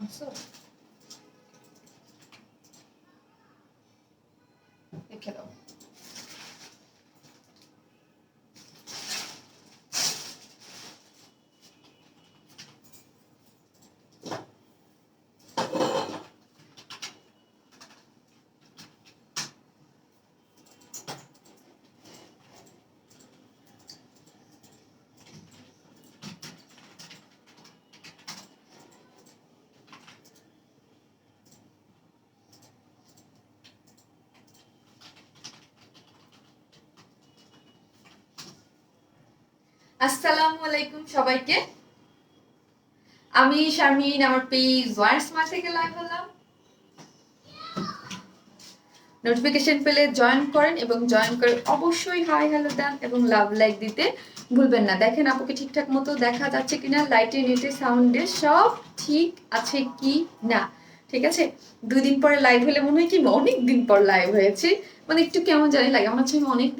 আচ্ছা, দেখে দাও। আসসালামু আলাইকুম সবাইকে। আমি শারমিন, আমার পেজ ওয়ান স্মার্ট থেকে লাইভ হলাম। নোটিফিকেশন পেলে জয়েন করেন এবং জয়েন করে অবশ্যই হাই হ্যালো দেন এবং লাভ লাইক দিতে ভুলবেন না। দেখেন আপুকে ঠিকঠাক মতো দেখা যাচ্ছে কিনা, লাইটে নেটে সাউন্ডে সব ঠিক আছে কি না। ঠিক আছে, 2 দিন পরে লাইভ হলে মনে হয় কি অনেক দিন পর লাইভ হয়েছে, মানে একটু কেমন জানি লাগে। আমার হচ্ছে আমি অনেক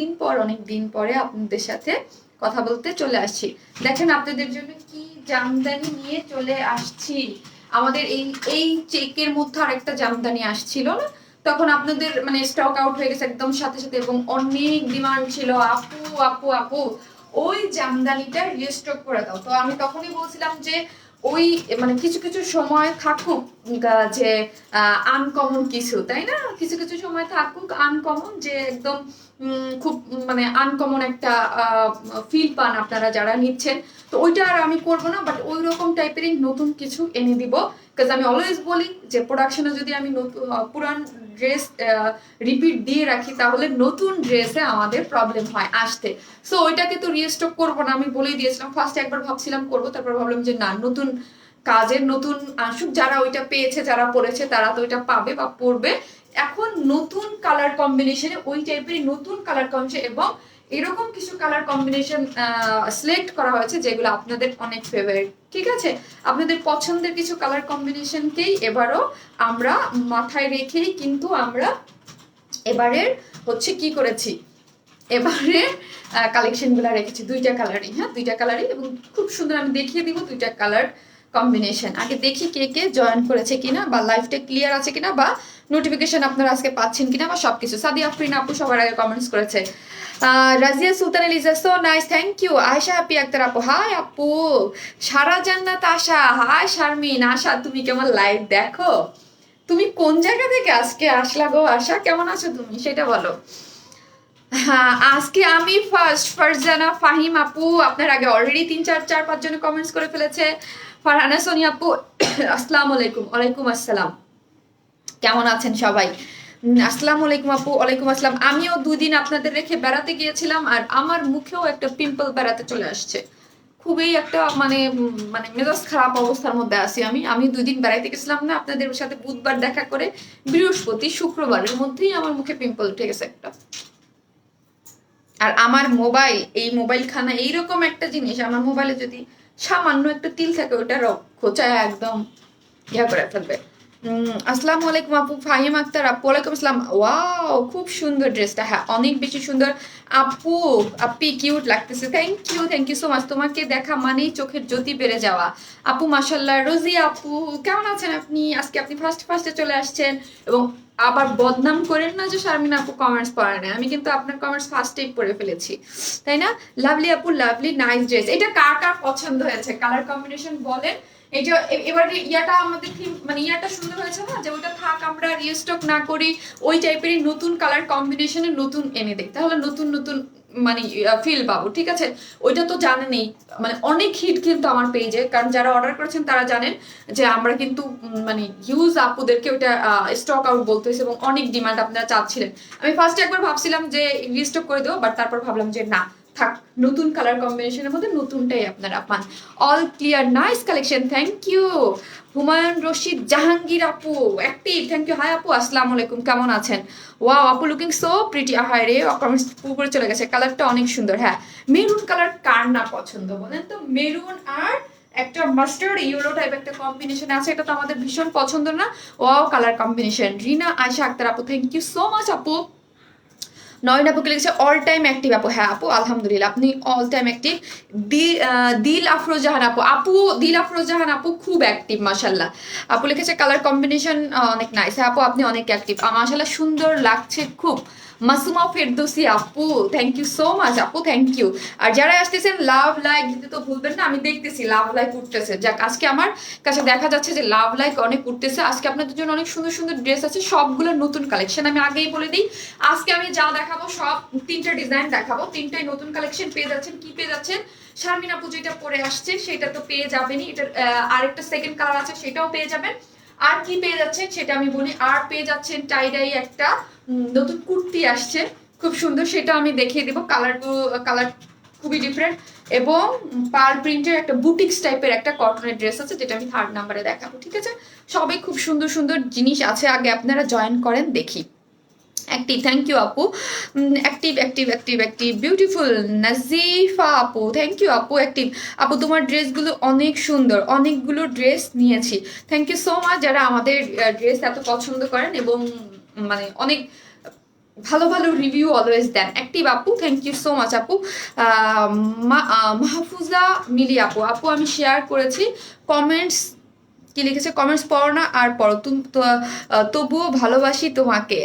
দিন পরে আপনাদের সাথে কথা বলতে চলে আসছি। দেখেন আপনাদের জন্য কি জামদানি নিয়ে চলে আসছি। আমাদের এই এই চেকের মধ্যে আরেকটা জামদানি আসছিল না, তখন আপনাদের মানে স্টক আউট হয়ে গেছে একদম সাথে সাথে এবং অনেক ডিমান্ড ছিল, আপু আপু আপু ওই জামদানিটা রিস্টক করে দাও। তো আমি তখনই বলছিলাম যে ওই মানে কিছু কিছু সময় থাকুক যে আনকমন কিছু, তাই না, কিছু কিছু সময় থাকুক আনকমন, যে একদম খুব মানে আনকমন একটা ফিল পান আপনারা যারা নিচ্ছেন। তো ওইটা আর আমি করবো না, বাট ওই রকম টাইপেরই নতুন কিছু এনে দিব। বিকজ আমি অলওয়েজ বলি যে প্রোডাকশনে যদি আমি পুরান ড্রেস রিপিট দিয়ে রাখি তাহলে নতুন ড্রেসে আমাদের প্রবলেম হয় আসতে। সো ওইটাকে তো রিস্টক করবো না, আমি বলেই দিয়েছিলাম। ফার্স্টে একবার ভাবছিলাম করবো, তারপর ভাবলাম যে না, নতুন কাজের নতুন আসুক, যারা ওইটা পেয়েছে যারা পড়েছে তারা তো ওইটা পাবে বা পড়বে। এখন নতুন কালার কম্বিনেশনে ওই টাইপের নতুন কালার কম্বিনেশন এবং এরকম কিছু কালার কম্বিনেশন সিলেক্ট করা হয়েছে যেগুলো আপনাদের অনেক ফেভারিট। ঠিক আছে, আপনাদের পছন্দের কিছু কালার কম্বিনেশনকেই এবারও আমরা মাথায় রেখেই কিন্তু আমরা এবারের হচ্ছে কি করেছি, এবারে কালেকশনগুলো রেখেছি 2টা কালারই। হ্যাঁ, 2টা কালারই এবং খুব সুন্দর। আমি দেখিয়ে দিব 2টা কালার কম্বিনেশন। আগে দেখি কে কে জয়েন করেছে কিনা, বা লাইভটা ক্লিয়ার আছে কিনা, বা নোটিফিকেশন আপনারা আজকে পাচ্ছেন কিনা, বা সবকিছু। সাদিয়া আফরিন আপু সবার আগে কমেন্টস করেছে। Razia Sultan Eliza, so nice, thank you. Ayesha Happy Akter আপু, হাই আপু। সারা জান্নাত আশা, হাই শারমিন। আশা তুমি কেমন লাইভ দেখো? তুমি কোন জায়গা থেকে আজকে আসলা গো আশা? কেমন আছো তুমি সেটা বলো। হ্যাঁ, আজকে আমি ফারজানা ফাহিম আপু আপনার আগে অলরেডি 3-4 জন কমেন্টস করে ফেলেছে। ফারহানা সোনি আপু আসসালামু আলাইকুম। ওয়ালাইকুম আসসালাম, কেমন আছেন সবাই? আসসালামু আলাইকুম আপু। ওয়ালাইকুম আসসালাম। আমিও 2 দিন আপনাদের রেখে বেড়াতে গিয়েছিলাম আর আমার মুখেও একটা পিম্পল বেড়াতে চলে আসছে। খুবই একটা মানে মানে মেজাজ খারাপ অবস্থার মধ্যে আছি আমি। আমি 2 দিন বেড়াইতে গেছিলাম না আপনাদের সাথে, বুধবার দেখা করে বৃহস্পতি শুক্রবারের মধ্যেই আমার মুখে পিম্পল উঠে গেছে একটা। আর আমার মোবাইল, এই মোবাইল খানা এইরকম একটা জিনিস, আমার মোবাইলে যদি সামান্য একটা তিল থাকে ওটা খোঁচায় একদম ইয়া করে ফেলবে। আসসালামু আলাইকুম আপু। ফাহিম আক্তার আপু, ওয়ালাইকুম আসসালাম। ওয়াও, খুব সুন্দর ড্রেসটা। হ্যাঁ, অনেক বেশি সুন্দর আপু। আপি কিউট লাগতেছে, থ্যাংক ইউ সো মাচ। তোমাকে দেখা মানেই চোখের জ্যোতি বেড়ে যাওয়া আপু, মাশাল্লাহ। রোজি আপু কেমন আছেন আপনি? আজকে আপনি ফার্স্টে চলে আসছেন এবং আবার বদনাম করেন না যে শারমিন আপু কমেন্টস পড়ে না। আমি কিন্তু আপনার কমেন্টস ফার্স্টেই পড়ে ফেলেছি, তাই না? লাভলি আপু, লাভলি, নাইস ড্রেস। এটা কার কার পছন্দ হয়েছে কালার কম্বিনেশন বলেন। এই যে এবার ইয়াটা আমাদের মানে ইয়াটা সুন্দর হয়েছে না, যে ওটা থাক, আমরা রিস্টক না করি, ওই টাইপেরই নতুন কালার কম্বিনেশনে নতুন এনে দেয়, তাহলে নতুন নতুন মানে ফিল পাবো। ঠিক আছে, ওইটা তো জানেনই, মানে অনেক হিট কিন্তু আমার পেজে, কারণ যারা অর্ডার করেছেন তারা জানেন যে আমরা কিন্তু মানে হিউজ আপুদেরকে ওটা স্টক আউট বলতে হয়েছে এবং অনেক ডিমান্ড আপনারা চাচ্ছিলেন। আমি ফার্স্টে একবার ভাবছিলাম যে রিস্টক করে দেবো, বাট তারপর ভাবলাম যে না, থাক, নতুন কালার কম্বিনেশনের মধ্যে নতুনটাই আপনারা পান। All clear, nice collection, thank you. Humayun Rashid Jahangir আপু অ্যাক্টিভ, থ্যাংক ইউ। হাই আপু, আসসালামু আলাইকুম, কেমন আছেন? ওয়াও আপু, লুকিং সো প্রিটি। হায় রে, কমেন্টস পুরোপুরি চলে গেছে। কালারটা অনেক সুন্দর। হ্যাঁ, মেরুন কালার কার না পছন্দ বলেন তো? মেরুন আর একটা মাস্টার্ড ইয়েলো টাইপ একটা কম্বিনেশন আছে, এটা তো আমাদের ভীষণ পছন্দ না? Wow colour combination. Rina Ayesha Akter আপু, থ্যাংক ইউ সো মাচ আপু। নয়ন আপুকে লিখেছে অল টাইম অ্যাক্টিভ আপু। হ্যাঁ আপু আলহামদুলিল্লাহ আপনি অল টাইম অ্যাক্টিভ। দিল আফরোজাহান আপু, দিল আফরোজাহান আপু খুব অ্যাক্টিভ মাশাল্লাহ। আপু লিখেছে কালার কম্বিনেশন অনেক নাইস। হ্যাঁ আপু আপনি অনেক অ্যাক্টিভ, মাশাল্লাহ সুন্দর লাগছে খুব। মাসুমা ফেরদৌসি আপু থ্যাংক ইউ সো মাচ আপু, থ্যাংক ইউ। আর যারা আসতেছেন লাভ লাইক দিতে তো ভুলবেন না, আমি দেখতেছি লাভ লাইক উঠতেছে। যাক আজকে আমার কাছে দেখা যাচ্ছে যে লাভ লাইক অনেক উঠতেছে। আজকে আপনাদের জন্য অনেক সুন্দর সুন্দর ড্রেস আছে, সবগুলো নতুন কালেকশন। আমি আগেই বলে দিই আজকে আমি যা দেখাবো সব 3টা ডিজাইন দেখাবো, 3টাই নতুন কালেকশন পেয়ে যাচ্ছেন। কি পেয়ে যাচ্ছেন? শারমিন আপু যেটা পরে আসছে সেটা তো পেয়ে যাবেনই, এটার আরেকটা সেকেন্ড কালার আছে সেটাও পেয়ে যাবেন। আর কি পেয়ে যাচ্ছেন সেটা আমি বলি, আর পেয়ে যাচ্ছেন টাইডাই একটা নতুন কুর্তি আসছে খুব সুন্দর, সেটা আমি দেখিয়ে দেবো। কালার খুবই ডিফারেন্ট, এবং পার্ল প্রিন্টের একটা বুটিক্স টাইপের একটা কটনের ড্রেস আছে যেটা আমি 3rd নাম্বারে দেখাবো। ঠিক আছে, সবাই খুব সুন্দর সুন্দর জিনিস আছে, আগে আপনারা জয়েন করেন দেখি। অ্যাক্টিভ থ্যাংক ইউ আপু, active active active active beautiful Nazifa আপু থ্যাংক ইউ আপু অ্যাক্টিভ। আপু তোমার ড্রেসগুলো অনেক সুন্দর, অনেকগুলো ড্রেস নিয়েছি, থ্যাংক ইউ সো মাচ যারা আমাদের ড্রেস এত পছন্দ করেন এবং মানে অনেক ভালো ভালো রিভিউ অলওয়েজ দেন। অ্যাক্টিভ আপু থ্যাংক ইউ সো মাচ আপু। মাহফুজা মিলি আপু, আপু আমি শেয়ার করেছি কমেন্টস, কি লিখেছে? কমেন্টস পড়ো না আর পড়ো তবুও ভালোবাসি তোমাকে।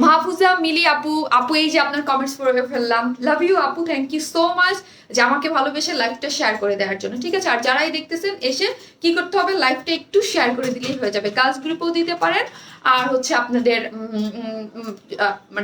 মাহফুজা মিলি আপু, আপু এই যে আপনার কমেন্টস পড়ে ফেললাম, লাভ ইউ আপু, থ্যাংক ইউ সো মাচ যে আমাকে ভালোবেসে লাইভটা শেয়ার করে দেওয়ার জন্য। ঠিক আছে, আর যারাই দেখতেছেন এসে কি করতে হবে, লাইভটা একটু শেয়ার করে দিলেই হয়ে যাবে। গার্লস গ্রুপেও দিতে পারেন, আর হচ্ছে আপনাদের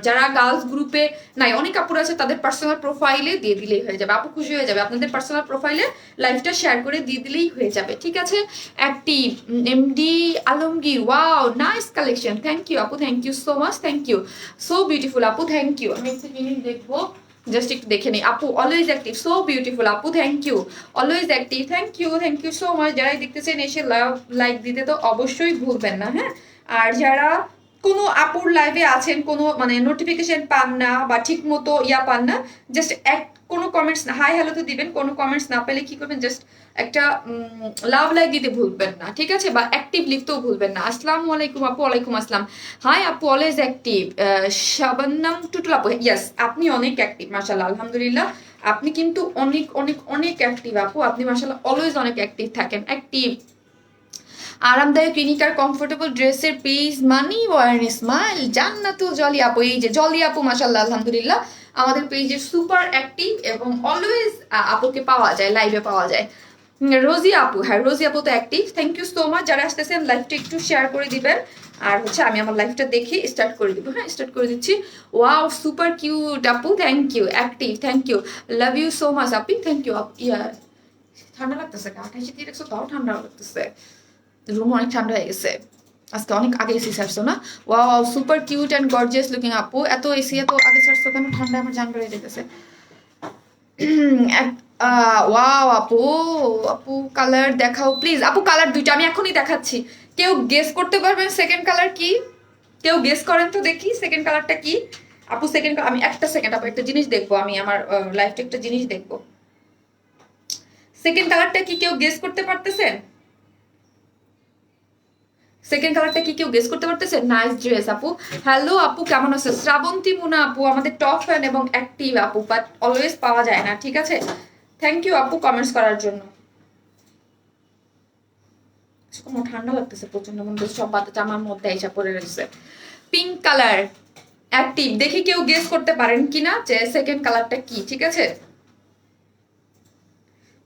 যারা গার্লস গ্রুপে নাই, অনেক আপুর আছে তাদের পার্সোনাল প্রোফাইলে দিয়ে দিলেই হয়ে যাবে। আপু খুশি হয়ে যাবে, আপনাদের পার্সোনাল প্রোফাইলে লাইভটা শেয়ার করে দিয়ে দিলেই হয়ে যাবে। ঠিক আছে, active MD Alamgir, wow nice collection, thank you আপু, thank you so much, thank you so beautiful আপু, থ্যাংক ইউ। আমি একটা জিনিস দেখবো, জাস্ট একটু দেখে নিই। আপু অলওয়েজ অ্যাক্টিভ, সো বিউটিফুল আপু, thank you, always active, thank you so much. যারাই দেখতেছেন এসে লাইক দিতে তো অবশ্যই ভুলবেন না। হ্যাঁ, আর যারা কোনো আপুর লাইভে আছেন, কোনো মানে নোটিফিকেশন পান না বা ঠিক মতো পান না, জাস্ট কোনো কমেন্টস না, হাই হ্যালো তো দিবেন, কোনো কমেন্টস না পেলে কি করবেন, জাস্ট একটা লাভ লাইক দিতে ভুলবেন না। ঠিক আছে, বা অ্যাক্টিভ লিখতেও ভুলবেন না। আসসালামু আলাইকুম আপু। ওয়ালাইকুম আসসালাম। হাই আপু, অলওয়েজ অ্যাক্টিভ। শাবান্নাম টুটুল আপু, ইয়েস আপনি অনেক অ্যাক্টিভ মাশাআল্লাহ, আলহামদুলিল্লাহ আপনি কিন্তু অনেক অনেক অনেক অ্যাক্টিভ আপু, আপনি মাশাআল্লাহ অলওয়েজ অনেক অ্যাক্টিভ থাকেন, অ্যাক্টিভ। আরামদায়ক ইউনিক আর কমফোর্টেবল ড্রেসের পিস মানি ওয়ার্ন স্মাইল জান্নাতুল জলি আপু, এই যে জলি আপু মাশাআল্লাহ আলহামদুলিল্লাহ আমাদের পেজে সুপার অ্যাক্টিভ এবং অলওয়েজ আপুকে পাওয়া যায়, লাইভে পাওয়া যায়। রোজি আপু, হ্যাঁ রোজি আপু তো active, thank you so much. যারা আসতেছেন লাইভটা একটু শেয়ার করে দিবেন, আর হচ্ছে আমি আমার লাইভটা দেখে স্টার্ট করে দিব। হ্যাঁ স্টার্ট করে দিচ্ছি। ওয়াও সুপার কিউট আপু, thank you active, thank you, love you so much আপি, থ্যাংক ইউ। ঠান্ডা লাগতেছে, কাটাইছি দিয়ে দেখছো তাও ঠান্ডা লাগতেছে, রুম অনেক ঠান্ডা হয়ে গেছে, আজকে অনেক আগে এসি ছাড়ছো না। Wow super cute and gorgeous looking আপু, এত এসি এত আগে ছাড়ছো কেন? ঠান্ডা আমার জান বেড়ে যেতেছে। ওয়াও আপু, আপু কালার দেখাও প্লিজ। আপু কালার দুইটা আমি এখনই দেখাচ্ছি, কেউ গেস করতে পারবেন সেকেন্ড কালার কি? কেউ গেস করেন তো দেখি সেকেন্ড কালারটা কি। আপু সেকেন্ড, আমি একটা সেকেন্ড আপু একটা জিনিস দেখবো, আমি আমার লাইফটা একটা জিনিস দেখবো। সেকেন্ড কালারটা কি কেউ গেস করতে পারতেছেন? সেকেন্ড কালারটা কি কেউ গেস করতে পারতেছে? নাইস ড্রেস আপু। হ্যালো আপু কেমন আছে? শ্রাবন্তী মুনা আপু আমাদের টপ ফ্যান এবং অ্যাক্টিভ আপু, বাট অলওয়েজ পাওয়া যায় না। ঠিক আছে, থ্যাংক ইউ আপু কমেন্টস করার জন্য। ঠান্ডা লাগতেছে প্রচন্ড, মধ্যে সব বাতাস আমার মধ্যে এসে পড়ে রয়েছে। পিঙ্ক কালার অ্যাক্টিভ, দেখি কেউ গেস করতে পারেন কিনা যে সেকেন্ড কালারটা কি। ঠিক আছে,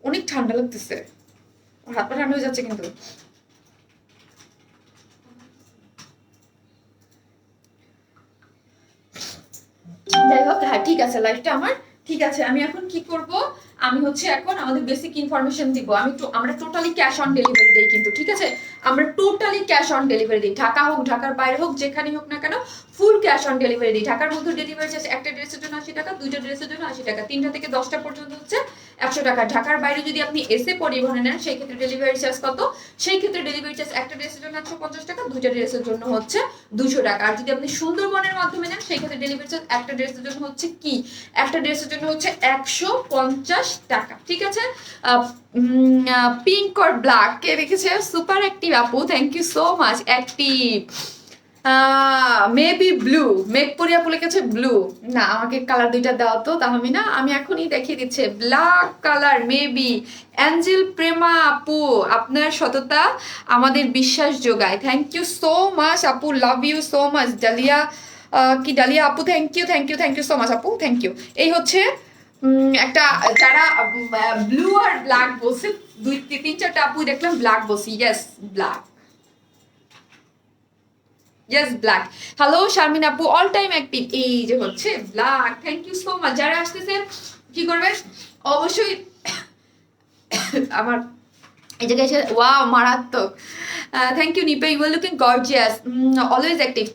অনেক ঠান্ডা লাগতেছে, হাত পা ঠান্ডা হয়ে যাচ্ছে কিন্তু। যাই হোক, হ্যাঁ ঠিক আছে, লাইফটা আমার ঠিক আছে। আমি এখন কি করব, আমি হচ্ছে এখন আমাদের বেসিক ইনফরমেশন দিব। আমরা টোটালি ক্যাশ অন ডেলিভারি দেই কিন্তু। ঠিক আছে, আমরা টোটালি ক্যাশ অন ডেলিভারি দিই, ঢাকা হোক ঢাকার বাইরে হোক যেখানেই হোক না কেন ফুল ক্যাশ অন ডেলিভারি দিই। ঢাকার মধ্যে ডেলিভারি চার্জ একটা ড্রেসের জন্য 80 টাকা, দুইটা ড্রেসের জন্য 80 টাকা, 3টা থেকে 10টা পর্যন্ত হচ্ছে 100 টাকা। ঢাকার বাইরে যদি আপনি এসে পরিবহনে নেন সেই ক্ষেত্রে ডেলিভারি চার্জ কত? সেই ক্ষেত্রে ডেলিভারি চার্জ একটা ড্রেসের জন্য 150 টাকা, দুইটা ড্রেসের জন্য হচ্ছে 200 টাকা। আর যদি আপনি সুন্দরবনের মাধ্যমে নেন সেই ক্ষেত্রে ডেলিভারি চার্জ একটা ড্রেসের জন্য হচ্ছে কি, একটা ড্রেসের জন্য হচ্ছে 150 টাকা। ঠিক আছে, পিঙ্ক আর ব্ল্যাক কে রেখেছে সুপার অ্যাক্টিভ আপু, thank you so much active. Maybe blue, Megh Pori আপু লিখেছে ব্লু। না, আমাকে কালার দুইটা দাও তো তাহমিনা, আমি এখনই দেখিয়ে দিচ্ছে। Black colour maybe. Angel Prema আপু, আপনার সততা আমাদের বিশ্বাস যোগায়। থ্যাংক ইউ সো মাচ আপু, love you so much. Dalia কি ডালিয়া আপু, thank you thank you thank you so much আপু, থ্যাংক ইউ। এই হচ্ছে একটা, যারা ব্লু আর ব্ল্যাক বলছে, দুই তিন চারটা আপু দেখলাম ব্ল্যাক বলছি। Yes black, yes black. Hello Sharmin আপু, অল টাইম অ্যাক্টিভ। এই যে হচ্ছে black, thank you so much. যারা আসতেছেন কি করবে অবশ্যই আমার এই জায়গায় এসে, ওয়াও মারাত্মক, thank you Nipa, you are looking gorgeous, always active.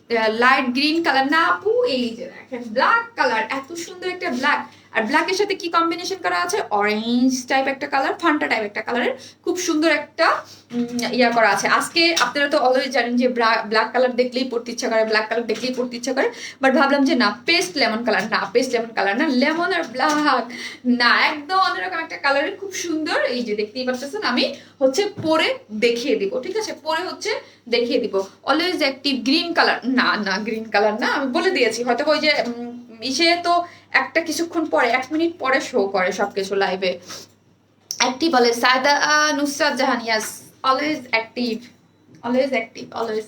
Light green colour না আপু, এই যে দেখেন ব্ল্যাক কালার, এত সুন্দর একটা ব্ল্যাক। আর ব্ল্যাকের সাথে কি কম্বিনেশন করা আছে, অরেঞ্জ টাইপ একটা কালার, ফান্টা টাইপ একটা কালারের খুব সুন্দর একটা ইয়া করা আছে। আজকে আপনারা তো অলওয়েজ জানেন যে ব্ল্যাক কালার দেখলেই পড়তে ইচ্ছা করে, ব্ল্যাক কালার দেখলেই পড়তে ইচ্ছা করে, বাট ভাবলাম যে না, পেস্ট লেমন কালার না, পেস্ট লেমন কালার না, লেমন আর ব্ল্যাক না, একদম অন্যরকম একটা কালারের, খুব সুন্দর। এই যে দেখতেই পাচ্ছেন, আমি হচ্ছে পরে দেখিয়ে দিব, ঠিক আছে, পরে হচ্ছে দেখিয়ে দিব। অলওয়েজ অ্যাক্টিভ গ্রিন কালার না, না গ্রিন কালার না, আমি বলে দিয়েছি। হয়তো ওই যে ইসে তো একটা কিছুক্ষণ পরে, 1 মিনিট পরে শো করে সবকিছু লাইভে। অ্যাক্টিভ বলে Sayeda Nusrat Jahan, yes always active, always active, always.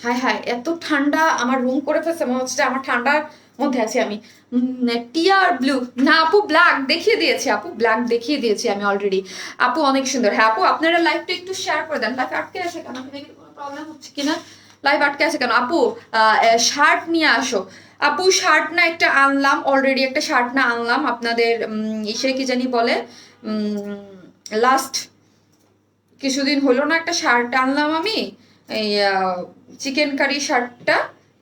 হায় হায়, এত ঠান্ডা আমার রুম করে ফেলছে, মনে হচ্ছে আমার ঠান্ডার মধ্যে আছি আমি। টিয়ার ব্লু না আপু, ব্ল্যাক দেখিয়ে দিয়েছি আপু, ব্ল্যাক দেখিয়ে দিয়েছি আমি অলরেডি। আপু অনেক সুন্দর। হ্যাঁ আপু, আপনারা লাইভটা একটু শেয়ার করে দেন। লাইভ আটকে আছে কেন, কোনো প্রবলেম হচ্ছে কিনা, লাইভ আটকে আছে কেন? আপু শার্ট নিয়ে আসো। আপু শার্ট না একটা আনলাম অলরেডি, একটা শার্ট না আনলাম আপনাদের ইসে কি জানি বলে, লাস্ট কিছুদিন হলো না, একটা শার্ট আনলাম আমি, এই চিকেন কারি শার্টটা,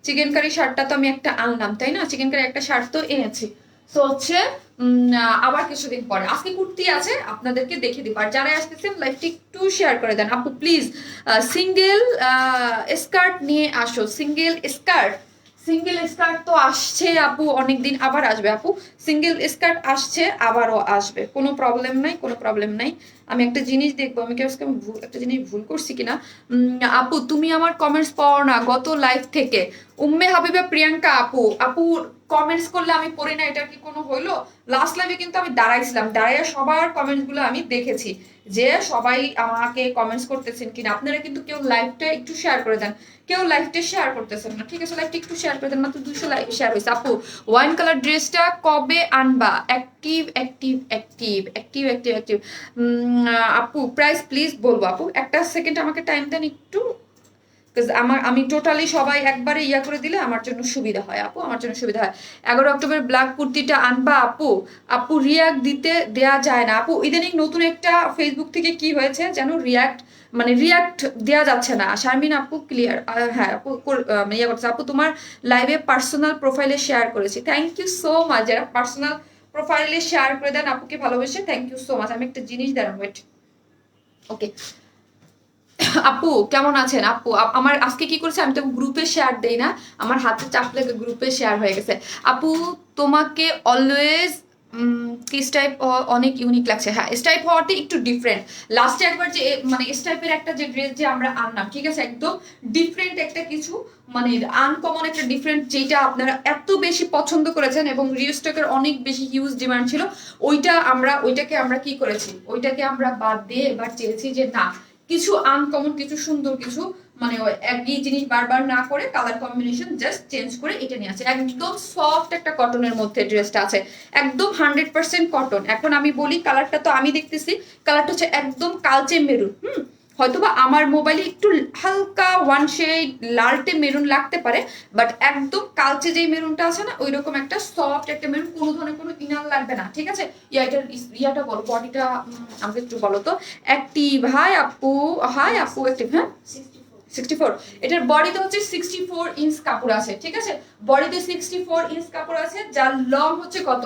চিকেন কারি শার্টটা তো আমি একটা আনলাম, তাই না? চিকেন কারি একটা শার্ট তো এনেছি। তো হচ্ছে আবার কিছুদিন পরে আজকে কুর্তি আছে, আপনাদেরকে দেখে দিব। আর যারা আসতেছেন লাইভটি একটু শেয়ার করে দেন আপু প্লিজ। সিঙ্গেল স্কার্ট নিয়ে আসো, সিঙ্গেল স্কার্ট, সিঙ্গেল স্কার্ট তো আসছে আপু অনেকদিন, আবার আসবে আপু, সিঙ্গেল স্কার্ট আসছে, আবারও আসবে, কোনো প্রবলেম নাই, কোনো প্রবলেম নাই। আমি একটা জিনিস দেখবো, আমি কি আজকে একটা জিনিস ভুল করছি কিনা। আপু তুমি আমার কমেন্টস পড়ো না গত লাইভ থেকে। উম্মে হাবিবা প্রিয়াঙ্কা আপু, আপু কমেন্টস করলে আমি পড়ি না, এটা কি কোনো হইলো? লাস্ট লাইভে কিন্তু আমি দাঁড়াইছিলাম, দাঁড়াইয়া সবার কমেন্টস গুলো আমি দেখেছি, যে সবাই আমাকে কমেন্টস করতেছেন কিনা। আপনারা কিন্তু কেউ লাইভটা একটু শেয়ার করে দেন, কেউ লাইভটা শেয়ার করতেছেন না, ঠিক আছে? লাইভটা একটু শেয়ার করে দেন, মাত্র 200 লাইভ শেয়ার হয়েছে। আপু ওয়াইন কালার ড্রেসটা কবে আনবা? Active active active active active active আপু প্রাইস প্লিজ বলবো আপু, একটা সেকেন্ড আমাকে টাইম দেন একটু, আমি টোটালি সবাই একবারে ইয়া করে দিলে আমার জন্য সুবিধা হয় আপু, আমার জন্য সুবিধা হয়। 11 অক্টোবর ব্ল্যাক কুর্তিটা আনবা আপু? আপু রিয়াক্ট দিতে দেয়া যায় না আপু, ইদানিং নতুন একটা ফেসবুক থেকে কি হয়েছে যেন, রিয়াক্ট মানে রিয়াক্ট দেওয়া যাচ্ছে না। শারমিন আপু ক্লিয়ার, হ্যাঁ আপু ইয়া করছে। আপু তোমার লাইভে পার্সোনাল প্রোফাইলে শেয়ার করেছি, থ্যাংক ইউ সো মাচ। যারা পার্সোনাল প্রোফাইলে শেয়ার করে দেন আপুকে ভালোবেসে, থ্যাংক ইউ সো মাচ। আমি একটা জিনিস দাঁড়ান, ওয়েট, ওকে। আপু কেমন আছেন আপু? আমার আজকে কি করেছে, আমি তো গ্রুপে শেয়ার দেই না, আমার হাতে চাপ লেগে গ্রুপে শেয়ার হয়ে গেছে। আপু তোমাকে অলওয়েজ কি স্টাইপ অনেক ইউনিক লাগছে। হ্যাঁ স্টাইপ হওয়াতে একটু ডিফারেন্ট। লাস্টে একবার যে মানে স্টাইপের একটা যে ড্রেস যে আমরা আনলাম, ঠিক আছে, একদম ডিফারেন্ট একটা কিছু, মানে আনকমন একটা ডিফারেন্ট, যেটা আপনারা এত বেশি পছন্দ করেছেন এবং রিস্টকের অনেক বেশি হিউজ ডিমান্ড ছিল, ওইটাকে আমরা কি করেছি, ওইটাকে আমরা বাদ দিয়ে এবার চেয়েছি যে না, কিছু আনকমন, কিছু সুন্দর, কিছু মানে একই জিনিস বারবার না করে কালার কম্বিনেশন জাস্ট চেঞ্জ করে এটা নিয়ে আছে। একদম সফট একটা কটনের মধ্যে ড্রেসটা আছে, একদম 100% কটন। এখন আমি বলি কালারটা তো আমি দেখতেছি, কালারটা হচ্ছে একদম কালচে মেরুন। হয়তোবা আমার মোবাইলে একটু হালকা ওয়ান শেড লালটে মেরুন লাগতে পারে, বাট একদম কালচে যেই মেরুনটা আছে না, ওই রকম একটা সফট একটা মেরুন, কোনো ধরনের কোনো ইনার লাগবে না, ঠিক আছে? ইয়াটা বলো, বডিটা আমাকে একটু বলো তো। অ্যাক্টিভ, হাই আপু, হাই আপু অ্যাক্টিভ, হ্যাঁ 64। এটার বডিতে হচ্ছে 64 ইঞ্চ কাপড় আছে, ঠিক আছে, বডিতে 64 ইঞ্চ কাপড় আছে, যার লং হচ্ছে কত,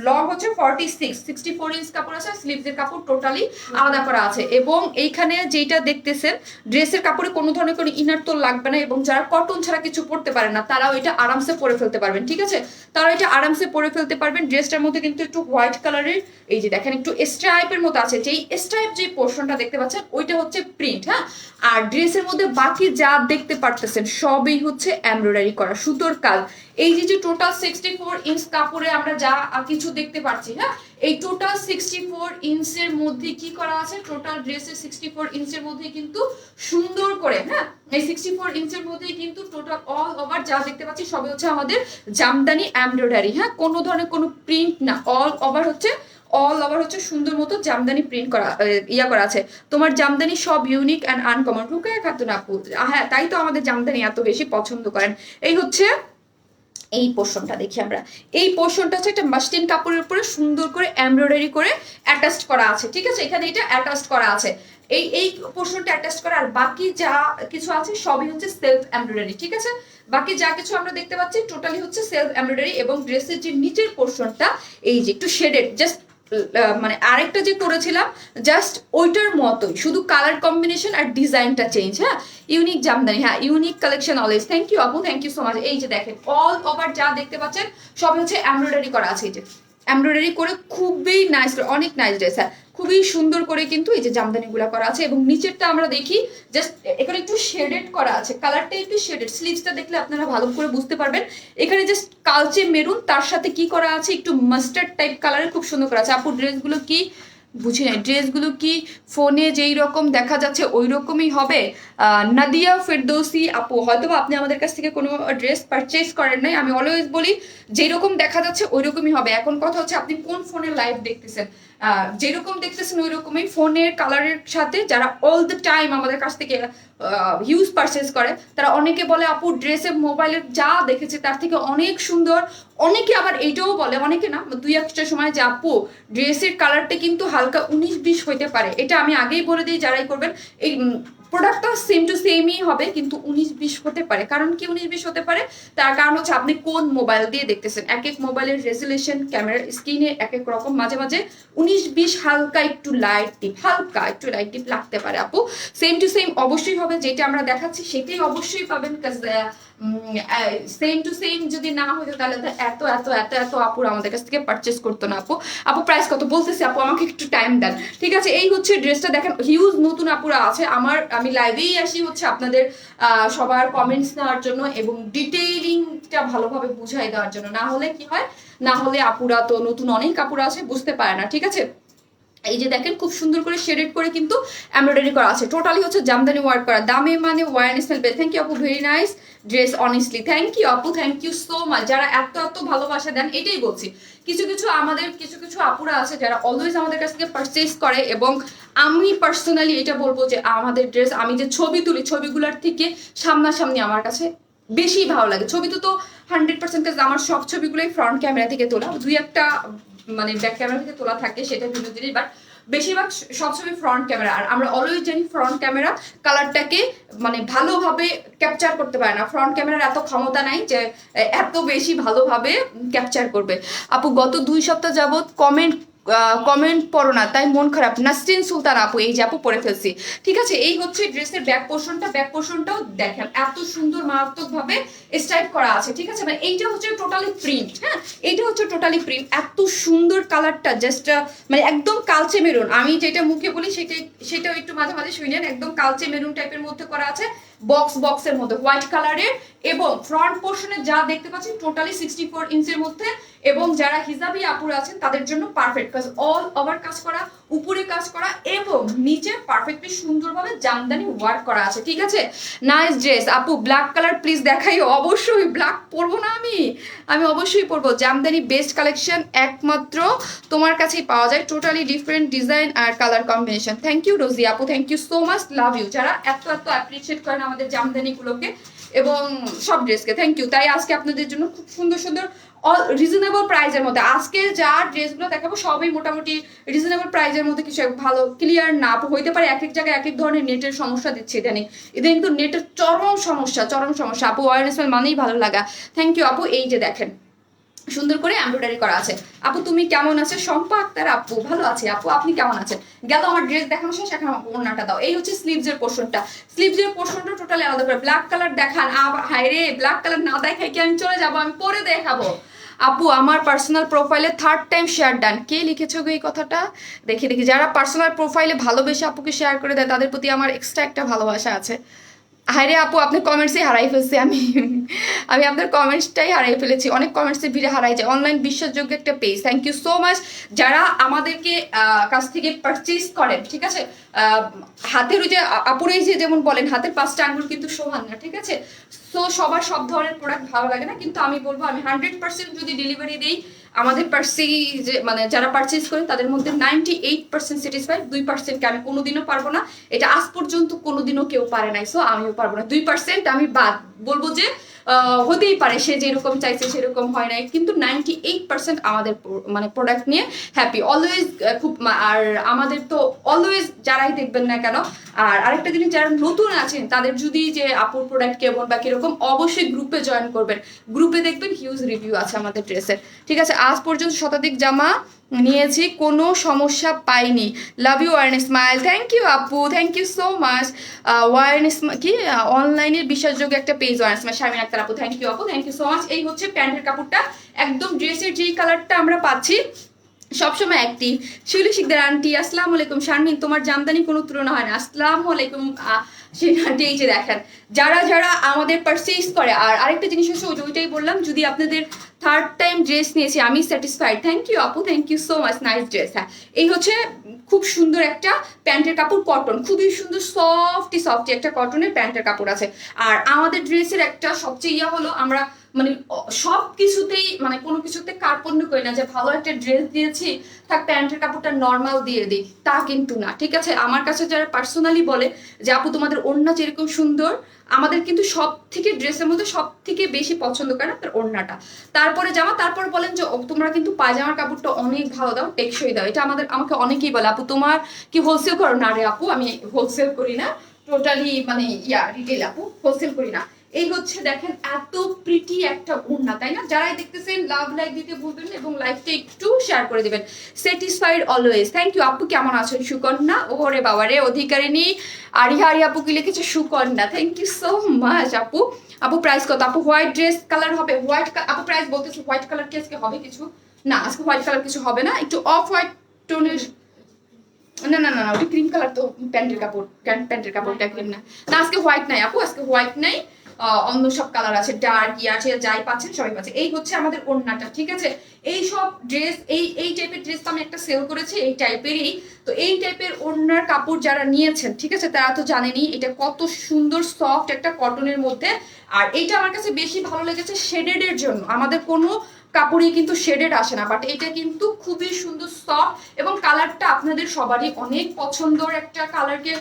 লং হচ্ছে 46, 64 ইঞ্চ কাপড় আছে, স্লিভসের কাপড় টোটালি আলাদা করা আছে। এবং এইখানে যেটা দেখতেছেন ড্রেসের কাপড়ে কোনো ধরনের কোনো ইনার তো লাগবে না, এবং যারা কটন ছাড়া কিছু পরতে পারে না তারাও এটা আরামসে পরে ফেলতে পারবেন, ঠিক আছে, তারা এটা আরামসে পরে ফেলতে পারবেন। ড্রেসটার মধ্যে কিন্তু একটু হোয়াইট কালারের এই যে দেখেন একটু স্ট্রাইপের মতো আছে, যেই স্ট্রাইপ যে পোর্শনটা দেখতে পাচ্ছেন ওইটা হচ্ছে প্রিন্ট, হ্যাঁ। আর ড্রেসের মধ্যে বাকি যা দেখতে পারতেছেন সবই হচ্ছে এমব্রয়ডারি করা সুতোর কাজ। এই যে টোটাল 64 ইঞ্চ কাপড়ে আমরা যা কিছু দেখতে পাচ্ছি, হ্যাঁ, এই টোটাল 64 ইঞ্চের মধ্যে কি করা আছে, টোটাল ড্রেসের 64 ইঞ্চের মধ্যে কিন্তু সুন্দর করে, হ্যাঁ, এই 64 ইঞ্চের মধ্যে কিন্তু টোটাল অল ওভার যা দেখতে পাচ্ছি সবই হচ্ছে আমাদের জামদানি এমব্রয়ডারি, হ্যাঁ, কোনো ধরনের কোনো প্রিন্ট না, অল ওভার হচ্ছে সুন্দর মতো জামদানি প্রিন্ট করা করা আছে। তোমার জামদানি সব unique and uncommon, Rukaiya Khatun আপু, হ্যাঁ তাই তো আমাদের জামদানি এত বেশি পছন্দ করেন। এই হচ্ছে এই পোর্শনটা দেখি আমরা, এই পোর্শনটা হচ্ছে একটা মাসলিন কাপড়ের উপরে সুন্দর করে এমব্রয়ডারি করে অ্যাটাচড করা আছে, ঠিক আছে, এখানে এটা অ্যাটাচড করা আছে, এই পোর্শনটা অ্যাটাচ করা, আর বাকি যা কিছু আছে সবই হচ্ছে সেলফ এমব্রয়ডারি, ঠিক আছে, বাকি যা কিছু আমরা দেখতে পাচ্ছি টোটালি হচ্ছে সেলফ এমব্রয়ডারি। এবং ড্রেসের যে নিচের পোর্শনটা এই যে একটু শেডেড, জাস্ট মানে আরেকটা যে করেছিলাম জাস্ট ওইটার মতোই, শুধু কালার কম্বিনেশন আর ডিজাইনটা চেঞ্জ, হ্যাঁ, ইউনিক জামদানি, হ্যাঁ, unique collection always. Thank you আপু, থ্যাংক ইউ সো মাচ। এই যে দেখেন অল ওভার যা দেখতে পাচ্ছেন সব হচ্ছে এমব্রয়ডারি করা আছে, এই যে এমব্রয়ডারি করে খুবই নাইস, অনেক নাইস ড্রেস, হ্যাঁ, খুবই সুন্দর করে কিন্তু এই যে জামদানিগুলো করা আছে। এবং নিচেরটা আমরা দেখি জাস্ট এখানে একটু শেডেড করা আছে, কালারটা একটু শেডেড, স্লিভসটা দেখলে আপনারা ভালো করে বুঝতে পারবেন। এখানে জাস্ট কালচে মেরুন, তার সাথে কি করা আছে একটু মাস্টার্ড টাইপ কালারের, খুব সুন্দর করা আছে। আপু ড্রেসগুলো কি বুঝি নাই, ড্রেসগুলো কি ফোনে যেই রকম দেখা যাচ্ছে ওই রকমই হবে? নাদিয়া ফেরদৌসি আপু, হয়তো আপনি আমাদের কাছ থেকে কোনো ড্রেস পারচেজ করেন নাই, আমি অলওয়েজ বলি যেরকম দেখা যাচ্ছে ওই রকমই হবে। এখন কথা হচ্ছে আপনি কোন ফোনে লাইভ দেখতেছেন, যেরকম দেখতেছেন ওই রকমই ফোনের কালারের সাথে। যারা অল দ্য টাইম আমাদের কাছ থেকে হিউজ পারচেজ করে তারা অনেকে বলে আপু ড্রেসে মোবাইলের যা দেখেছে তার থেকে অনেক সুন্দর, অনেকে আবার এইটাও বলে, অনেকে না দুই একটা সময়, যে আপু ড্রেসের কালারটা কিন্তু হালকা 19-20 হইতে পারে। এটা আমি আগেই বলে দিই যারাই করবেন, এই প্রোডাক্টটা সেম টু সেমই হবে কিন্তু 19-20 হতে পারে। কারণ কি 19-20 হতে পারে, তার কারণ হচ্ছে আপনি কোন মোবাইল দিয়ে দেখতেছেন, এক এক মোবাইলের রেজুলেশন ক্যামেরার স্ক্রিনে এক এক রকম, মাঝে মাঝে 19-20 হালকা একটু লাইট ডিপ লাগতে পারে। আপু সেম টু সেম অবশ্যই হবে, যেটা আমরা দেখাচ্ছি সেটাই অবশ্যই পাবেন। সেম টু সেম যদি না হতো তাহলে এত এত এত এত আপুর আমাদের কাছ থেকে পারচেস করতো না। আপু প্রাইস কত বলতেছি, আপু আমাকে একটু টাইম দেন, ঠিক আছে। এই হচ্ছে ড্রেসটা দেখেন, হিউজ নতুন আপুরা আছে, আমি লাইভেই আসি হচ্ছে আপনাদের সবার কমেন্টস নেওয়ার জন্য এবং ডিটেইলিংটা ভালোভাবে বুঝাই দেওয়ার জন্য। না হলে কি হয়, না হলে আপুরা তো নতুন অনেক আপুরা আছে বুঝতে পারে না, ঠিক আছে। এই যে দেখেন খুব সুন্দর করে শেডেড করে কিন্তু এমব্রয়ডারি করা আছে, টোটালি হচ্ছে জামদানি ওয়ার্ক করা, দামে মানে ওয়ারনেস ফেলবে। থ্যাংক ইউ আপু, very nice dress, honestly thank you আপু, থ্যাংক ইউ সো মাচ। যারা এত এত ভালোবাসা দেন, এটাই বলছি, কিছু কিছু আপুরা আছে যারা অলওয়েজ আমাদের কাছ থেকে পারচেজ করে। এবং আমি পার্সোনালি এটা বলবো যে আমাদের ড্রেস, আমি যে ছবি তুলি ছবিগুলোর থেকে সামনাসামনি আমার কাছে বেশি ভালো লাগে। ছবি তো 100%, আমার সব ছবিগুলোই ফ্রন্ট ক্যামেরা থেকে তোলা, দুই একটা মানে ব্যাক ক্যামেরা থেকে তোলা থাকে, সেটা ভিন্ন জিনিস, বাট বেশিরভাগ সব সময় ফ্রন্ট ক্যামেরা। আর আমরা অলওয়েজ জানি ফ্রন্ট ক্যামেরা কালারটাকে মানে ভালোভাবে ক্যাপচার করতে পারে না, ফ্রন্ট ক্যামেরার এত ক্ষমতা নাই যে এত বেশি ভালোভাবে ক্যাপচার করবে। আপু গত 2 সপ্তাহ যাবত কমেন্ট পড়ো না তাই মন খারাপ, নাসরিন সুলতান আপু, এই যে আপু পরে ফেলছি, ঠিক আছে। এই হচ্ছে ড্রেসের ব্যাক পোর্শনটাও দেখেন এত সুন্দর মারাত্মক ভাবে স্টাইল করা আছে, ঠিক আছে। মানে এইটা হচ্ছে টোটালি প্রিন্ট, হ্যাঁ, এইটা হচ্ছে টোটালি প্রিন্ট, এত সুন্দর কালারটা, জাস্ট মানে একদম কালচে মেরুন, আমি যেটা মুখে বলি সেটাও একটু মাঝে মাঝে শুনেন, একদম কালচে মেরুন টাইপের মধ্যে করা আছে, বক্সের মধ্যে হোয়াইট কালারের। এবং ফ্রন্ট পোর্শনে যা দেখতে পাচ্ছেন টোটালি 64 ইঞ্চের মধ্যে। এবং যারা হিজাবি আপুরা আছেন তাদের জন্য পারফেক্ট, কাজ অল ওভার কাজ করা, উপরে কাজ করা এবং নিচে পারফেক্টলি সুন্দরভাবে জামদানি ওয়ার্ক করা আছে, ঠিক আছে। নাইস ড্রেস আপু, ব্ল্যাক কালার প্লিজ দেখাই। অবশ্যই ব্ল্যাক পরবো না আমি অবশ্যই পরবো। জামদানি বেস্ট কালেকশন একমাত্র তোমার কাছেই পাওয়া যায়, টোটালি ডিফারেন্ট ডিজাইন আর colour combination. Thank you Rosy আপু, thank you so much, love you. যারা এত এত অ্যাপ্রিসিয়েট করেন আমাদের জামদানিগুলোকে এবং সব ড্রেসকে, থ্যাংক ইউ। তাই আজকে আপনাদের জন্য খুব সুন্দর সুন্দর অল রিজনেবল প্রাইজের মধ্যে। আজকে যা ড্রেসগুলো দেখাবো সবই মোটামুটি রিজনেবল প্রাইজের মধ্যে, কিছু ভালো ক্লিয়ার না হইতে পারে, এক এক জায়গায় এক এক ধরনের নেটের সমস্যা দিচ্ছে ইদানিং। ইদানিং কিন্তু নেটের চরম সমস্যা। আপু ওয়ারনেস মানেই ভালো লাগা। থ্যাংক ইউ আপু। এই যে দেখেন সুন্দর করে এমব্রয়ডারি করা আছে। আপু তুমি কেমন আছো? শম্পা আক্তার আপু ভালো আছে। আপু আপনি কেমন আছেন? গেল আমার ড্রেস দেখানো শেষ, এখন আমাকে ওড়নাটা দাও। এই হচ্ছে স্লিভসের পোর্শনটা। স্লিভসের পোর্শনটা টোটালি আলাদা করে ব্ল্যাক কালার দেখান। হায় রে, ব্ল্যাক কালার না দেখাই কি আমি চলে যাবো? আমি পরে দেখাবো। আপু আমার পার্সোনাল প্রোফাইলে 3rd টাইম শেয়ার ডান। কে লিখেছো গো এই কথাটা? দেখি যারা পার্সোনাল প্রোফাইলে ভালোবেসে আপুকে শেয়ার করে দেয় তাদের প্রতি আমার এক্সট্রা একটা ভালোবাসা আছে। হায়রে আপু আপনার কমেন্টসই হারাই ফেলছি আমি। আমি আপনার কমেন্টসটাই হারাই ফেলেছি। অনেক কমেন্টসের ভিড়ে হারাই যায়। অনলাইন বিশ্বাসযোগ্য একটা পেজ। থ্যাংক ইউ সো মাচ যারা আমাদেরকে কাছ থেকে পারচেজ করেন। ঠিক আছে, হাতের ওই যে আপুরাই যে যেমন বলেন হাতের 5টা আঙ্গুল কিন্তু সমান না। ঠিক আছে, সো সবার সব ধরনের প্রোডাক্ট ভালো লাগে না, কিন্তু আমি বলবো আমি 100% যদি ডেলিভারি দিই, আমাদের যে মানে যারা পারচেজ করেন তাদের মধ্যে 98% স্যাটিসফাইড। 2%কে আমি কোনোদিনও পারবো না, এটা আজ পর্যন্ত কোনোদিনও কেউ পারে নাই, সো আমিও পারবো না। 2% আমি বাদ বলবো যে হতেই পারে সে যেরকম চাইছে সেরকম হয় নাই, কিন্তু 98% আমাদের মানে প্রোডাক্ট নিয়ে হ্যাপি অলওয়েজ। খুব আর আমাদের তো অলওয়েজ যারাই দেখবেন না কেন। আর আরেকটা জিনিস, যারা নতুন আছেন তাদের যদি যে আপুর প্রোডাক্ট কেমন বা কিরকম, অবশ্যই গ্রুপে জয়েন করবেন। গ্রুপে দেখবেন হিউজ রিভিউ আছে আমাদের ড্রেসের। ঠিক আছে, আজ পর্যন্ত শতাধিক জামা নিয়েছি, কোনো সমস্যা পাইনি। Love you warm smile. Thank you আপু, thank you so much. Warm কি অনলাইনের বিশ্বাসযোগ্য একটা page warm smile. Sharmin Akter আপু থ্যাংক ইউ আপু, থ্যাংক ইউ সো মাচ। এই হচ্ছে প্যান্টের কাপড়টা, একদম ড্রেসের যেই কালারটা আমরা পাচ্ছি সবসময় অ্যাক্টিভ। শিউলি শিকদার আন্টি আসসালামু আলাইকুম। শারমিন তোমার জামদানি কোনো তুলনা হয় না। আসসালামু আলাইকুম। সেই আন্টি এই যে দেখেন যারা যারা আমাদের পারচেজ করে। আর আরেকটা জিনিস হচ্ছে ওইটাই বললাম, যদি আপনাদের 3rd টাইম ড্রেস নিয়েছি আমি স্যাটিসফাইড। থ্যাংক ইউ আপু, thank you so much. Nice dress. হ্যাঁ, এই হচ্ছে খুব সুন্দর একটা প্যান্টের কাপড়, কটন, খুবই সুন্দর সফটি একটা কটনের প্যান্টের কাপড় আছে। আর আমাদের ড্রেসের একটা সবচেয়ে ইয়া হলো, আমরা মানে সব কিছুতেই মানে কোনো কিছুতে কার্পণ্য করি না যে ভালো একটা ড্রেস দিয়েছি থাক প্যান্টের কাপড়টা নর্মাল দিয়ে দিই, তা কিন্তু না। ঠিক আছে, আমার কাছে যারা পার্সোনালি বলে যে আপু তোমাদের ওড়না যেরকম সুন্দর, আমাদের কিন্তু সব থেকে ড্রেসের মধ্যে সব থেকে বেশি পছন্দ করে আপনার ওড়নাটা, তারপরে জামা, তারপর বলেন যে তোমরা কিন্তু পায়জামার কাপড়টা অনেক ভালো দাও, টেকসই দাও। এটা আমাকে অনেকেই বলে আপু তোমার কি হোলসেল করো? না রে আপু, আমি হোলসেল করি না, টোটালি মানে রিটেল আপু, হোলসেল করি না। এই হচ্ছে দেখেন এত প্রিটি একটা ওড়না, তাই না? যারাই দেখতেছেন লাভ লাইক দিতে ভুলবেন না এবং লাইকটা একটু শেয়ার করে দিবেন। Satisfied always. থ্যাংক ইউ আপু। কেমন আছেন? সুকন্যা, ওরে বাবা রে, অধিকারিণী আরিহারি আপু কি লিখেছে? Sukanya, thank you so much আপু। আপু প্রাইস কত? আপু হোয়াইট ড্রেস কালার হবে? হোয়াইট আপু প্রাইস বলতেছি, হোয়াইট কালার কি আজকে হবে কিছু? না, আজকে হোয়াইট কালার কিছু হবে না, একটু অফ হোয়াইট টোনের। না না না না, ওটা ক্রিম কালার তো প্যান্টের কাপড়, প্যান্টের কাপড়টা ক্রিম না। না আজকে হোয়াইট নাই আপু, আজকে হোয়াইট নাই, অন্য সব কালার আছে, ডার্ক আছে, যাই পাচ্ছেন সবাই পাচ্ছে। এই হচ্ছে আমাদের ওড়নাটা। ঠিক আছে, এই সব ড্রেস এই টাইপের ড্রেস তো আমি একটা সেল করেছি এই টাইপেরই। তো এই টাইপের ওড়নার কাপড় যারা নিয়েছেন, ঠিক আছে, তারা তো জানেনই এটা কত সুন্দর সফট একটা কটনের মধ্যে। আর এইটা আমার কাছে বেশি ভালো লেগেছে শেডেডের জন্য। আমাদের কোনো কাপড়ই কিন্তু শেডেড আসে না, বাট এটা কিন্তু খুবই সুন্দর সফট এবং কালারটা আপনাদের সবারই অনেক পছন্দের একটা কালারকে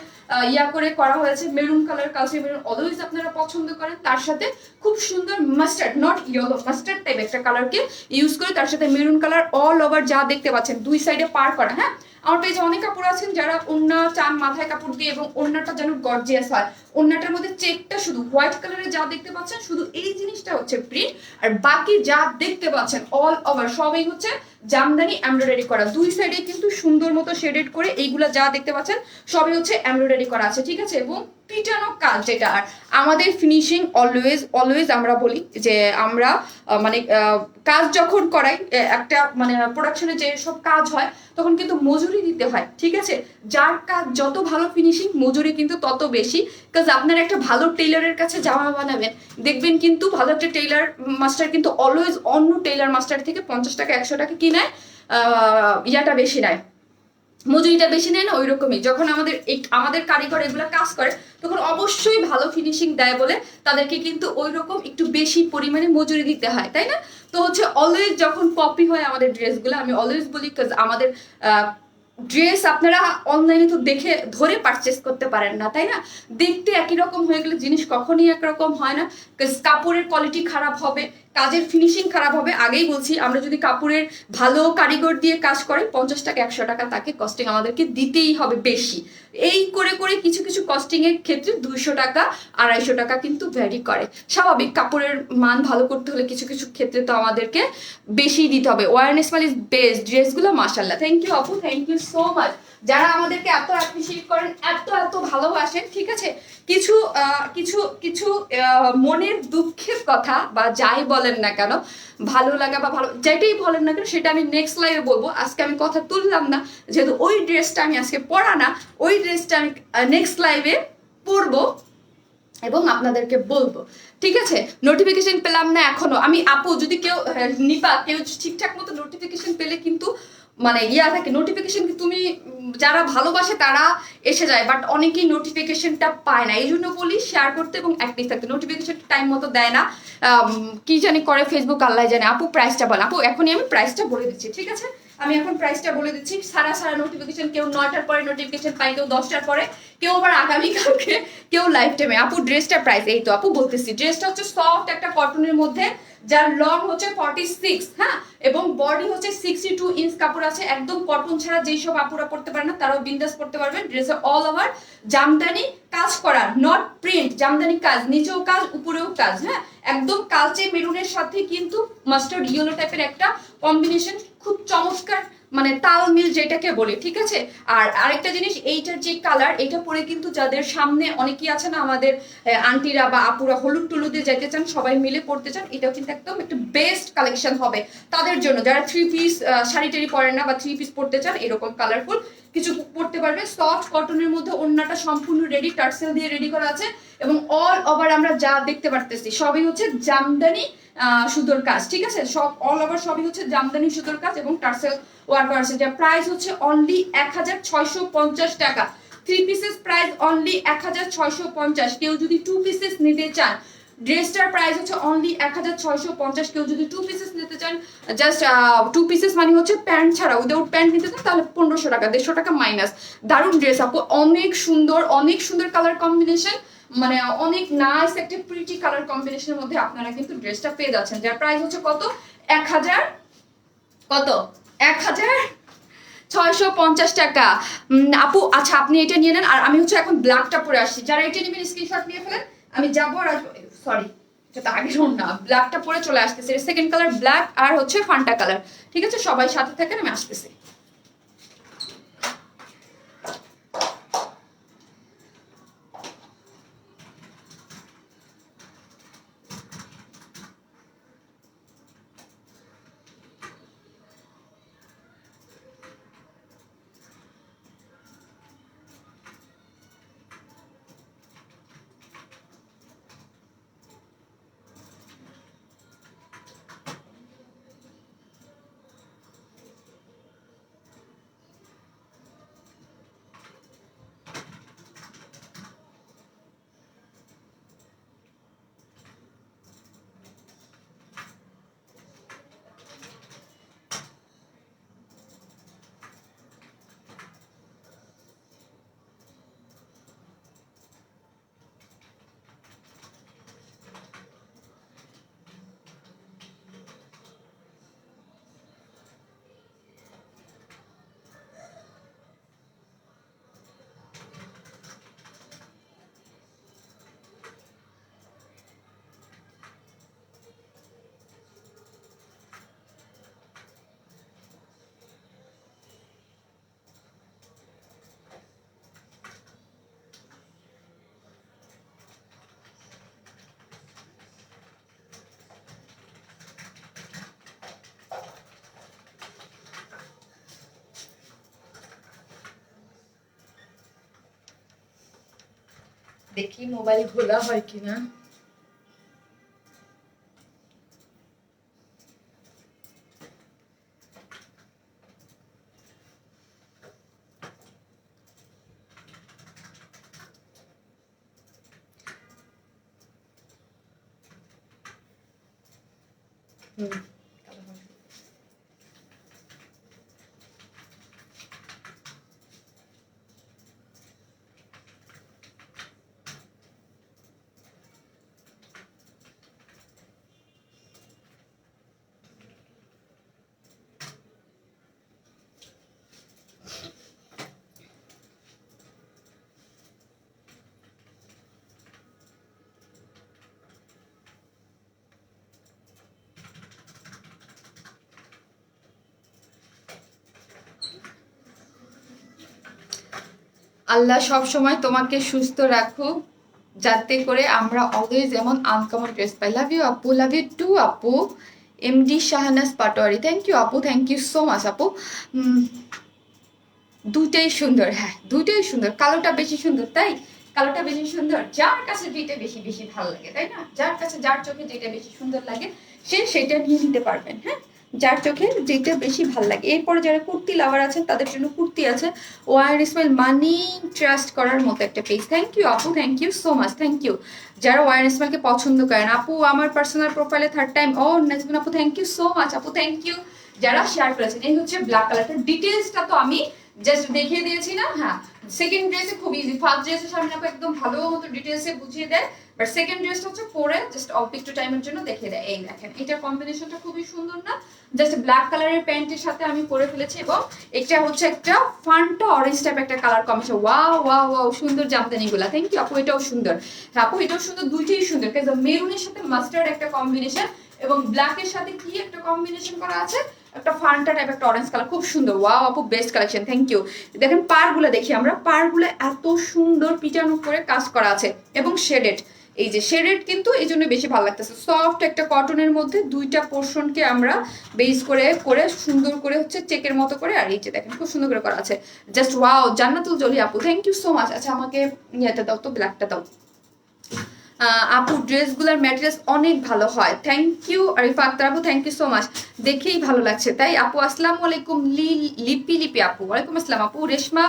করে করা হয়েছে। মেরুন কালার, কালচে মেরুন অলওয়েজ আপনারা পছন্দ করেন, তার সাথে খুব সুন্দর mustard, not yellow, mustard type একটা কালারকে ইউজ করে, তার সাথে মেরুন কালার অল ওভার যা দেখতে পাচ্ছেন দুই সাইডে পার করা। হ্যাঁ, আমার পেজে অনেক কাপড় আছেন যারা ওড়না চান মাথায় কাপড় দিয়ে এবং ওড়নাটা যেন গর্জিয়াস হয়। ওড়নাটার মধ্যে চেকটা শুধু হোয়াইট কালারে যা দেখতে পাচ্ছেন শুধু এই জিনিসটা হচ্ছে প্রিন্ট, আর বাকি যা দেখতে পাচ্ছেন অল ওভার সবই হচ্ছে জামদানি এমব্রয়ডারি করা। দুই সাইডে কিন্তু সুন্দর মতো শেডেড করে এইগুলা যা দেখতে পাচ্ছেন সবই হচ্ছে এমব্রয়ডারি করা আছে। ঠিক আছে, এবং পিটানো কাজ যেটা। আর আমাদের ফিনিশিং অলওয়েজ আমরা বলি যে আমরা মানে কাজ যখন করাই একটা মানে প্রোডাকশনে যে সব কাজ হয় তখন কিন্তু মজুরি দিতে হয়। ঠিক আছে, যার কাজ যত ভালো ফিনিশিং মজুরি কিন্তু তত বেশি। কাজ আপনার একটা ভালো টেইলারের কাছে জামা বানাবেন, দেখবেন কিন্তু ভালো একটা টেইলার মাস্টার কিন্তু অলওয়েজ অন্য টেইলার মাস্টার থেকে 50 টাকা 100 টাকা কি নেয়, ইয়াটা বেশি নেয়, মজুরিটা বেশি নেয় না? ওই রকমই যখন আমাদের কারিগর এগুলো কাজ করে তখন অবশ্যই ভালো ফিনিশিং দেয় বলে তাদেরকে কিন্তু ওই রকম একটু বেশি পরিমাণে মজুরি দিতে হয়, তাই না? তো হচ্ছে অলওয়েজ যখন পপি হয় আমাদের ড্রেসগুলো, আমি অলওয়েজ বলি আমাদের ড্রেস আপনারা অনলাইনে তো দেখে ধরে পারচেস করতে পারেন না, তাই না? দেখতে একই রকম হয়ে গেলে জিনিস কখনই একরকম হয় না। কাপড়ের কোয়ালিটি খারাপ হবে, কাজের ফিনিশিং খারাপ হবে। আগেই বলছি, আমরা যদি কাপড়ের ভালো কারিগর দিয়ে কাজ করে 50 টাকা 100 টাকা তাকে কস্টিং আমাদেরকে দিতেই হবে বেশি। এই করে করে কিছু কিছু কস্টিং এর ক্ষেত্রে 200 টাকা 250 টাকা কিন্তু ভ্যারি করে। স্বাভাবিক, কাপড়ের মান ভালো করতে হলে কিছু কিছু ক্ষেত্রে তো আমাদেরকে বেশি দিতে হবে। ওয়ারেন স্মাইল ইজ বেস্ট, ড্রেসগুলো মাশাআল্লাহ। থ্যাংক ইউ আপু, থ্যাংক ইউ সো মাচ। যারা আমাদেরকে এত অ্যাপ্রিশিয়েট করেন, এত এত ভালোবাসেন, ঠিক আছে। কিছু কিছু কিছু মনের দুঃখের কথা বা যাই বলেন না কেন, ভালো লাগা বা ভালো যেটাই বলেন না কেন, সেটা আমি নেক্সট লাইভে বলবো। আজকে আমি কথা তুললাম না, যেহেতু ওই ড্রেসটা আমি আজকে পরা না, ওই ড্রেসটা আমি নেক্সট লাইভে পরবো এবং আপনাদেরকে বলবো, ঠিক আছে। নোটিফিকেশন পেলাম না এখনো। আমি আপু, যদি কেউ নিপা, কেউ ঠিকঠাক মতো নোটিফিকেশন পেলে কিন্তু মানে ইয়া থাকে, নোটিফিকেশন তুমি যারা ভালোবাসে তারা এসে যায়, বাট অনেকেই নোটিফিকেশনটা পায় না। এই জন্য বলি শেয়ার করতে এবং অ্যাক্টিভ থাকতে। নোটিফিকেশন টাইম মতো দেয় না, কি জানি করে ফেসবুক, আল্লাহ জানে। আপু প্রাইসটা বল। আপু এখনই আমি প্রাইসটা বলে দিচ্ছি, ঠিক আছে। আমি এখন প্রাইসটা বলে দিচ্ছি। সারা সারা নোটিফিকেশন, কেউ 9টার পরে নোটিফিকেশন পাই, কেউ 10টার পরে, কেউ আবার আগামীকালকে, কেউ লাইফ টাইমে। আপু ড্রেসটার প্রাইস এই তো আপু বলতেছি। ড্রেসটা হচ্ছে সফট একটা কটনের মধ্যে, যার লং হচ্ছে 46, হ্যাঁ, এবং বডি হচ্ছে 62 ইঞ্চ কাপড় আছে। একদম কটন ছাড়া যেই সব আপুরা পড়তে পারে না তারাও বিন্দাস পড়তে পারবেন। ড্রেসে অল ওভার জামদানি কাজ করা, নট প্রিন্ট, জামদানি কাজ, নিচেও কাজ উপরেও কাজ, হ্যাঁ। একদম কালচে মেরুনের সাথে কিন্তু মাস্টার্ড ইয়েলো টাইপের একটা কম্বিনেশন, খুব চমৎকার, মানে তালমিল যেটাকে বলে, ঠিক আছে। আর আরেকটা জিনিস, এইটার যে কালার, এটা পরে কিন্তু যাদের সামনে অনেকেই আছে না আমাদের আন্টিরা বা আপুরা হলুদ টুলুদে যেতে চান, সবাই মিলে পড়তে চান, এটাও কিন্তু একদম একটা বেস্ট কালেকশন হবে তাদের জন্য। যারা 3 পিস শাড়ি টাড়ি পরেন না বা 3 পিস পড়তে চান, এরকম কালারফুল কিছু পড়তে পারবে। সফট কটনের মধ্যে ওড়নাটা সম্পূর্ণ রেডি, টার্সেল দিয়ে রেডি করা আছে, এবং অল ওভার আমরা যা দেখতে পারতেছি সবই হচ্ছে জামদানি সুতোর কাজ, ঠিক আছে। সব অল ওভার সবই হচ্ছে জামদানি সুতোর কাজ এবং টার্সেল ওয়ার্ক করা আছে। যার প্রাইস হচ্ছে অনলি 1650 টাকা। 3 পিসেস প্রাইস অনলি 1650। কেউ যদি 2 পিসেস নিতে চান, ড্রেসটার প্রাইস হচ্ছে অনলি 1650। কেউ যদি 2 পিসেস নিতে চান, জাস্ট 2 পিসেস মানে হচ্ছে প্যান্ট ছাড়া, উইদাউট প্যান্ট নিতে চান, তাহলে 1500 টাকা, 150 টাকা মাইনাস। দারুণ ড্রেস আপু, অনেক সুন্দর, অনেক সুন্দর কালার কম্বিনেশন, মানে অনেক নাইস একটা প্রিটি কালার কম্বিনেশনের মধ্যে আপনারা কিন্তু ড্রেসটা পেয়ে যাচ্ছেন। যার প্রাইস হচ্ছে কত, 1000 কত 1650 টাকা। আপু আচ্ছা, আপনি এটা নিয়ে নেন, আর আমি হচ্ছে এখন ব্ল্যাকটা পরে আসছি। যারা এটা নেবেন স্ক্রিনশট নিয়ে ফেলেন, আমি যাবো আর আসবো। সরি, সেটা আগে শোন না, ব্ল্যাকটা পরে চলে আসতেছে। সেকেন্ড কালার ব্ল্যাক আর হচ্ছে ফান্টা কালার, ঠিক আছে। সবাই সাথে থাকেন, আমি আসতেছি। দেখি মোবাইল খোলা হয় কিনা। আল্লাহ সব সময় তোমাকে সুস্থ রাখুক, যাতে করে আমরা অলওয়েজ এমন আনকমন ড্রেস পাই। লাভ ইউ আপু, লাভ ইউ টু আপু। MD Shahnaz Patwari, thank you আপু, থ্যাংক ইউ সো মাচ আপু। দুইটাই সুন্দর, হ্যাঁ দুইটাই সুন্দর। কালোটা বেশি সুন্দর, তাই কালোটা বেশি সুন্দর। যার কাছে যেটা বেশি বেশি ভালো লাগে, তাই না? যার কাছে যার চোখে যেটা বেশি সুন্দর লাগে সে সেটা নিয়ে নিতে পারবেন। হ্যাঁ, যার চোখে যেটা বেশি ভালো লাগে। এরপরে যারা কুর্তি লাভার আছেন তাদের জন্য কুর্তি আছে। ওয়ার ইসমাইল মানি ট্রাস্ট করার মতো একটা পেজ। থ্যাংক ইউ আপু, thank you so much, thank you. যারা ওয়ার ইসমাইলকে পছন্দ করেন আপু, আমার পার্সোনাল প্রোফাইলে থার্ড টাইম। ও নাজমিন আপু, থ্যাংক ইউ সো মাচ আপু, থ্যাংক ইউ। যারা শেয়ার করেছেন, এই হচ্ছে ব্ল্যাক কালারটা। ডিটেলসটা তো আমি জাস্ট দেখিয়ে দিয়েছি না? হ্যাঁ, সেকেন্ড ড্রেসে খুব ইজি। ফার্স্ট ড্রেসে সামনে আপু একদম ভালো মতো ডিটেলসে বুঝিয়ে দেয়, বাট সেকেন্ড ড্রেসটা হচ্ছে পরে জাস্ট অল্প একটু টাইমের জন্য দেখিয়ে দেয়। এই দেখেন, এটার কম্বিনেশনটা খুবই সুন্দর না? জাস্ট ব্ল্যাক কালারের প্যান্টের সাথে আমি পরে ফেলেছি, এবং এটা হচ্ছে একটা ফান্টা অরেঞ্জ টাইপ একটা colour combination. Wow wow wow, সুন্দর জামদানিগুলা। থ্যাংক ইউ আপু, এটাও সুন্দর। হ্যাঁ আপু, এটাও সুন্দর, দুইটাই সুন্দর। মেরুনের সাথে মাস্টার্ড একটা কম্বিনেশন, এবং ব্ল্যাকের সাথে কি একটা কম্বিনেশন করা আছে, একটা ফান্টা টাইপ একটা অরেঞ্জ কালার, খুব সুন্দর। ওয়াও আপু, বেস্ট কালেকশন, থ্যাংক ইউ। দেখেন পাড়গুলো দেখি আমরা, পাড়গুলো এত সুন্দর পিটানো করে কাজ করা আছে, এবং শেডেড। এই যে শেডেড কিন্তু এই জন্য বেশি ভালো লাগতেছে। সফট একটা কটনের মধ্যে দুইটা পোর্শনকে আমরা বেস করে করে সুন্দর করে হচ্ছে চেকের মতো করে, আর এই যে দেখেন খুব সুন্দর করে করা আছে। জাস্ট ওয়াও, জান্নাতুল জলি আপু, থ্যাংক ইউ সো মাচ। আচ্ছা আমাকে ইয়েটা দাও তো, ব্ল্যাকটা দাও। আপু ড্রেসগুলোর ম্যাটেরিয়ালস অনেক ভালো হয়, থ্যাংক ইউ। আরিফা আক্তার আপু, থ্যাংক ইউ সো মাচ, দেখেই ভালো লাগছে। তাই আপু, আসসালামু আলাইকুম। লিপি লিপি আপু, ওয়ালাইকুম আসসালাম আপু। রেশমা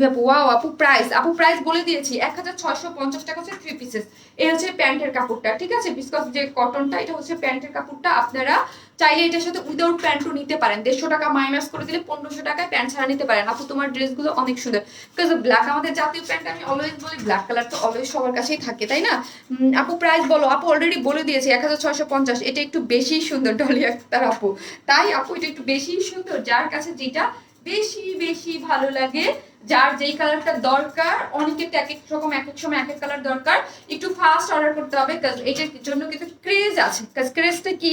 আপু, ওয়াও আপু, প্রাইস আপু, প্রাইস বলে দিয়েছি 1650 টাকা হচ্ছে 3 পিসেস। এই হচ্ছে প্যান্টের কাপড়টা, ঠিক আছে? বিকজ যে কটনটা, এটা হচ্ছে প্যান্টের কাপড়টা। আপনারা চাইলে এটার সাথে উইদাউট প্যান্টও নিতে পারেন। 150 টাকা মাইনাস করে দিলে 1500 টাকায় প্যান্ট ছাড়া নিতে পারেন। আপু তোমার ড্রেসগুলো অনেক সুন্দর, বিকজ ব্ল্যাক আমাদের জাতীয় প্যান্ট। আমি অলওয়েজ বলি ব্ল্যাক কালার তো অলওয়েজ সবার কাছেই থাকে, তাই না? আপু প্রাইস বলো। আপু অলরেডি বলে দিয়েছি 1650। এটা একটু বেশি সুন্দর ডলি আক্তার আপু, তাই আপু এটা একটু বেশি সুন্দর। যার কাছে যেটা বেশি বেশি ভালো লাগে, যার যেই কালারটা দরকার, অনেকের এক এক রকম এক এক সময় এক এক কালার দরকার, একটু ফাস্ট অর্ডার করতে হবে, কারণ এটার জন্য কিন্তু ক্রেজ আছে। কারণ ক্রেজটা কি,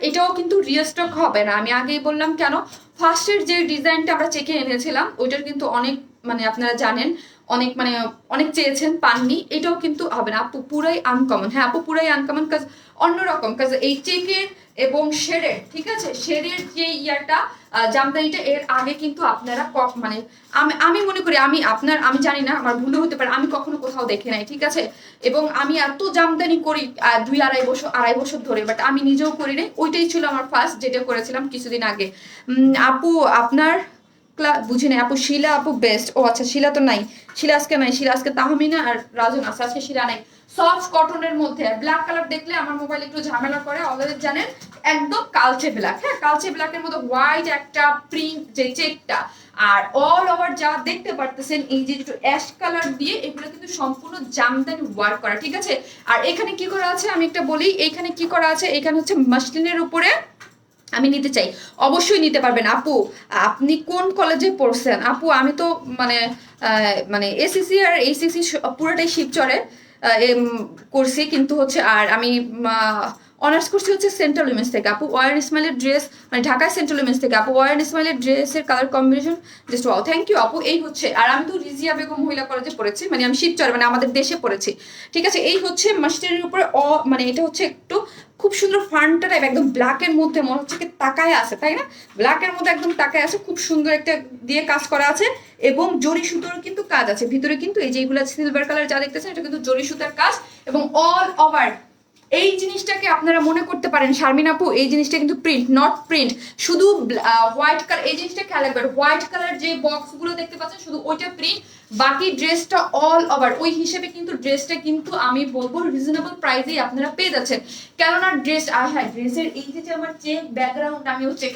এটাও কিন্তু রিস্টক হবে না। আমি আগেই বললাম কেন। ফার্স্টের যে ডিজাইনটা আমরা চেকে এনেছিলাম ওইটার কিন্তু অনেক, মানে আপনারা জানেন অনেক, মানে অনেক চেয়েছেন, পাননি। এটাও কিন্তু হবে না আপু, পুরাই আনকমন। হ্যাঁ আপু, পুরাই আনকমন, কাজ অন্যরকম, কাজ এই চেকের এবং শেডের, ঠিক আছে? শেডের যে ইয়ারটা জামদানিটা, এর আগে কিন্তু আপনারা মানে আমি মনে করি, আমি জানি না, আমার ভুলও হতে পারে, আমি কখনো কোথাও দেখে নাই, ঠিক আছে? এবং আমি এত জামদানি করি 2-2.5 বছর ধরে, বাট আমি নিজেও করি নাই। ওইটাই ছিল আমার ফার্স্ট, যেটা করেছিলাম কিছুদিন আগে। আপু আপনার বুঝি নাই আপু। শিলা আপু বেস্ট। ও আচ্ছা, শিলা তো নাই, শিলা আজকে নাই, শিলা আজকে তাহমিনা আর রাজন আছে, আজকে শিলা নাই। সফট কটনের মধ্যে ব্ল্যাক কালার দেখলে আমার মোবাইল একটু ঝামেলা করে, অলরেডি জানেন। একদম কালচে ব্ল্যাক, হ্যাঁ কালচে ব্ল্যাকের মধ্যে হোয়াইট একটা প্রিন্ট, যে চেকটা, আর অল ওভার যা দেখতে পারতেছেন এই যে একটু অ্যাশ কালার দিয়ে, এগুলো কিন্তু সম্পূর্ণ জামদানি ওয়ার্ক করা, ঠিক আছে? আর এখানে কি করা আছে আমি একটা বলি, এইখানে কি করা আছে, এখানে হচ্ছে মাসলিনের উপরে আমি নিতে চাই, অবশ্যই নিতে পারবেন আপু। আপনি কোন কলেজে পড়ছেন আপু? আমি তো মানে মানে এসিসি আর এইচএসসি পুরোটাই শিবচরে করছি, কিন্তু হচ্ছে আর আমি অনার্স করছি হচ্ছে সেন্ট্রাল উইমেন্স থেকে আপু। ওয়ার ইসমাইলের ড্রেস, মানে ঢাকা সেন্ট্রাল উইমেন্স থেকে আপু। ওয়ার ইসমাইলের ড্রেসের colour combination just wow, thank you আপু। এই হচ্ছে, আর আমি তো রিজিয়া বেগম মহিলা কলেজে পড়েছি, মানে আমি শিবচর, মানে আমাদের দেশে পড়েছি, ঠিক আছে? এই হচ্ছে মাস্টারের উপরে মানে এটা হচ্ছে একটু খুব সুন্দর ফান্টা টাইপ, একদম ব্ল্যাকের মধ্যে মনে হচ্ছে কি তাকায় আছে, তাই না? ব্ল্যাকের মধ্যে একদম তাকায় আছে, খুব সুন্দর একটা দিয়ে কাজ করা আছে, এবং জরি সুতোর কিন্তু কাজ আছে ভিতরে। কিন্তু এই যে এইগুলো সিলভার কালার যা দেখতেছেন, এটা কিন্তু জরি সুতার কাজ, এবং অল ওভার। এই জিনিসটাকে আপনারা মনে করতে পারেন শারমিন আপু, এই জিনিসটা কিন্তু প্রিন্ট, নট প্রিন্ট, শুধু হোয়াইট কালার। এই জিনিসটা খেয়াল রাখবেন, হোয়াইট কালার যে বক্স গুলো দেখতে পাচ্ছেন শুধু ওইটা প্রিন্ট, বাকি ড্রেসটা অল ওভার। ওই হিসেবে কিন্তু ড্রেসটা কিন্তু আমি বলবো রিজনেবল প্রাইসেই আপনারা পেয়ে যাচ্ছেন। কেননা ড্রেস, হ্যাঁ ড্রেসের এই যে আমার চেক ব্যাকগ্রাউন্ড, আমিও চেক,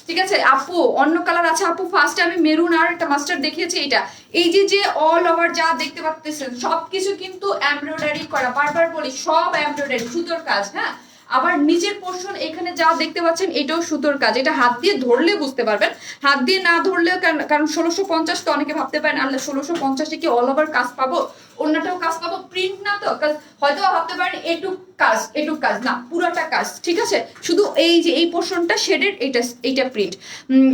ঠিক আছে আপু? অন্য কালার আছে আপু, ফার্স্টে আমি মেরুন আর একটা মাস্টার্ড দেখিয়েছি। এটা এই যে অল ওভার যা দেখতে পাচ্ছেন সবকিছু কিন্তু এমব্রয়ডারি করা, বারবার বলি সব এমব্রয়ডারি, সুতোর কাজ। হ্যাঁ, আবার নিচের পোর্শন এখানে যা দেখতে পাচ্ছেন এটাও সুতোর কাজ। এটা হাত দিয়ে ধরলে বুঝতে পারবেন, হাত দিয়ে না ধরলেও, কারণ 1650 তো অনেকে ভাবতে পারেন আল্লাহ 1650-এ কি অল ওভার কাজ পাবো, অন্যটাও কাজ পাবো, প্রিন্ট না তো? হয়তো ভাবতে পারেন এটুক কাজ না, পুরোটা কাজ, ঠিক আছে? শুধু এই যে এই পোর্শনটা শেডেড, এইটা প্রিন্ট।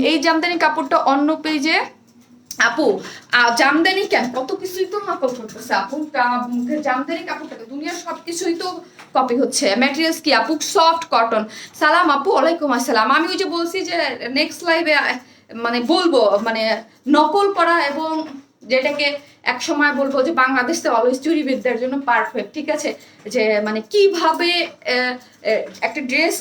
এই জামদানি কাপড়টা অন্য পেজে আপু জামদানি কেন কত কিছুই তো নকল করতেছে আপু, জামদানি কাপড়টাকে দুনিয়ার সবকিছুই তো কপি হচ্ছে। ম্যাটেরিয়ালস কি আপু? Soft cotton. সালাম আপু, ওয়ালাইকুম আসসালাম। আমি ওই যে বলছি যে নেক্সট লাইভে মানে বলবো মানে নকল করা এবং যেটাকে এক সময় বলবো যে বাংলাদেশ তো অলওয়েজ চুরিবিদ্যার জন্য পারফেক্ট, ঠিক আছে, যে মানে কিভাবে একটা ড্রেস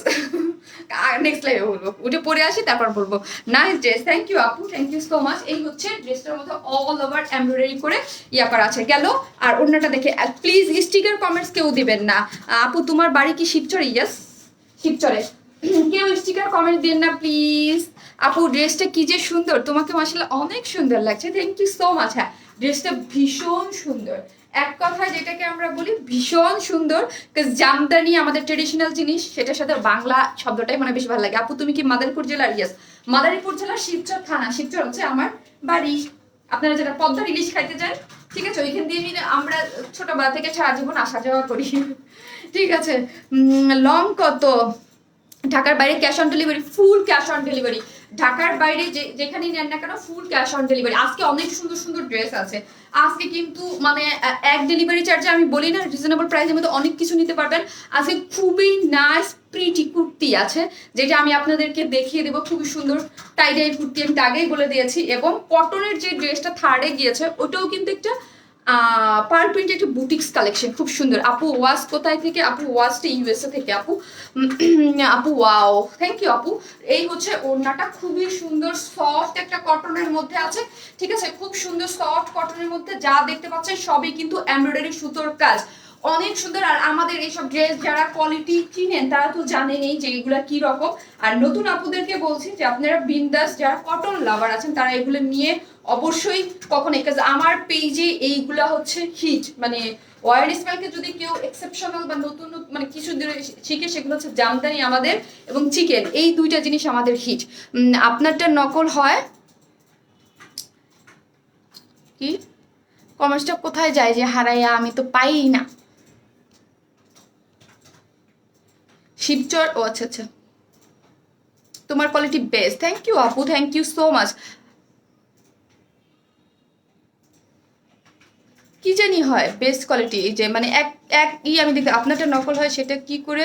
নেক্সট লাইভে বলবো, ওটা পরে আসি তারপর বলবো। নাইস ড্রেস, থ্যাংক ইউ আপু, থ্যাংক ইউ সো মাচ। এই হচ্ছে ড্রেসটার মধ্যে অল ওভার এমব্রয়ডারি করে ইয়া করা আছে গেল। আর অন্যটা দেখে প্লিজ স্টিকার কমেন্টস কেউ দিবেন না। আপু তোমার বাড়ি কি শিবচরে? ইয়েস, শিবচরে। কেউ স্টিকার কমেন্ট দিন না প্লিজ। আপু ড্রেসটা কি যে সুন্দর, তোমাকে মাসাল্লাহ অনেক সুন্দর লাগছে, থ্যাংক ইউ সো মাচ। হ্যাঁ ড্রেসটা ভীষণ সুন্দর, এক কথায় যেটাকে আমরা বলি ভীষণ সুন্দর। জামদানি আমাদের ট্রেডিশনাল জিনিস, সেটার সাথে বাংলা শব্দটাই মানে বেশি ভালো লাগে। আপু তুমি কি মাদারীপুর জেলার? ইয়েস, মাদারীপুর জেলার শিবচর থানা। শিবচর হচ্ছে আমার বাড়ি। আপনারা যারা পদ্মার ইলিশ খাইতে যান, ঠিক আছে, ওইখান দিয়ে আমরা ছোটবেলা থেকে সারা জীবন আসা যাওয়া করি, ঠিক আছে। লং কত? ঢাকার বাইরে cash on delivery, full cash on delivery. ঢাকার বাইরে যেখানেই নেন না কেন ফুল ক্যাশ অন ডেলিভারি। আজকে অনেক সুন্দর সুন্দর ড্রেস আছে। আজকে কিন্তু মানে এক ডেলিভারি চার্জে আমি বলি না, রিজনেবল প্রাইসের মধ্যে অনেক কিছু নিতে পারবেন। আজকে খুবই নাইস প্রিটি কুর্তি আছে, যেটা আমি আপনাদেরকে দেখিয়ে দেবো। খুবই সুন্দর টাইডাই কুর্তি, আমি আগেই বলে দিয়েছি। এবং কটনের যে ড্রেসটা থার্ডে গিয়েছে ওটাও কিন্তু একটা পার প্রিন্ট একটা বুটিক্স কালেকশন, খুব সুন্দর। আপু ওয়াজ কোথায় থেকে? আপু ওয়াজটা ইউএসএ থেকে আপু। আপু ওয়াও, থ্যাংক ইউ আপু। এই হচ্ছে ওড়নাটা, খুবই সুন্দর সফট একটা কটনের মধ্যে আছে, ঠিক আছে, খুব সুন্দর সফট কটনের মধ্যে। যা দেখতে পাচ্ছেন সবই কিন্তু এমব্রয়ডারি সুতোর কাজ, অনেক সুন্দর। আর আমাদের এইসব ড্রেস যারা কোয়ালিটি কিনেন তারা তো জানেনই যে এগুলা কি রকম। আর নতুন আপুদেরকে বলছি যে আপনারা বিন্দাস যারা কটন লাভার আছেন তারা এগুলো নিয়ে অবশ্যই কখনো, আমার পেজে এইগুলা হচ্ছে হিট। মানে ওয়ার স্মেলকে যদি কেউ এক্সেপশনাল বা নতুন মানে কিছু শিখে, সেগুলো হচ্ছে জামদানি আমাদের এবং চিকেন, এই দুইটা জিনিস আমাদের হিট। আপনারটা নকল হয় কি? কমেন্টসটা কোথায় যায় যে হারাইয়া? আমি তো পাই না। শিবচর, ও আচ্ছা আচ্ছা, তোমার কোয়ালিটি বেস্ট, থ্যাংক ইউ আপু, থ্যাংক ইউ সো মাচ। কি জানি হয় বেস্ট কোয়ালিটি, যে মানে এক এক আমি দেখতে আপনারটা নকল হয় সেটা কি করে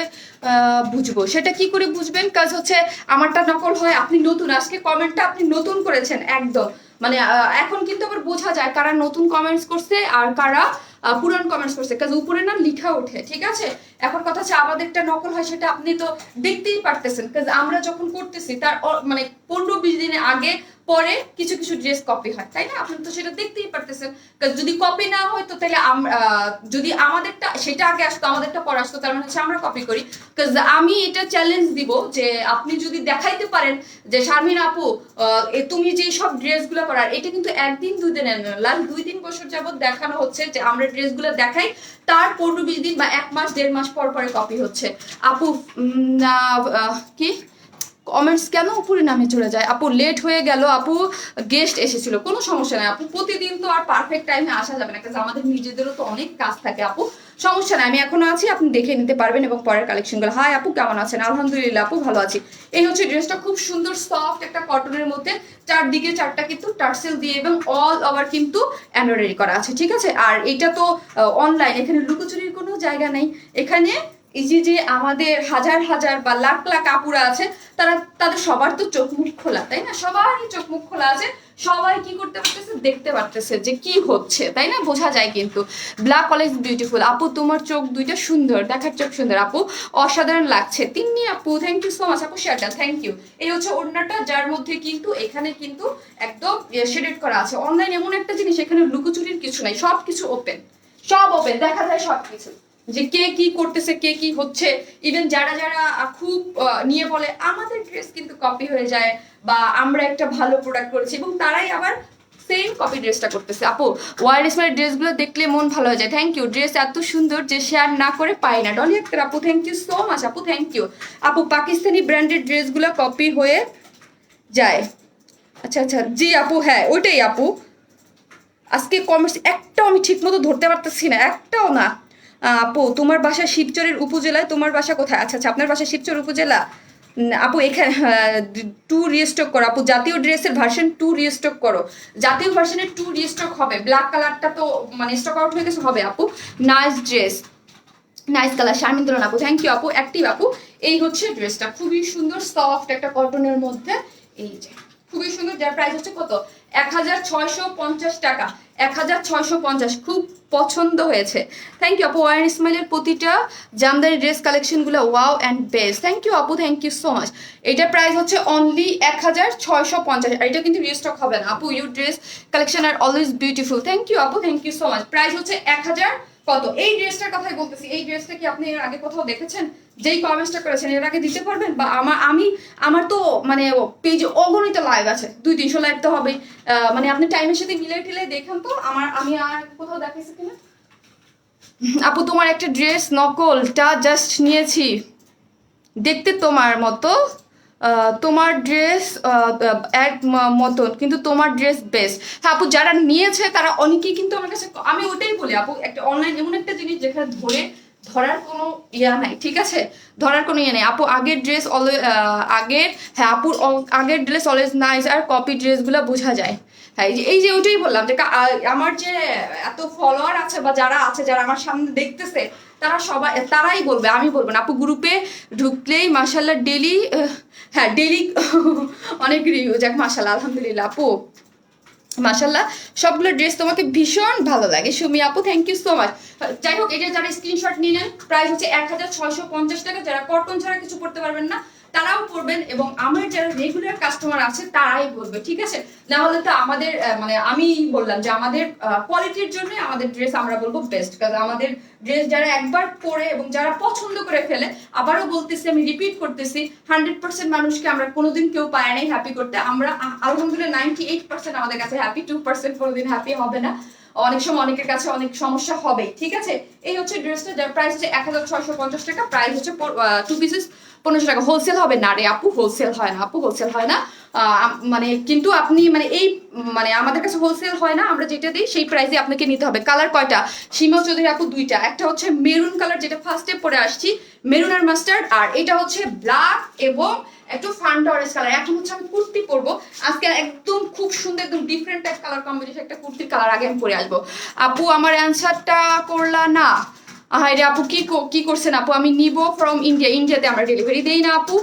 বুঝবো? সেটা কি করে বুঝবেন? কাজ হচ্ছে আমারটা নকল হয়, আপনি নতুন, আজকে কমেন্টটা আপনি নতুন করেছেন একদম, মানে এখন কিন্তু আবার বোঝা যায় কারা নতুন কমেন্টস করছে আর কারা পুরান কমেন্টস করছে, কাজ উপরে না লিখা ওঠে, ঠিক আছে। এখন কথা হচ্ছে আমাদেরটা নকল হয় সেটা আপনি তো দেখতেই পারতেছেন, কাজ আমরা যখন করতেছি তার মানে 15-20 দিনের আগে পরে কিছু কিছু ড্রেস কপি হয়, তাই না? আপনি তো সেটা দেখতেই পারতেছেন। যদি কপি না হয় তো তাহলে যদি আমাদেরটা সেটা আগে আসতো আমাদেরটা পরে আসতো, তার মানে হচ্ছে আমরা কপি করি। আমি এটা চ্যালেঞ্জ দিব যে আপনি যদি দেখাইতে পারেন যে শারমিন আপু তুমি যে সব ড্রেসগুলো করার, এটা কিন্তু একদিন 2 দিনের নয়, লাস্ট 2-3 বছর যাবত দেখানো হচ্ছে যে আমরা ড্রেসগুলো দেখাই, তার 15-20 দিন বা 1 মাস 1.5 মাস পর পরে কপি হচ্ছে। আপু কি কমেন্টস কেন উপরে নামে চলে যায়? আপু লেট হয়ে গেল আপু, গেস্ট এসেছিল, কোনো সমস্যা নাই আপু, প্রতিদিন তো আর পারফেক্ট টাইমে আসা যাবে না, কারণ আমাদের নিজেদেরও তো অনেক কাজ থাকে আপু। সমস্যা নাই, আমি এখনো আছি, আপনি দেখে নিতে পারবেন এবং পরের কালেকশনগুলো। হাই আপু কেমন আছেন? আলহামদুলিল্লাহ আপু ভালো আছি। এই হচ্ছে ড্রেসটা, খুব সুন্দর সফট একটা কটনের মধ্যে, চারদিকে চারটা কিন্তু টার্সেল দিয়ে এবং অল ওভার কিন্তু এমব্রয়ডারি করা আছে, ঠিক আছে। আর এটা তো অনলাইন, এখানে লুকোচুরির কোনো জায়গা নেই। এখানে এই যে আমাদের হাজার হাজার বা লাখ লাখ আপুরা আছে, তাদের সবার তো চোখ মুখ খোলা, তাই না? সবারই চোখ মুখ খোলা আছে, সবাই কি করতে পারতেছে, দেখতে পারতেছে যে কি হচ্ছে, তাই না? বোঝা যায় কিন্তু। ব্ল্যাক কলেজ বিউটিফুল আপু, তোমার চোখ দুইটা সুন্দর, দেখার চোখ সুন্দর আপু, অসাধারণ লাগছে। তিন্নি আপু থ্যাংক ইউ সো মাচ আপু, শেয়ারটা থ্যাংক ইউ। এই হচ্ছে ওড়নাটা, যার মধ্যে কিন্তু এখানে কিন্তু একদম শেডেড করা আছে। অনলাইন এমন একটা জিনিস, এখানে লুকোচুরির কিছু নাই, সব কিছু ওপেন, সব ওপেন, দেখা যায় সব কিছু, যে কে কি করতেছে, কে কি হচ্ছে। ইভেন যারা যারা খুব নিয়ে বলে আমাদের ড্রেস কিন্তু কপি হয়ে যায় বা আমরা একটা ভালো প্রোডাক্ট করেছি, এবং তারাই আবার সেম কপি ড্রেসটা করতেছে। আপু ওয়ার স্মার্ট ড্রেসগুলো দেখলে মন ভালো হয়ে যায়, থ্যাংক ইউ। ড্রেস এত সুন্দর যে শেয়ার না করে পাই না। ডলি আক্তার আপু থ্যাংক ইউ সো মাচ আপু, থ্যাংক ইউ আপু। পাকিস্তানি ব্র্যান্ডেড ড্রেসগুলো কপি হয়ে যায়? আচ্ছা আচ্ছা, জি আপু, হ্যাঁ ওইটাই আপু। আজকে কমেন্টস একটাও আমি ঠিক মতো ধরতে পারতেছি না, একটাও না। আপু তোমার বাসা শিবচরের উপজেলায়, তোমার বাসা কোথায়? আচ্ছা আচ্ছা, আপনার বাসা শিবচর উপজেলা। আপু এখানে 2 রিস্টক করো আপু, জাতীয় ড্রেসের ভার্সন 2 রিস্টক করো, জাতীয় ভার্সনের 2 রিস্টক হবে। ব্ল্যাক কালারটা তো মানে স্টক আউট হয়ে গেছে, হবে আপু। Nice dress, nice colour, Sharmin Tulon আপু, থ্যাংক ইউ আপু, অ্যাক্টিভ আপু। এই হচ্ছে ড্রেসটা, খুবই সুন্দর সফট একটা কটনের মধ্যে, এই যে খুবই সুন্দর, যার প্রাইস হচ্ছে কত, 1650 টাকা, 1650, খুব পছন্দ হয়েছে। থ্যাংক ইউ আপু। ওয়ার ইসমাইলের প্রতিটা জামদানি ড্রেস কালেকশনগুলো wow and best, thank you আপু, থ্যাংক ইউ সো মাচ। এটার প্রাইস হচ্ছে অনলি 1650, আর এটা কিন্তু রিস্টক হবে না আপু। ইউর ড্রেস কালেকশন আর অলওয়েজ বিউটিফুল, থ্যাংক ইউ আপু, thank you so much. Price হচ্ছে 1000 কত। এই ড্রেসটার কথাই বলতেছি, এই ড্রেসটা কি আপনি এর আগে কোথাও দেখেছেন? যেই কমেন্টসটা করেছেন এর আগে দিতে পারবেন? বা আমার তো মানে পেজে অগণিত লাইভ আছে, 200-300 লাইভ তো হবেই। মানে আপনি টাইমের সাথে মিলে টিলে দেখেন তো আমি আর কোথাও দেখাইছি কিনা। আপু তোমার একটা ড্রেস নকলটা জাস্ট নিয়েছি, দেখতে তোমার মতো, তোমার ড্রেস এক মতন, কিন্তু তোমার ড্রেস বেস্ট। হ্যাঁ আপু, যারা নিয়েছে তারা অনেকেই কিন্তু আমার কাছে, আমি ওটাই বলি আপু, একটা অনলাইন এমন একটা জিনিস যেখানে ধরার কোনো ইয়া নাই, ঠিক আছে, ধরার কোনো ইয়ে নেই আপু। আগের ড্রেস আগের, হ্যাঁ আপুর আগের ড্রেস অলওয়েজ নাইস, আর কপি ড্রেসগুলো বোঝা যায়। হ্যাঁ এই যে ওইটাই বললাম যে আমার যে এত ফলোয়ার আছে বা যারা আছে, যারা আমার সামনে দেখতেছে, তারা সবাই, তারাই বলবে, আমি বলবো না আপু। গ্রুপে ঢুকলেই মাশাল্লাহ ডেলি, হ্যাঁ ডেলি অনেক রিভিউ, যাক মাশাল্লাহ, আলহামদুলিল্লাহ আপু, মাশাল্লাহ সবগুলো ড্রেস তোমাকে ভীষণ ভালো লাগে সুমি আপু, থ্যাংক ইউ সো মাচ। যাই হোক, এটা যারা স্ক্রিনশট নিয়ে নেন, প্রাইস হচ্ছে 1650 টাকা। যারা কটন ছাড়া কিছু পড়তে পারবেন না তারাও পড়বেন, এবং আমার যারা রেগুলার কাস্টমার আছে তারাই বলবে, ঠিক আছে। না হলে তো আমাদের মানে আমি বললাম যে আমাদের কোয়ালিটির জন্য আমাদের ড্রেস আমরা বলবো বেস্ট, কারণ আমাদের ড্রেস যারা একবার পরে এবং যারা পছন্দ করে ফেলে, আবারও বলতেছি, আমি রিপিট করতেছি, 100% মানুষকে আমরা কোনোদিন কেউ পায় নাই হ্যাপি করতে। আমরা আলহামদুলিল্লাহ 98% আমাদের কাছে হ্যাপি, 2% কোনোদিন হ্যাপি হবে না। অনেক সময় অনেকের কাছে অনেক সমস্যা হবে, ঠিক আছে। এই হচ্ছে ড্রেসটা, যার প্রাইস হচ্ছে 1650 টাকা, প্রাইস হচ্ছে 2 পিসেস 1500 টাকা। হোলসেল হবে না রে আপু, হোলসেল হয় না আপু, হোলসেল হয় না। মানে কিন্তু আপনি মানে এই মানে আমাদের কাছে হোলসেল হয় না, আমরা যেটা দিই সেই প্রাইসে আপনাকে নিতে হবে। কালার কয়টা সীমা চৌধুরী আপু? 2টা, একটা হচ্ছে মেরুন কালার যেটা ফার্স্টে পরে আসছি, মেরুন আর মাস্টার্ড, আর এটা হচ্ছে ব্ল্যাক এবং একটু ফান্টা অরেঞ্জ কালার। এখন হচ্ছে আমি কুর্তি পরবো আজকে, একদম খুব সুন্দর, একদম ডিফারেন্ট টাইপ কালার কম্বিনেশন একটা কুর্তির কালার আগে আমি পরে আসবো। আপু আমার অ্যান্সারটা করলা না? হ্যাঁ রে আপু, কি করছেন আপু? আমি নিব ফ্রম ইন্ডিয়া, ইন্ডিয়াতে আমরা ডেলিভারি দেই না আপু।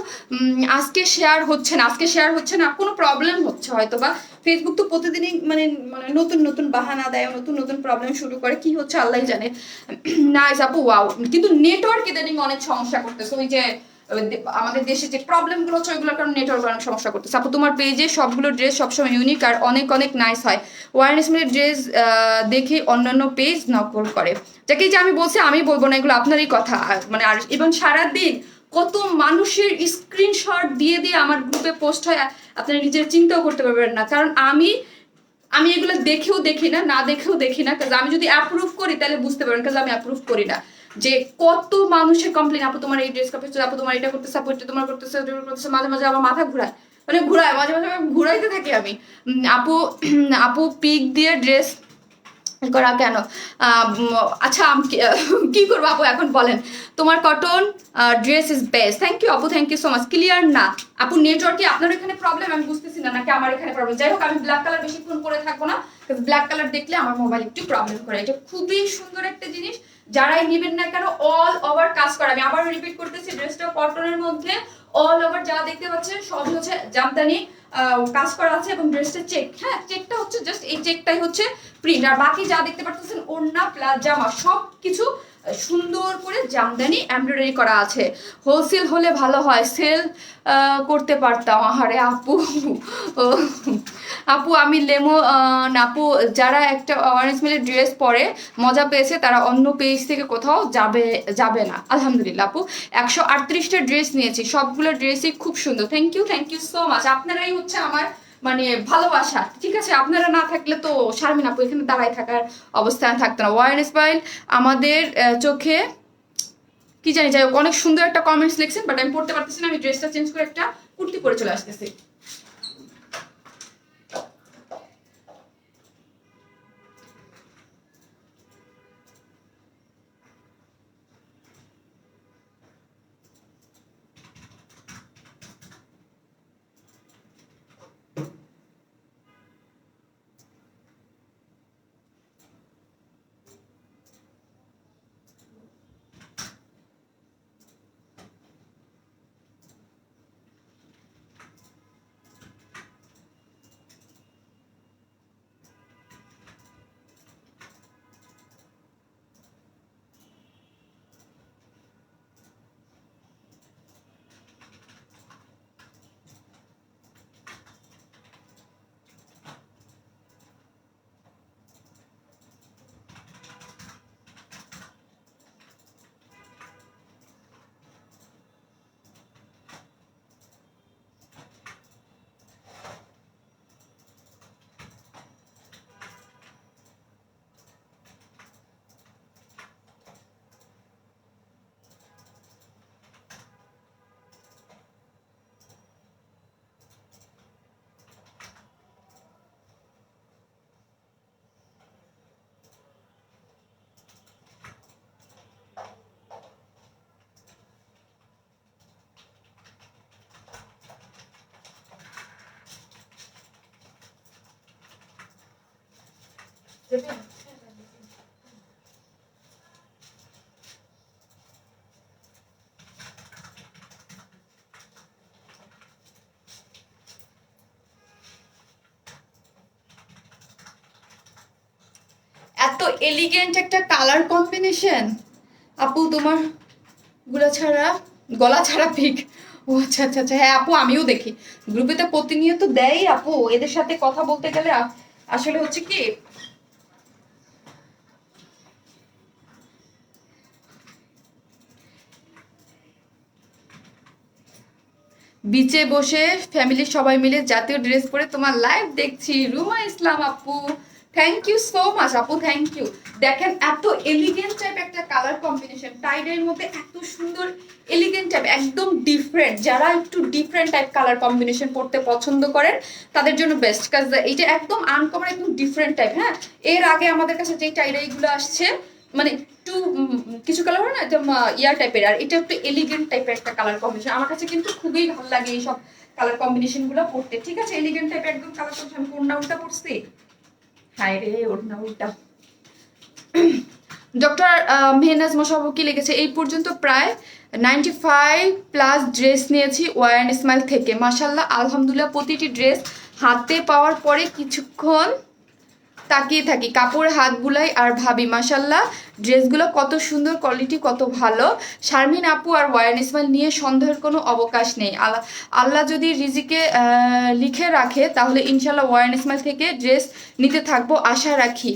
আজকে শেয়ার হচ্ছে না, আজকে শেয়ার হচ্ছে না, কোনো প্রবলেম হচ্ছে হয়তো বা। ফেসবুক তো প্রতিদিনই মানে মানে নতুন নতুন বাহানা দেয়, নতুন নতুন প্রবলেম শুরু করে, কি হচ্ছে আল্লাহ জানে। নাইস আপু, ওয়াও। কিন্তু নেটওয়ার্ক ইদানিং অনেক সমস্যা করতেছে, ওই যে আমাদের দেশে যে প্রবলেম গুলো হচ্ছে ওইগুলোর কারণে নেটওয়ার্ক অনেক সমস্যা করতেছে আপু। তোমার পেজে সবগুলো ড্রেস সবসময় ইউনিক আর অনেক অনেক নাইস হয়। ওয়ারনেস মিলের ড্রেস দেখে অন্যান্য পেজ নকল করে, যাকে যে আমি বলছি, আমি বলবো না, এগুলো আপনারই কথা। মানে আর এবং সারাদিন কত মানুষের স্ক্রিনশট দিয়ে দিয়ে আমার গ্রুপে পোস্ট হয়, আপনারা নিজের চিন্তাও করতে পারবেন না। কারণ আমি এগুলো দেখেও দেখি না, না দেখেও দেখি না, কারণ আমি যদি অ্যাপ্রুভ করি তাহলে বুঝতে পারবেন, কারণ আমি অ্যাপ্রুভ করি না। যে কত মানুষের কমপ্লেন, আপু তোমার এই ড্রেস কাপড়, আপু তোমার এটা করতেছে, আপু এটা তোমার করতেছে, মাঝে মাঝে আমার মাথা ঘুরায়, মানে ঘুরায়, মাঝে মাঝে ঘুরাইতে থাকি আমি। আপু আপু পিক দিয়ে ড্রেস করা কেন? আচ্ছা কি করবো আপু এখন বলেন? তোমার cotton dress is best, thank you আপু, thank you so much. Clear না আপু? নেটওয়ার্কে আপনার এখানে প্রবলেম আমি বুঝতেছি না, নাকি আমার এখানে প্রবলেম? যাই হোক, আমি ব্ল্যাক কালার বেশিক্ষণ পরে থাকবো না, ব্ল্যাক কালার দেখলে আমার মোবাইল একটু প্রবলেম করে। এটা খুবই সুন্দর একটা জিনিস, যারাই নেবেন না কেন অল ওভার কাজ করা। আমি আবার রিপিট করতেছি, ড্রেসটা কটনের মধ্যে অল ওভার যা দেখতে পাচ্ছেন সবই হচ্ছে জামদানি কাজ করা আছে, এবং ড্রেসটা চেক, হ্যাঁ চেকটা হচ্ছে জাস্ট এই চেকটাই হচ্ছে প্রিন্ট, আর বাকি যা দেখতে পাচ্ছেন ওড়না প্লাস জামা সব কিছু সুন্দর করে জামদানি এমব্রয়ডারি করা আছে। হোলসেল হলে ভালো হয়, সেল করতে পারতাম। আহারে আপু, আপু আমি আপু, যারা একটা অরেঞ্জ মিলের ড্রেস পরে মজা পেয়েছে তারা অন্য পেজ থেকে কোথাও যাবে না। আলহামদুলিল্লাহ আপু, 138টা ড্রেস নিয়েছি, সবগুলো ড্রেসই খুব সুন্দর, থ্যাংক ইউ সো মাচ। আপনারাই হচ্ছে আমার মানে ভালোবাসা, ঠিক আছে। আপনারা না থাকলে তো শারমিন আপু এখানে দাঁড়ায় থাকার অবস্থান থাকতো না। ওয়ার স্মাইল আমাদের চোখে কি জানি, যাই হোক, অনেক সুন্দর একটা কমেন্টস লিখছেন, বাট আমি পড়তে পারতেছি না, আমি ড্রেসটা চেঞ্জ করে একটা কুর্তি পরে চলে আসতেছি। এত এলিগেন্ট একটা কালার কম্বিনেশন আপু, তোমার গলা ছাড়া পিক। ও আচ্ছা আচ্ছা আচ্ছা, হ্যাঁ আপু আমিও দেখি গ্রুপে তো প্রতিনিয়ত দেয় আপু, এদের সাথে কথা বলতে গেলে আসলে হচ্ছে কি, বিচে বসে ফ্যামিলির সবাই মিলে জাতীয় ড্রেস পরে তোমার লাইভ দেখছি। রুমা ইসলাম আপু, থ্যাংক ইউ সো মাচ আপু, থ্যাংক ইউ। দেখেন এত এলিগেন্ট টাইপ একটা কালার কম্বিনেশন, টাইডের মধ্যে এত সুন্দর এলিগেন্ট টাইপ, একদম ডিফারেন্ট। যারা একটু ডিফারেন্ট টাইপ কালার কম্বিনেশন পড়তে পছন্দ করেন তাদের জন্য বেস্ট, কাজ এইটা একদম আনকমন, একদম ডিফারেন্ট টাইপ। হ্যাঁ, এর আগে আমাদের কাছে যেই টাইডাইগুলো আসছে মানে একটু কিছু কালার হয় না একদম ইয়ার টাইপের, আর এটা একটু এলিগেন্ট টাইপের একটা কালার কম্বিনেশন। আমার কাছে কিন্তু খুবই ভালো লাগে এইসব কালার কম্বিনেশন গুলো পড়তে। ঠিক আছে, এলিগেন্ট টাইপের একদম কালার কম্বিনেশন। আমি কোনটা উল্টা পড়ছি, হায় রে ওড়না উল্টা। ডক্টর মেহনাজ মোশাররফ কি লিখেছে, এই পর্যন্ত প্রায় 95+ ড্রেস নিয়েছি ওয়ার স্মাইল থেকে, মাশাল্লাহ আলহামদুলিল্লাহ। প্রতিটি ড্রেস হাতে পাওয়ার পরে কিছুক্ষণ তাকিয়ে থাকি, কাপড় হাত বুলাই আর ভাবি মাশাল্লাহ ড্রেসগুলো কত সুন্দর, কোয়ালিটি কত ভালো। শারমিন আপু আর ওয়ান ইসমাইল নিয়ে সন্দেহের কোনো অবকাশ নেই। আল্লাহ যদি রিজিকে লিখে রাখে তাহলে ইনশাল্লাহ ওয়ান ইসমাইল থেকে ড্রেস নিতে থাকবো, আশা রাখি।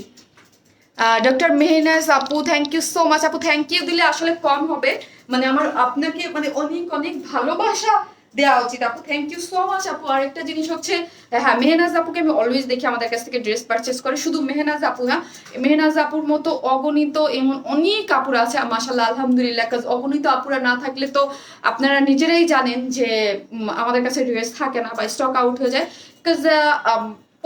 ডক্টর মেহনাজ আপু থ্যাংক ইউ সো মাচ আপু, থ্যাংক ইউ দিলে আসলে কম হবে, মানে আমার আপনাকে মানে অনেক অনেক ভালোবাসা দেওয়া উচিত আপু, থ্যাংক ইউ সো মাচ আপু। আরেকটা জিনিস হচ্ছে, হ্যাঁ মেহনাজ আপুকে আমি অলওয়েজ দেখি আমাদের কাছ থেকে ড্রেস পারচেস করে, শুধু মেহনাজ আপু না, মেহনাজ আপুর মতো অগণিত এমন অনেক আপুরা আছে মাশাল্লাহ আলহামদুলিল্লাহ। কাজ অগণিত আপুরা না থাকলে তো আপনারা নিজেরাই জানেন যে আমাদের কাছে ড্রেস থাকে না বা স্টক আউট হয়ে যায়, কাজ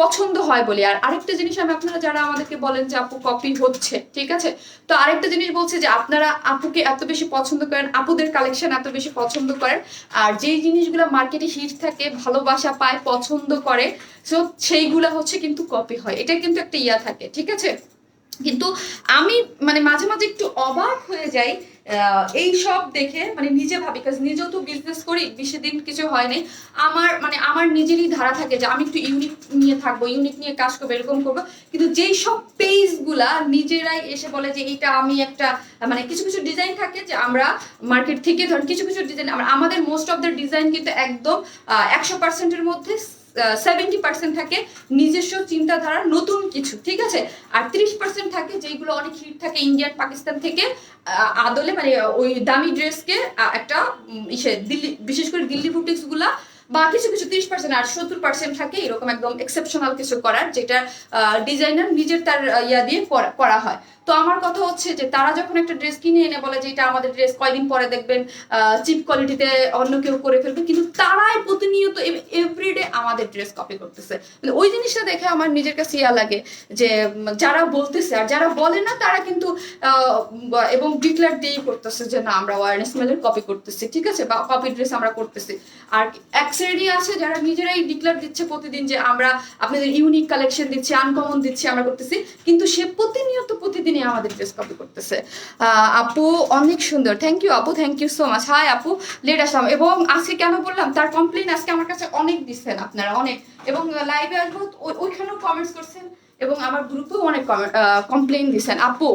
পছন্দ হয় বলি। আর আরেকটা জিনিস আমি, আপনারা যারা আমাদেরকে বলেন যে আপু কপি হচ্ছে, ঠিক আছে, তো আরেকটা জিনিস বলছে যে আপনারা আপুকে এত বেশি পছন্দ করেন, আপুদের কালেকশন এত বেশি পছন্দ করেন, আর যেই জিনিসগুলো মার্কেটে হিট থাকে, ভালোবাসা পায়, পছন্দ করে, সো সেইগুলা হচ্ছে কিন্তু কপি হয়, এটা কিন্তু একটা ইয়া থাকে, ঠিক আছে। কিন্তু আমি মানে মাঝে মাঝে একটু অবাক হয়ে যাই এই সব দেখে, মানে নিজে ভাবি, কাজ নিজেও তো বিজনেস করি, বেশি দিন কিছু হয় নাই, আমার নিজেরই ধারা থাকে যে আমি একটু ইউনিক নিয়ে থাকবো, ইউনিক নিয়ে কাজ করবো, এরকম করবো। কিন্তু যেই সব পেজ গুলা নিজেরাই এসে বলে যে এটা আমি একটা, মানে কিছু কিছু ডিজাইন থাকে যে আমরা মার্কেট থেকে ধরেন কিছু কিছু ডিজাইন, আমাদের মোস্ট অফ দ্য ডিজাইন কিন্তু একদম 100%-এর মধ্যে 70% থাকে নিজস্ব চিন্তাধারার নতুন কিছু, ঠিক আছে, আর 30% থাকে যেগুলো অনেক হিট থাকে ইন্ডিয়ান পাকিস্তান থেকে আদলে, মানে ওই দামি ড্রেসকে একটা দিল্লি, বিশেষ করে দিল্লি বুটিক্স গুলা বা কিছু কিছু 30%, আর 70% থাকে এরকম একদম এক্সেপশনাল কিছু করার, যেটা ডিজাইনার নিজের তার ইয়া দিয়ে করা হয়। তো আমার কথা হচ্ছে যে তারা যখন একটা ড্রেস কিনে এনে বলে যে এটা আমাদের ড্রেস, কয়দিন পরে দেখবেন চিপ কোয়ালিটিতে অন্য কেউ করে ফেলবে, কিন্তু তারাই প্রতিনিয়ত এভরিডে আমাদের ড্রেস কপি করতেছে। ওই জিনিসটা দেখে আমার নিজের কাছে ইয়া লাগে যে যারা বলতেছে আর যারা বলে না তারা কিন্তু এবং ডিক্লেয়ার দিয়েই করতেছে যে না আমরা ওয়ারনেস মেলের কপি করতেছি, ঠিক আছে, বা কপি ড্রেস আমরা করতেছি। আর এক শ্রেণী আছে যারা নিজেরাই ডিক্লেয়ার দিচ্ছে প্রতিদিন যে আমরা আপনাদের ইউনিক কালেকশন দিচ্ছি, আনকমন দিচ্ছি, আমরা করতেছি, কিন্তু সে প্রতিনিয়ত প্রতিদিনই আমাদের ড্রেস কপি করতেছে। আপু অনেক সুন্দর, থ্যাংক ইউ আপু, thank you so much. Hi আপু, লেট আসলাম। এবং আজকে কেন বললাম, তার কমপ্লেন আজকে আমার কাছে অনেক দিচ্ছেন আপনারা, অনেক, এবং লাইভে আসবো ওইখানেও কমেন্টস করছেন, এবং আমার গ্রুপেও অনেক কমপ্লেন দিচ্ছেন আপু।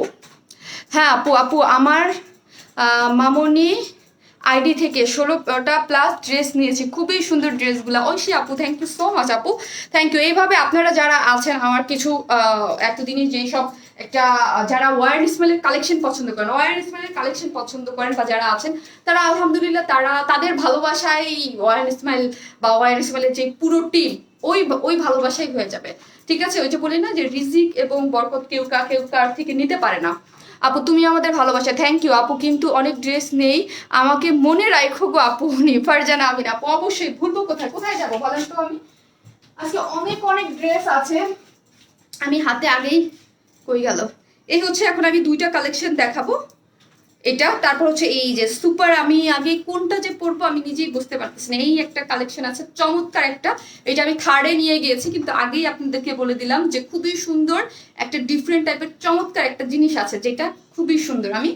হ্যাঁ আপু, আমার মামনি আইডি থেকে 16টা+ ড্রেস নিয়েছি, খুবই সুন্দর ড্রেসগুলো। ঐশী আপু থ্যাংক ইউ সো মাচ আপু, থ্যাংক ইউ। এইভাবে আপনারা যারা আছেন আমার কিছু এতদিনই যেই সব একটা যারা ওয়ার স্মেলের কালেকশন পছন্দ করেন, ওয়ার স্মেলের কালেকশন পছন্দ করেন বা যারা আছেন তারা আলহামদুলিল্লাহ তাদের ভালোবাসায় ওয়ার স্মেল বা ওয়ার স্মেলের যে পুরো টিম ওই ভালোবাসাই হয়ে যাবে, ঠিক আছে। ওই যে বলি না যে রিজিক এবং বরকত কেউ কার থেকে নিতে পারে না। আপু তুমি আমাদের ভালোবাসা, থ্যাংক ইউ আপু। কিন্তু অনেক ড্রেস নেই, আমাকে মনে রাখো গো আপু। ফারজানা আমিন আপু, অবশ্যই ভুলবো কোথায় কোথায় যাবো বলেন তো। আমি আজকে অনেক অনেক ড্রেস আছে, আমি হাতে আগেই কই গেল। এই হচ্ছে এখন আমি 2টা কালেকশন দেখাবো, এটা তারপর হচ্ছে এই যে সুপার, আমি আগে কোনটা যে পরবো আমি নিজেই বুঝতে পারতেছি না। এই একটা কালেকশন আছে চমৎকার একটা, এটা আমি থার্ডে নিয়ে গিয়েছি কিন্তু আগেই আপনাদেরকে বলে দিলাম যে খুবই সুন্দর একটা ডিফারেন্ট টাইপের চমৎকার একটা জিনিস আছে যেটা খুবই সুন্দর। আমি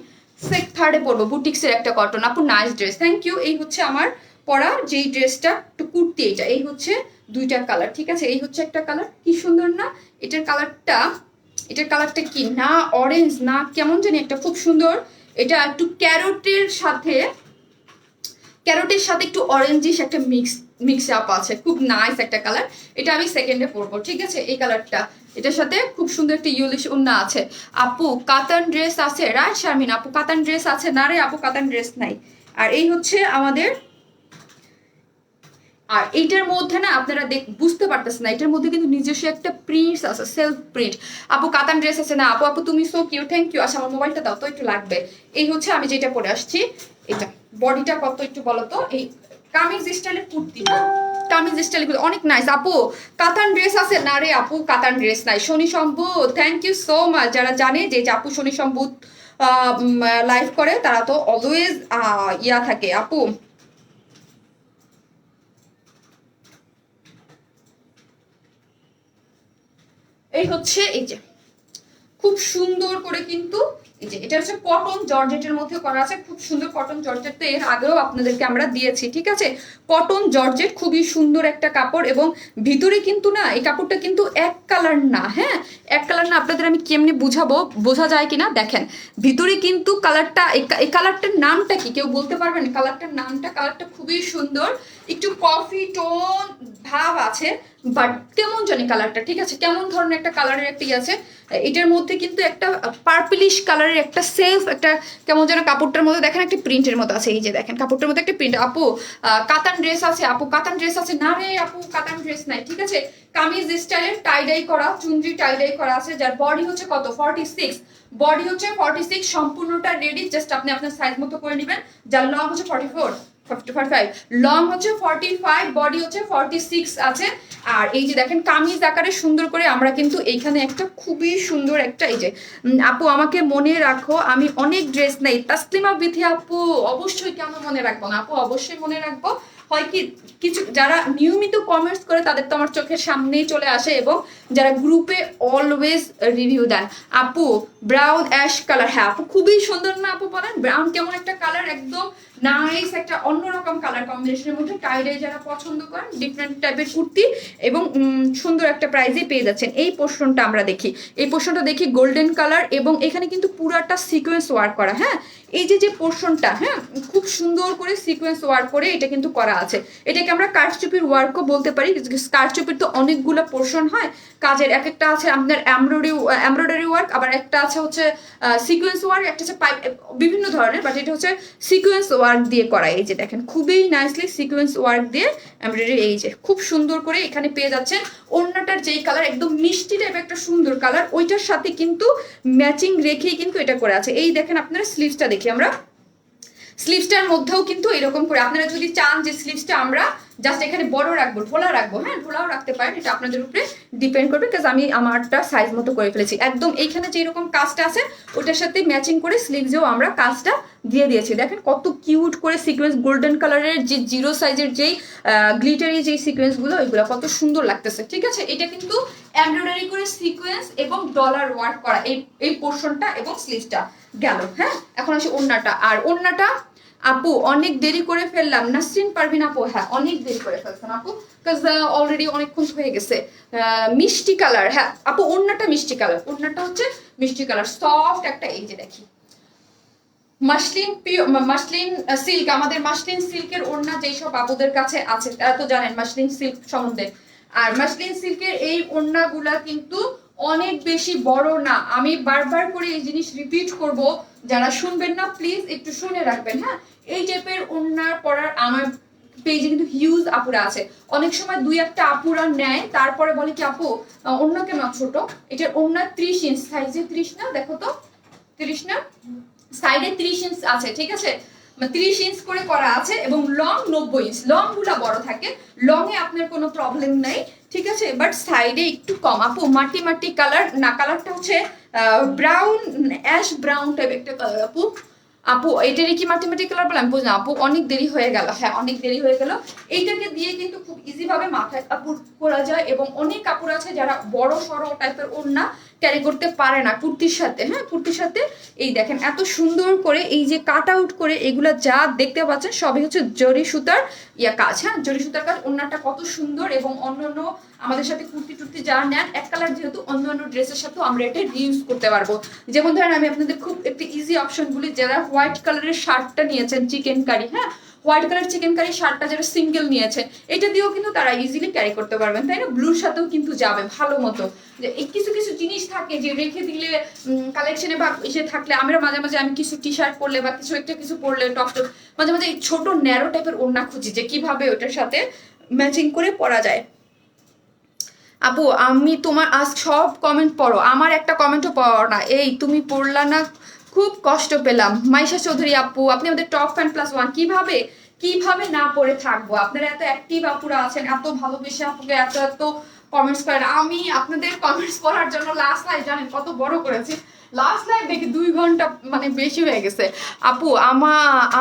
থার্ডে পরবো, বুটিক্সের একটা কটন। আপু নাইস ড্রেস, থ্যাংক ইউ। এই হচ্ছে আমার পরা যেই ড্রেসটা, একটু কুর্তি, এটা এই হচ্ছে দুইটা কালার, ঠিক আছে। এই হচ্ছে একটা কালার, কি সুন্দর না এটার কালারটা। এটার কালারটা কি না অরেঞ্জ না কেমন জানি একটা, খুব সুন্দর। এটা একটু ক্যারোটের সাথে একটু অরেঞ্জিশ একটা মিক্স আপ আছে, খুব নাইস একটা কালার। এটা আমি সেকেন্ডে পরবো, ঠিক আছে। এই কালারটা, এটার সাথে খুব সুন্দর একটা ইউলিশ ওড়না আছে। আপু কাতান ড্রেস আছে, রাইট শারমিন? আপু কাতান ড্রেস আছে না রে আপু, কাতান ড্রেস নাই। আর এই হচ্ছে আমাদের, আর এইটার মধ্যে না আপনারা বুঝতে পারতেছেন না, এটার মধ্যে কিন্তু নিজস্ব একটা প্রিন্টস আছে, সেলফ প্রিন্ট। আপু কাতান ড্রেস আছে না? আপু তুমি সো কিউ, থ্যাংক ইউ। আচ্ছা আমার মোবাইলটা দাও তো, একটু লাগবে। এই হচ্ছে আমি যেটা পরে আসছি, এটা বডিটা কত একটু বলো তো। এই কামিজ স্টাইলের কুর্তি, কামিজ স্টাইলের কুর্তি অনেক নাইস। আপু কাতান ড্রেস আছে না রে আপু, কাতান ড্রেস নাই। Shani Shambhu thank you so much. যারা জানে যে আপু শনি শম্ভু লাইভ করে তারা তো অলওয়েজ ইয়া থাকে আপু। এই হচ্ছে এই যে খুব সুন্দর করে কিন্তু এই যে এটা হচ্ছে কটন জর্জেটের মধ্যে করা আছে, খুব সুন্দর কটন জর্জেট। তো এর আগেও আপনাদেরকে আমরা দিয়েছি, ঠিক আছে। কটন জর্জেট খুবই সুন্দর একটা কাপড়, এবং ভিতরে কিন্তু না এই কাপড়টা কিন্তু এক কালার না, হ্যাঁ এক কালার না। আপনাদের আমি কেমনি বুঝাবো, বোঝা যায় কিনা দেখেন। ভিতরে কিন্তু কালারটা, এই কালারটার নামটা কি কেউ বলতে পারবেন? কালারটার নামটা, কালারটা খুবই সুন্দর, একটু কফি টোন ভাব আছে, বাট কেমন জানি কালারটা, ঠিক আছে। কেমন ধরনের একটা কালারের একটা আছে, এটার মধ্যে কিন্তু একটা পার্পলিশ কালারের একটা সেলফ একটা কেমন যেন কাপড়টার মধ্যে দেখেন একটা প্রিন্টের মতো আছে। এই যে দেখেন কাপড়টার মধ্যে একটা প্রিন্ট। আপু কাতান ড্রেস আছে, আপু কাতান ড্রেস আছে না রে আপু, কাতান ড্রেস নাই, ঠিক আছে। কামিজ স্টাইলের টাইডাই করা, চুনরি টাইডাই করা আছে, যার বডি হচ্ছে কত 46, বডি হচ্ছে 46, সম্পূর্ণটা রেডি, জাস্ট আপনি আপনার সাইজ মতো করে নেবেন। যার লং হচ্ছে 44, 45, লং হচ্ছে 45, বডি হচ্ছে 46 আছে। আর এই যে দেখেন কামিজ আকারে সুন্দর করে আমরা কিন্তু এইখানে একটা খুবই সুন্দর একটা, এই যে আপু আমাকে মনে রাখো আমি অনেক ড্রেস নেই, তাসলিমা বিথি আপু অবশ্যই, কেন মনে রাখবো না আপু, অবশ্যই মনে রাখবো। হয় কি কিছু যারা নিয়মিত কমেন্টস করে তাদের তো আমার চোখের সামনেই চলে আসে, এবং যারা গ্রুপে অলওয়েজ রিভিউ দেন। আপু ব্রাউন অ্যাশ কালার, হ্যাঁ আপু খুবই সুন্দর না আপু, বলেন ব্রাউন কেমন একটা কালার, একদম নাইস একটা অন্যরকম কালার কম্বিনেশনের মধ্যে। টাইডে যারা পছন্দ করেন ডিফারেন্ট টাইপের কুর্তি, এবং সুন্দর একটা প্রাইজে পেয়ে যাচ্ছেন। এই পোর্শনটা আমরা দেখি, এই পোর্শনটা দেখি গোল্ডেন কালার, এবং এখানে কিন্তু পুরাটা সিকোয়েন্স ওয়ার্ক করা, হ্যাঁ এই যে পোর্শনটা, হ্যাঁ খুব সুন্দর করে সিকোয়েন্স ওয়ার্ক করে এটা কিন্তু করা আছে। এটাকে আমরা কারচুপির ওয়ার্কও বলতে পারি, কারচুপির তো অনেকগুলো পোর্শন হয় কাজের, এক একটা আছে আপনার এমব্রয়ডারি ওয়ার্ক, আবার একটা আছে হচ্ছে সিকোয়েন্স ওয়ার্ক, একটা হচ্ছে পাইপ, বিভিন্ন ধরনের, বাট এটা হচ্ছে সিকোয়েন্স ওয়ার্ক দিয়ে করা। এই যে দেখেন খুবই নাইসলি সিকোয়েন্স ওয়ার্ক দিয়ে এমব্রয়ডারি, এই যে খুব সুন্দর করে এখানে পেয়ে যাচ্ছেন। ওড়নাটার যেই কালার একদম মিষ্টি টাইপের একটা সুন্দর কালার, ওইটার সাথে কিন্তু ম্যাচিং রেখেই কিন্তু এটা করে আছে। এই দেখেন আপনারা স্লিভসটা দেখি আমরা, স্লিভসটার মধ্যেও কিন্তু এরকম করে আপনারা যদি চান যে স্লিভসটা আমরা জাস্ট এখানে বড় রাখবো, ঢোলা রাখবো, হ্যাঁ ঢোলাও রাখতে পারেন, এটা আপনাদের উপরে ডিপেন্ড করবে, বিকজ আমি আমারটা সাইজ মতো করে ফেলেছি। একদম এইখানে যে এরকম কাজটা আছে ওটার সাথে ম্যাচিং করে স্লিভসেও আমরা কাজটা দিয়ে দিয়েছি। দেখেন কত কিউট করে সিকোয়েন্স, গোল্ডেন কালারের যে জিরো সাইজের যেই গ্লিটারি যেই সিকোয়েন্সগুলো, ওইগুলো কত সুন্দর লাগতেছে, ঠিক আছে। এটা কিন্তু এমব্রয়ডারি করে সিকোয়েন্স এবং ডলার ওয়ার্ক করা, এই পোর্শনটা এবং স্লিভসটা গেল, হ্যাঁ। এখন আসি ওড়নাটা, আর ওড়নাটা আপু অনেক দেরি করে ফেললাম, নাসরিন পারভিন আপু, হ্যাঁ অনেক দেরি করে ফেলছেন আপু, বিকজ অলরেডি অনেকক্ষণ হয়ে গেছে। মিষ্টি কালার, হ্যাঁ আপু ওড়নাটা মিষ্টি কালার, ওড়নাটা হচ্ছে মিষ্টি কালার, সফট একটা, এই যে দেখি মাসলিন সিল্ক, আমাদের মাসলিন সিল্কের ওড়না যেই সব আপুদের কাছে আছে তারা তো জানেন মাসলিন সিল্ক সম্বন্ধে। আর মাসলিন সিল্কের এই ওড়নাগুলা কিন্তু অনেক বেশি বড় না, আমি বারবার করে এই জিনিস রিপিট করব, যারা শুনবেন না প্লিজ একটু শুনে রাখবেন, হ্যাঁ। এই টাইপের ওড়না পরার আমার পেজে কিন্তু হিউজ আপুরা আছে, অনেক সময় দুই একটা আপুরা নেয়, তারপরে বলে কি আপু ওড়না কেন ছোট, এটার ওড়না 30 ইঞ্চ সাইজে, 30 না দেখো তো, 30 না, সাইডে 30 ইঞ্চ আছে, ঠিক আছে 30 ইঞ্চ করে করা আছে, এবং লং 90 ইঞ্চ, লং গুলা বড় থাকে, লং এ আপনার কোনো প্রবলেম নাই, ঠিক আছে, বাট সাইডে একটু কম। আপু মাটি মাটি কালার না, কালারটা হচ্ছে ব্রাউন অ্যাশ ব্রাউন টাইপ একটা কালার আপু। আপু এটারই কি মাল্টি কালার বলে আমি বুঝলাম আপু, অনেক দেরি হয়ে গেল, হ্যাঁ অনেক দেরি হয়ে গেল। এইটাকে দিয়ে কিন্তু খুব ইজি ভাবে মাথায় কাপড় করা যায়, এবং অনেক কাপড় আছে যারা বড় সড়ো টাইপের ওড়না ক্যারি করতে পারে না কুর্তির সাথে। হ্যাঁ কুর্তির সাথে এই দেখেন এত সুন্দর করে এই যে কাট আউট করে এগুলা যা দেখতে পাচ্ছেন সবই হচ্ছে জরি সুতার কাজ। হ্যাঁ জরি সুতার কাজ, ওড়নাটা কত সুন্দর, এবং অন্যান্য আমাদের সাথে কুর্তি টুর্তি যা নেন এক কালার, যেহেতু অন্যান্য ড্রেসের সাথেও আমরা এটা রিউজ করতে পারবো। যেমন ধরেন আমি আপনাদের খুব একটি ইজি অপশন বলি, যারা হোয়াইট কালারের শার্টটা নিয়েছেন চিকেন কারি, হ্যাঁ হোয়াইট কালার চিকেন কারি শার্টটা যারা সিঙ্গেল নিয়েছে, এটা দিয়েও কিন্তু তারা ইজিলি ক্যারি করতে পারবেন, তাই না? ব্লুর সাথেও কিন্তু যাবে ভালো মতো। যে এই কিছু কিছু জিনিস থাকে যে রেখে দিলে কালেকশনে বা এসে থাকলে, আমরা মাঝে মাঝে আমি কিছু টি শার্ট পরলে বা কিছু একটা কিছু পরলে টপ টপ, মাঝে মাঝে এই ছোট ন্যারো টাইপের ওড়না খুঁজি যে কিভাবে ওটার সাথে ম্যাচিং করে পরা যায়। আপু আমি তোমার আজ সব কমেন্ট পড়ো, আমার একটা কমেন্টও পড়ো না, এই তুমি পড়লা না, খুব কষ্ট পেলাম। মাইশা চৌধুরী আপু, আপনি আমাদের টপ ফ্যান +1, কিভাবে কিভাবে না পড়ে থাকবো? আপনারা এত অ্যাক্টিভ আপুরা আছেন, এত ভালোবেসে আপুকে এত এত কমেন্টস করেন। আমি আপনাদের কমেন্টস পড়ার জন্য লাস্ট লাইভ জানেন কত বড় করেছি, লাস্ট লাইভ দেখি 2 ঘন্টা মানে বেশি হয়ে গেছে। আপু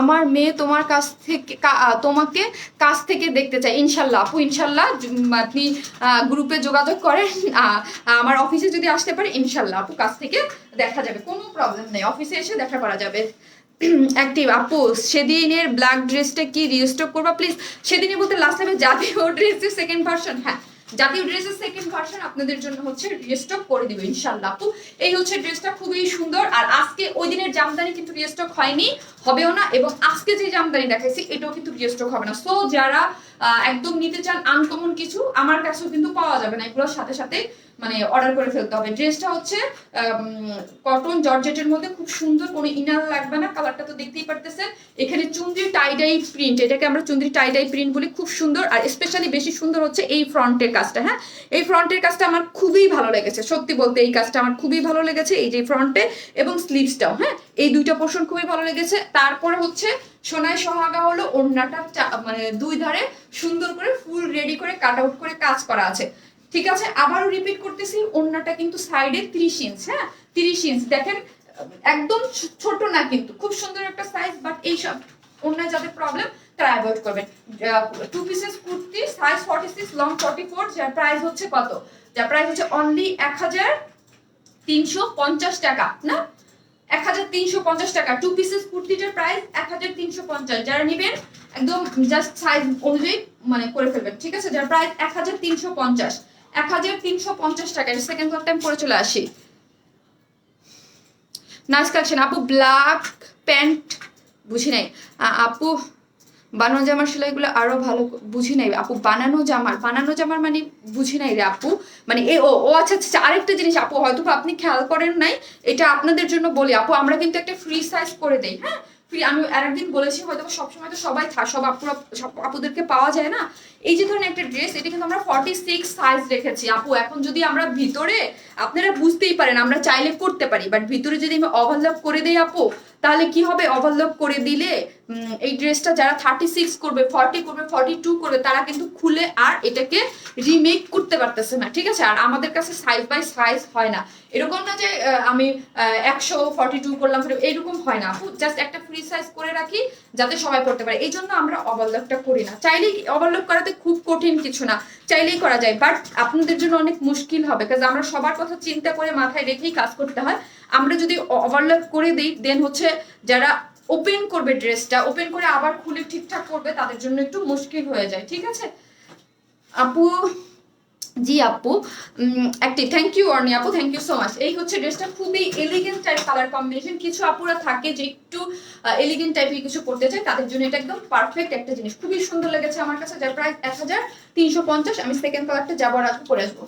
আমার মেয়ে তোমার কাছ থেকে তোমাকে কাছ থেকে দেখতে চাই, ইনশাল্লাহ আপু ইনশাল্লাহ। আপনি গ্রুপে যোগাযোগ করেন, আমার অফিসে যদি আসতে পারে ইনশাল্লাহ আপু কাছ থেকে দেখা যাবে, কোনো প্রবলেম নেই, অফিসে এসে দেখা করা যাবে। অ্যাক্টিভ আপু, সেদিনের ব্ল্যাক ড্রেসটা কি রিস্টক করবা প্লিজ? সেদিনে বলতে লাস্ট টাইমে জাতীয় ড্রেসের সেকেন্ড ভার্সন, হ্যাঁ জাতীয় ড্রেসের সেকেন্ড ভার্সন আপনাদের জন্য হচ্ছে রিস্টক করে দিবে ইনশাল্লাহ আপু। এই হচ্ছে ড্রেসটা খুবই সুন্দর, আর আজকে ওই দিনের জামদানি কিন্তু রিস্টক হয়নি, হবেও না, এবং আজকে যে জামদানি দেখাইছি এটাও কিন্তু রিস্টক হবে না। সো যারা একদম নিতে চান আনকমন কিছু, আমার কাছেও কিন্তু পাওয়া যাবে না, এগুলোর সাথে সাথে মানে অর্ডার করে ফেলতে হবে। ড্রেসটা হচ্ছে কটন জর্জেটের মধ্যে, খুব সুন্দর, কোনো ইনার লাগবে না, কালারটা তো দেখতেই পারতেছেন। এখানে চুন্দ্রি টাইডাই প্রিন্ট, এটাকে আমরা চুন্দ্রি টাইডাই প্রিন্ট বলি, খুব সুন্দর। আর স্পেশালি বেশি সুন্দর হচ্ছে এই ফ্রন্টের কাজটা, হ্যাঁ এই ফ্রন্টের কাজটা আমার খুবই ভালো লেগেছে, সত্যি বলতে এই কাজটা আমার খুবই ভালো লেগেছে, এই যে ফ্রন্টে এবং স্লিভসটাও, হ্যাঁ এই দুইটা পোর্শন খুবই ভালো লেগেছে। তারপরে হচ্ছে সোনায় সোহাগা হলো, ওড়নাটা মানে দুই ধারে সুন্দর করে ফুল রেডি করে কাট আউট করে কাজ করা আছে। ঠিক আছে, আবারও রিপিট করতেছি, ওড়নাটা কিন্তু সাইডে 30 ইঞ্চ, হ্যাঁ 30 ইঞ্চ দেখেন, একদম ছোট না কিন্তু, খুব সুন্দর একটা সাইজ। বাট এইসব ওড়না যাদের প্রবলেম তারা অ্যাভয়েড করবেন। 2 পিসেস কুর্তি সাইজ 46 লং 44, যার প্রাইস হচ্ছে কত? যার প্রাইস হচ্ছে অনলি 1350 টাকা, না 1350 টাকা। 2 পিসেস কুর্তিটার প্রাইস 1350, যারা নেবেন একদম জাস্ট সাইজ অনুযায়ী মানে করে ফেলবেন, ঠিক আছে? যার প্রাইস 1350, 1350 টাকা। সেকেন্ড টাইম পরে চলে আসি। নাইস কালেকশন আপু, ব্ল্যাক প্যান্ট বুঝি নাই আপু, বানানো জামার সেলাইগুলো আরো ভালো বুঝি নাই আপু, বানানো জামার মানে বুঝি নাই রে আপু, মানে ও আচ্ছা আচ্ছা, আরেকটা জিনিস আপু হয়তো আপনি খেয়াল করেন নাই, এটা আপনাদের জন্য বলি আপু, আমরা কিন্তু একটা ফ্রি সাইজ করে দেই, হ্যাঁ ফ্রি। আমি আরেকদিন বলেছি, হয়তো সবসময় তো সবাই সব আপুরা সব আপুদেরকে পাওয়া যায় না। এই যে ধরেন একটা ড্রেস, এটা কিন্তু আমরা 46 সাইজ রেখেছি আপু। এখন যদি আমরা ভিতরে, আপনারা বুঝতেই পারেন আমরা চাইলে করতে পারি, বাট ভিতরে যদি আমি ওভারল্যাপ করে দেই আপু, তাহলে কি হবে? ওভারল্যাপ করে দিলে এই ড্রেসটা যারা 36 করবে, 40 করবে, 42 করবে, তারা কিন্তু খুলে আর এটাকে রিমেক করতে পারতেছে না, ঠিক আছে? আর আমাদের কাছে সাইজ বাই সাইজ হয় না, এরকম না যে আমি 142 করলাম, এরকম হয় না আপু। জাস্ট একটা ফ্রি সাইজ করে রাখি যাতে সবাই পড়তে পারে, এই জন্য আমরা ওভারল্যাপটা করি না। চাইলেই ওভারল্যাপ করাতে খুব কঠিন কিছু না, চাইলেই করা যায়, বাট আপনাদের জন্য অনেক মুশকিল হবে, কারণ আমরা সবার কথা চিন্তা করে মাথায় রেখেই কাজ করতে হয়। আমরা যদি ওভারল্যাপ করে দিই, দেন হচ্ছে যারা ওপেন করবে ড্রেসটা, ওপেন করে আবার খুলে ঠিকঠাক করবে, তাদের জন্য একটু মুশকিল হয়ে যায়, ঠিক আছে আপু? জি আপু, অ্যাক্টিভ, থ্যাংক ইউ অর্নি আপু, থ্যাংক ইউ সো মাচ। এই হচ্ছে ড্রেসটা, খুবই এলিগেন্ট টাইপ কালার কম্বিনেশন। কিছু আপুরা থাকে যে একটু এলিগেন্ট টাইপের কিছু করতে চায়, তাদের জন্য এটা একদম পারফেক্ট একটা জিনিস, খুবই সুন্দর লেগেছে আমার কাছে। যার প্রাইস 1350। আমি সেকেন্ড কালারটা যাবো আর আসবো, পরে আসবো।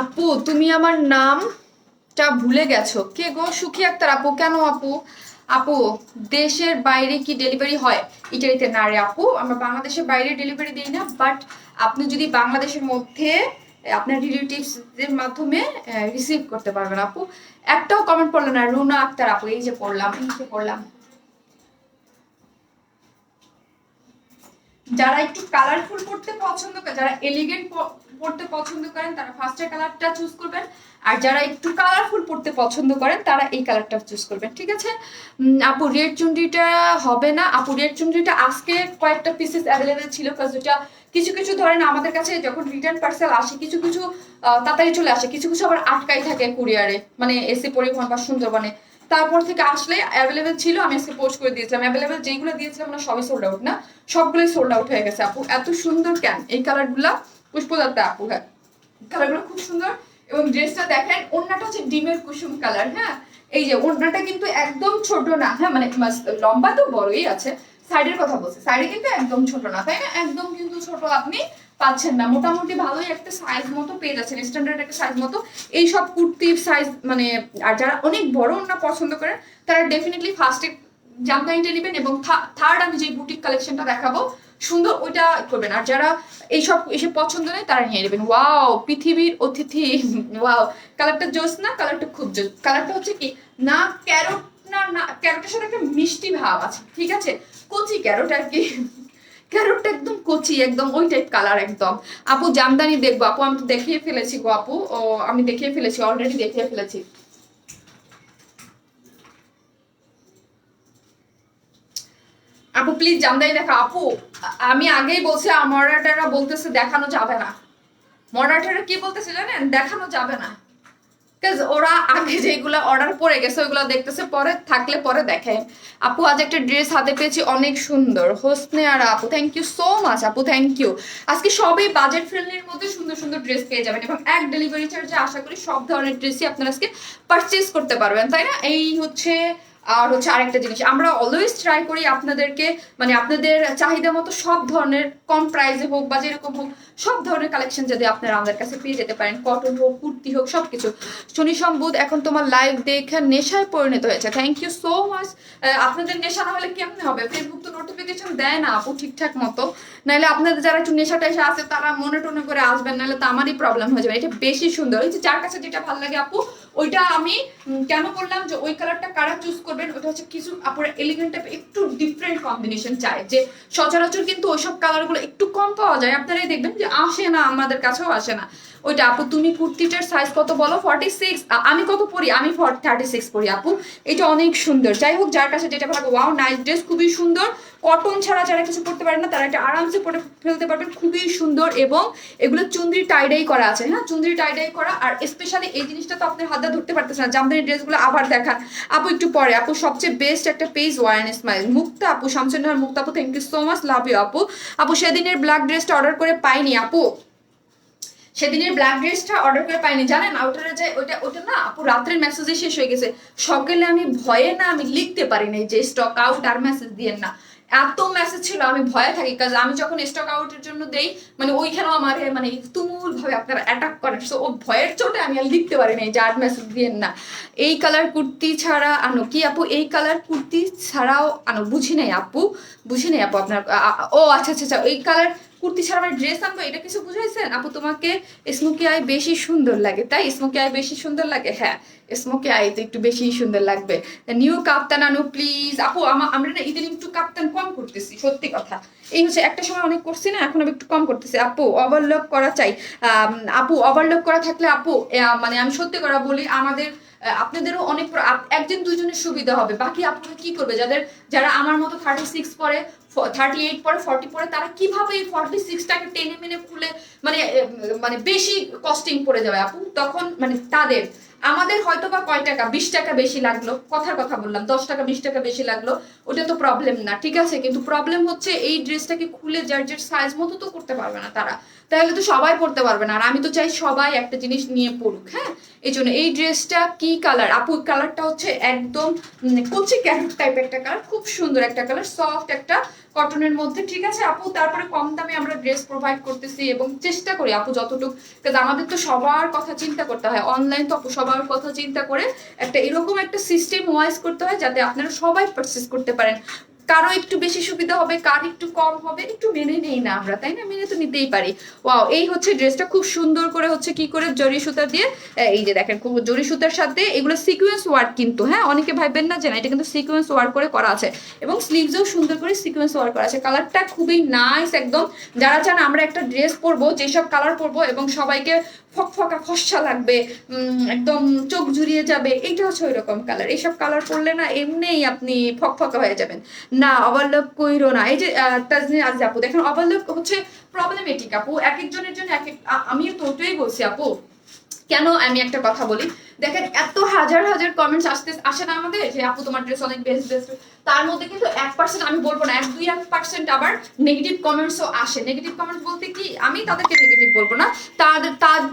আপু তুমি আমার নামটা ভুলে গেছো, কে গো? সুখী আক্তার আপু। কেন আপু? আপু দেশের বাইরে কি ডেলিভারি হয়? ইটালিতে না রে আপু, আমরা বাংলাদেশের বাইরে ডেলিভারি দিই না, বাট আপনি যদি বাংলাদেশের মধ্যে আপনার রিলেটিভসদের মাধ্যমে রিসিভ করতে পারবেন আপু। একটাও কমেন্ট পড়লো না রুনা আক্তার আপু, এই যে পড়লাম, এই যে পড়লাম। যারা একটু কালারফুল পড়তে পছন্দ করেন, যারা এলিগেন্ট পড়তে পছন্দ করেন তারা ফার্স্টের কালারটা চুজ করবেন, আর যারা একটু কালারফুল পড়তে পছন্দ করেন তারা এই কালারটা চুজ করবেন, ঠিক আছে? আপু রেড চুনরিটা হবে না আপু, রেড চুনরিটা আজকে কয়েকটা পিসেস অ্যাভেলেবেল ছিল, কারণ যেটা কিছু কিছু ধরেন আমাদের কাছে যখন রিটার্ন পার্সেল আসে কিছু কিছু তাড়াতাড়ি চলে আসে, কিছু কিছু আবার আটকাই থাকে কুরিয়ারে, মানে এসি পরিবহন বা সুন্দরবনে। তারপর থেকে আসলে অ্যাভেলেবেল ছিল, আমি আজকে পোস্ট করে দিয়েছিলাম। অ্যাভেলেবেল যেগুলো দিয়েছিলাম না সবই সোল্ড আউট, না সবগুলোই সোল্ড আউট হয়ে গেছে আপু। এত সুন্দর কেন এই কালারগুলা, পুষ্পদত্তা আপু। হ্যাঁ কালারগুলো খুব সুন্দর, এবং ড্রেসটা দেখেন, ওড়নাটা হচ্ছে ডিমের কুসুম কালার। হ্যাঁ এই যে ওড়নাটা কিন্তু একদম ছোট না, হ্যাঁ মানে লম্বা তো বড়ই আছে, সাইডের কথা বলছি, সাইডে কিন্তু একদম ছোট না, তাই না? একদম কিন্তু ছোট আপনি পাচ্ছেন না, মোটামুটি ভালোই একটা সাইজ মতো পেয়ে যাচ্ছেন, স্ট্যান্ডার্ড একটা সাইজ মতো। এই সব কুর্তির সাইজ মানে, আর যারা অনেক বড় ওড়না পছন্দ করেন তারা ডেফিনেটলি ফার্স্টে জামদানিটা নেবেন, এবং থার্ড আমি যে বুটিক কালেকশনটা দেখাবো সুন্দর ওইটা করবেন। আর যারা এইসব এসব পছন্দ নেই তারা নিয়ে নেবেন। ওয়াও পৃথিবীর অতিথি, ওয়াও কালারটা জোস না? কালারটা খুব জোস। কালারটা হচ্ছে কি না ক্যারট, না না ক্যারটের সাথে একটা মিষ্টি ভাব আছে, ঠিক আছে? কচি ক্যারট আর কি, ক্যারটটা একদম কচি, একদম ওই টাইপ কালার একদম। আপু জামদানি দেখবো আপু, আমি তো দেখিয়ে ফেলেছি গো আপু, ও আমি দেখিয়ে ফেলেছি, অলরেডি দেখিয়ে ফেলেছি। আপু প্লিজ জামদানি দেখা আপু। আমি আগেই বলছি মডারেটাররা বলতেছে দেখানো যাবে না, মডারেটাররা কি বলতেছে জানেন? দেখানো যাবে না, ওরা আগে যেগুলো অর্ডার পড়ে গেছে ওইগুলো দেখতেছে, পরে থাকলে পরে দেখে। আপু আজ একটা ড্রেস হাতে পেয়েছি, অনেক সুন্দর। হোসনে আর আপু থ্যাংক ইউ সো মাচ আপু, থ্যাংক ইউ। আজকে সবই বাজেট ফ্রেন্ডলির মধ্যে সুন্দর সুন্দর ড্রেস পেয়ে যাবেন, এবং এক ডেলিভারি চার্জে আশা করি সব ধরনের ড্রেসই আপনারা আজকে পারচেজ করতে পারবেন, তাই না? এই হচ্ছে আর হচ্ছে আরেকটা জিনিস, আমরা অলওয়েজ ট্রাই করি আপনাদেরকে মানে আপনাদের চাহিদা মতো সব ধরনের, কম প্রাইসে হোক বা যেরকম হোক, সব ধরনের কালেকশন যদি আপনারা আমাদের কাছে পেয়ে যেতে পারেন, কটন হোক কুর্তি হোক সবকিছু। শনি সম্বুধ এখন তোমার লাইভ দেখে নেশায় পরিণত হয়েছে, থ্যাংক ইউ সো মাচ। আপনাদের নেশা না হলে কেমনে হবে? ফেসবুক তো নোটিফিকেশন দেয় না আপু ঠিকঠাক মতো, নাহলে আপনাদের যারা একটু নেশা টেশা আছে তারা মনে টনে করে আসবেন, নাহলে তো আমারই প্রবলেম হয়ে যাবে। এটা বেশি সুন্দর, এই যে যার কাছে যেটা ভালো লাগে আপু ওইটা আমি কেন বললাম যে ওই কালারটা কারা চুজ করবেন, ওটা হচ্ছে কিছু আপুরা এলিগেন্ট টাইপের একটু ডিফারেন্ট কম্বিনেশন চায়, যে সচরাচর কিন্তু ওইসব কালারগুলো একটু কম পাওয়া যায়, আপনারাই দেখবেন যে আসে না, আমাদের কাছেও আসে না ওইটা। আপু তুমি কুর্তিটার সাইজ কত বলো? 46। আমি কত পরি? আমি 36 পরি আপু। এটা অনেক সুন্দর, যাই হোক যার কাছে যেটা ভালো। ওয়াও নাইস ড্রেস, খুবই সুন্দর। কটন ছাড়া যারা কিছু পড়তে পারেন না তারা এটা আরামসে পরে ফেলতে পারবেন, খুবই সুন্দর। এবং এগুলো চুন্দ্রি টাইডাই করা আছে, হ্যাঁ চুন্দ্রি টাইডাই করা। আর স্পেশালি এই জিনিসটা তো আপনার হাতে ধরতে পারতেছে না, জামদানি ড্রেসগুলো আবার দেখান আপু একটু পরে। আপু সবচেয়ে বেস্ট একটা পেজ ওয়ান স্মাইল, মুক্তা আপু, শামসুন্নাহার মুক্তা আপু, thank you so much, love you আপু। আপু সেদিনের ব্ল্যাক ড্রেসটা অর্ডার করে পাইনি আপু, সেদিনের ব্ল্যাক ড্রেসটা অর্ডার করে পাইনি, জানেন ওটা যে ওটা ওটা না আপু রাত্রের মেসেজে শেষ হয়ে গেছে, সকালে আমি ভয়ে না আমি লিখতে পারি না যে স্টক আউট, আর মেসেজ দিয়েন না, এত মেসেজ ছিল আমি ভয়ে থাকি, কাজ আমি যখন স্টক আউটের জন্য দেই মানে ওইখানেও আমার মানে তুমুল ভাবে আপনারা অ্যাটাক করেন, তো ও ভয়ের চোটে আমি আর লিখতে পারি না যে আর মেসেজ দিয়েন না। এই কালার কুর্তি ছাড়া আনো কি আপু? এই কালার কুর্তি ছাড়াও আনো, বুঝি নাই আপু, বুঝি নাই আপু আপনার। ও আচ্ছা আচ্ছা আচ্ছা, এই কালার কুর্তি ছাড়া আমার ড্রেস আনবো, এটা কিছু বুঝাইছেন আপু? তোমাকে স্মোকি আই বেশি সুন্দর লাগে, তাই স্মোকি আই বেশি সুন্দর লাগে? হ্যাঁ স্মোকি আই তো একটু বেশি সুন্দর লাগবে। নিউ কাপ্তান আনো প্লিজ আপু। আমরা না ইদানিং একটু কাপ্তান কম করতেছি, সত্যি কথা। এই হচ্ছে একটা সময় অনেক করছি না, এখন আমি একটু কম করতেছি আপু। ওভারলক করা চাই আপু, ওভারলক করা থাকলে আপু মানে আমি সত্যি কথা বলি, আমাদের আপনাদেরও অনেক একজন দুজনের সুবিধা হবে। বাকি আপনারা কি করবে, যারা আমার মতো 36 পরে, 38 পরে, 40 পরে, তারা কিভাবে এই 46টাকে টেনে মেনে খুলে মানে মানে বেশি কস্টিং পড়ে যাবে আপু, তখন মানে তাদের আমাদের হয়তো বা কয় টাকা 20 টাকা বেশি লাগলো, কথার কথা বললাম, 10 টাকা 20 টাকা বেশি লাগলো, ওটা তো প্রবলেম না, ঠিক আছে? কিন্তু প্রবলেম হচ্ছে এই ড্রেসটাকে খুলে যার সাইজ মতো তো করতে পারবে না তারা, তাহলে তো সবাই পড়তে পারবে না, আর আমি তো চাই সবাই একটা জিনিস নিয়ে পড়ুক। হ্যাঁ, এই জন্য এই ড্রেসটা কি কালার আপু? কালারটা হচ্ছে একদম কচি ক্যারট টাইপ একটা কালার, খুব সুন্দর একটা কালার, সফট একটা কটনের মধ্যে। ঠিক আছে আপু, তারপরে কম দামে আমরা ড্রেস প্রোভাইড করতেছি এবং চেষ্টা করি আপু যতটুকু, কারণ আমাদের তো সবার কথা চিন্তা করতে হয়, অনলাইন তো আপু সবার কথা চিন্তা করে একটা এরকম একটা সিস্টেম ওয়াইজ করতে হয় যাতে আপনারা সবাই পারচেস করতে পারেন। কারো একটু বেশি সুবিধা হবে, কার একটু কম হবে, একটু মেনে নেই না আমরা, তাই না? মেনে তো নিতেই পারি। ওয়াও, এই হচ্ছে ড্রেসটা খুব সুন্দর করে হচ্ছে কি করে জরি সুতা দিয়ে, এই যে দেখেন খুব জরি সুতার সাথে এগুলো সিকোয়েন্স ওয়ার্ক কিন্তু, হ্যাঁ অনেকে ভাববেন না যে না, এটা কিন্তু সিকোয়েন্স ওয়ার্ক করে করা আছে এবং স্লিভসও সুন্দর করে সিকোয়েন্স ওয়ার্ক করা আছে। কালারটা খুবই নাইস একদম। যারা চান আমরা একটা ড্রেস পরবো যেসব কালার পরবো এবং সবাইকে ফকফকা ফর্সা লাগবে, একদম চোখ জুড়িয়ে যাবে, এইটা হচ্ছে ওই রকম কালার। এইসব কালার পরলে না এমনিই আপনি ফকফকা হয়ে যাবেন। না ওভারলক কইরো না। এই যে তাজনীন আজ আপু দেখেন, ওভারলক হচ্ছে প্রবলেমেটিক আপু, এক একজনের জন্য এক এক, আমিও তো ওটাই বলছি আপু। কেন আমি একটা কথা বলি, দেখেন এত হাজার হাজার কমেন্টস আসে না আমাদের যে আপু তোমার ড্রেস অনেক বেস্ট বেস্ট, তার মধ্যে কিন্তু 1% আমি বলবো না, 1-2% আবার নেগেটিভ কমেন্টসও আসে। নেগেটিভ কমেন্টস বলতে কি, আমি তাদেরকে নেগেটিভ বলবো না,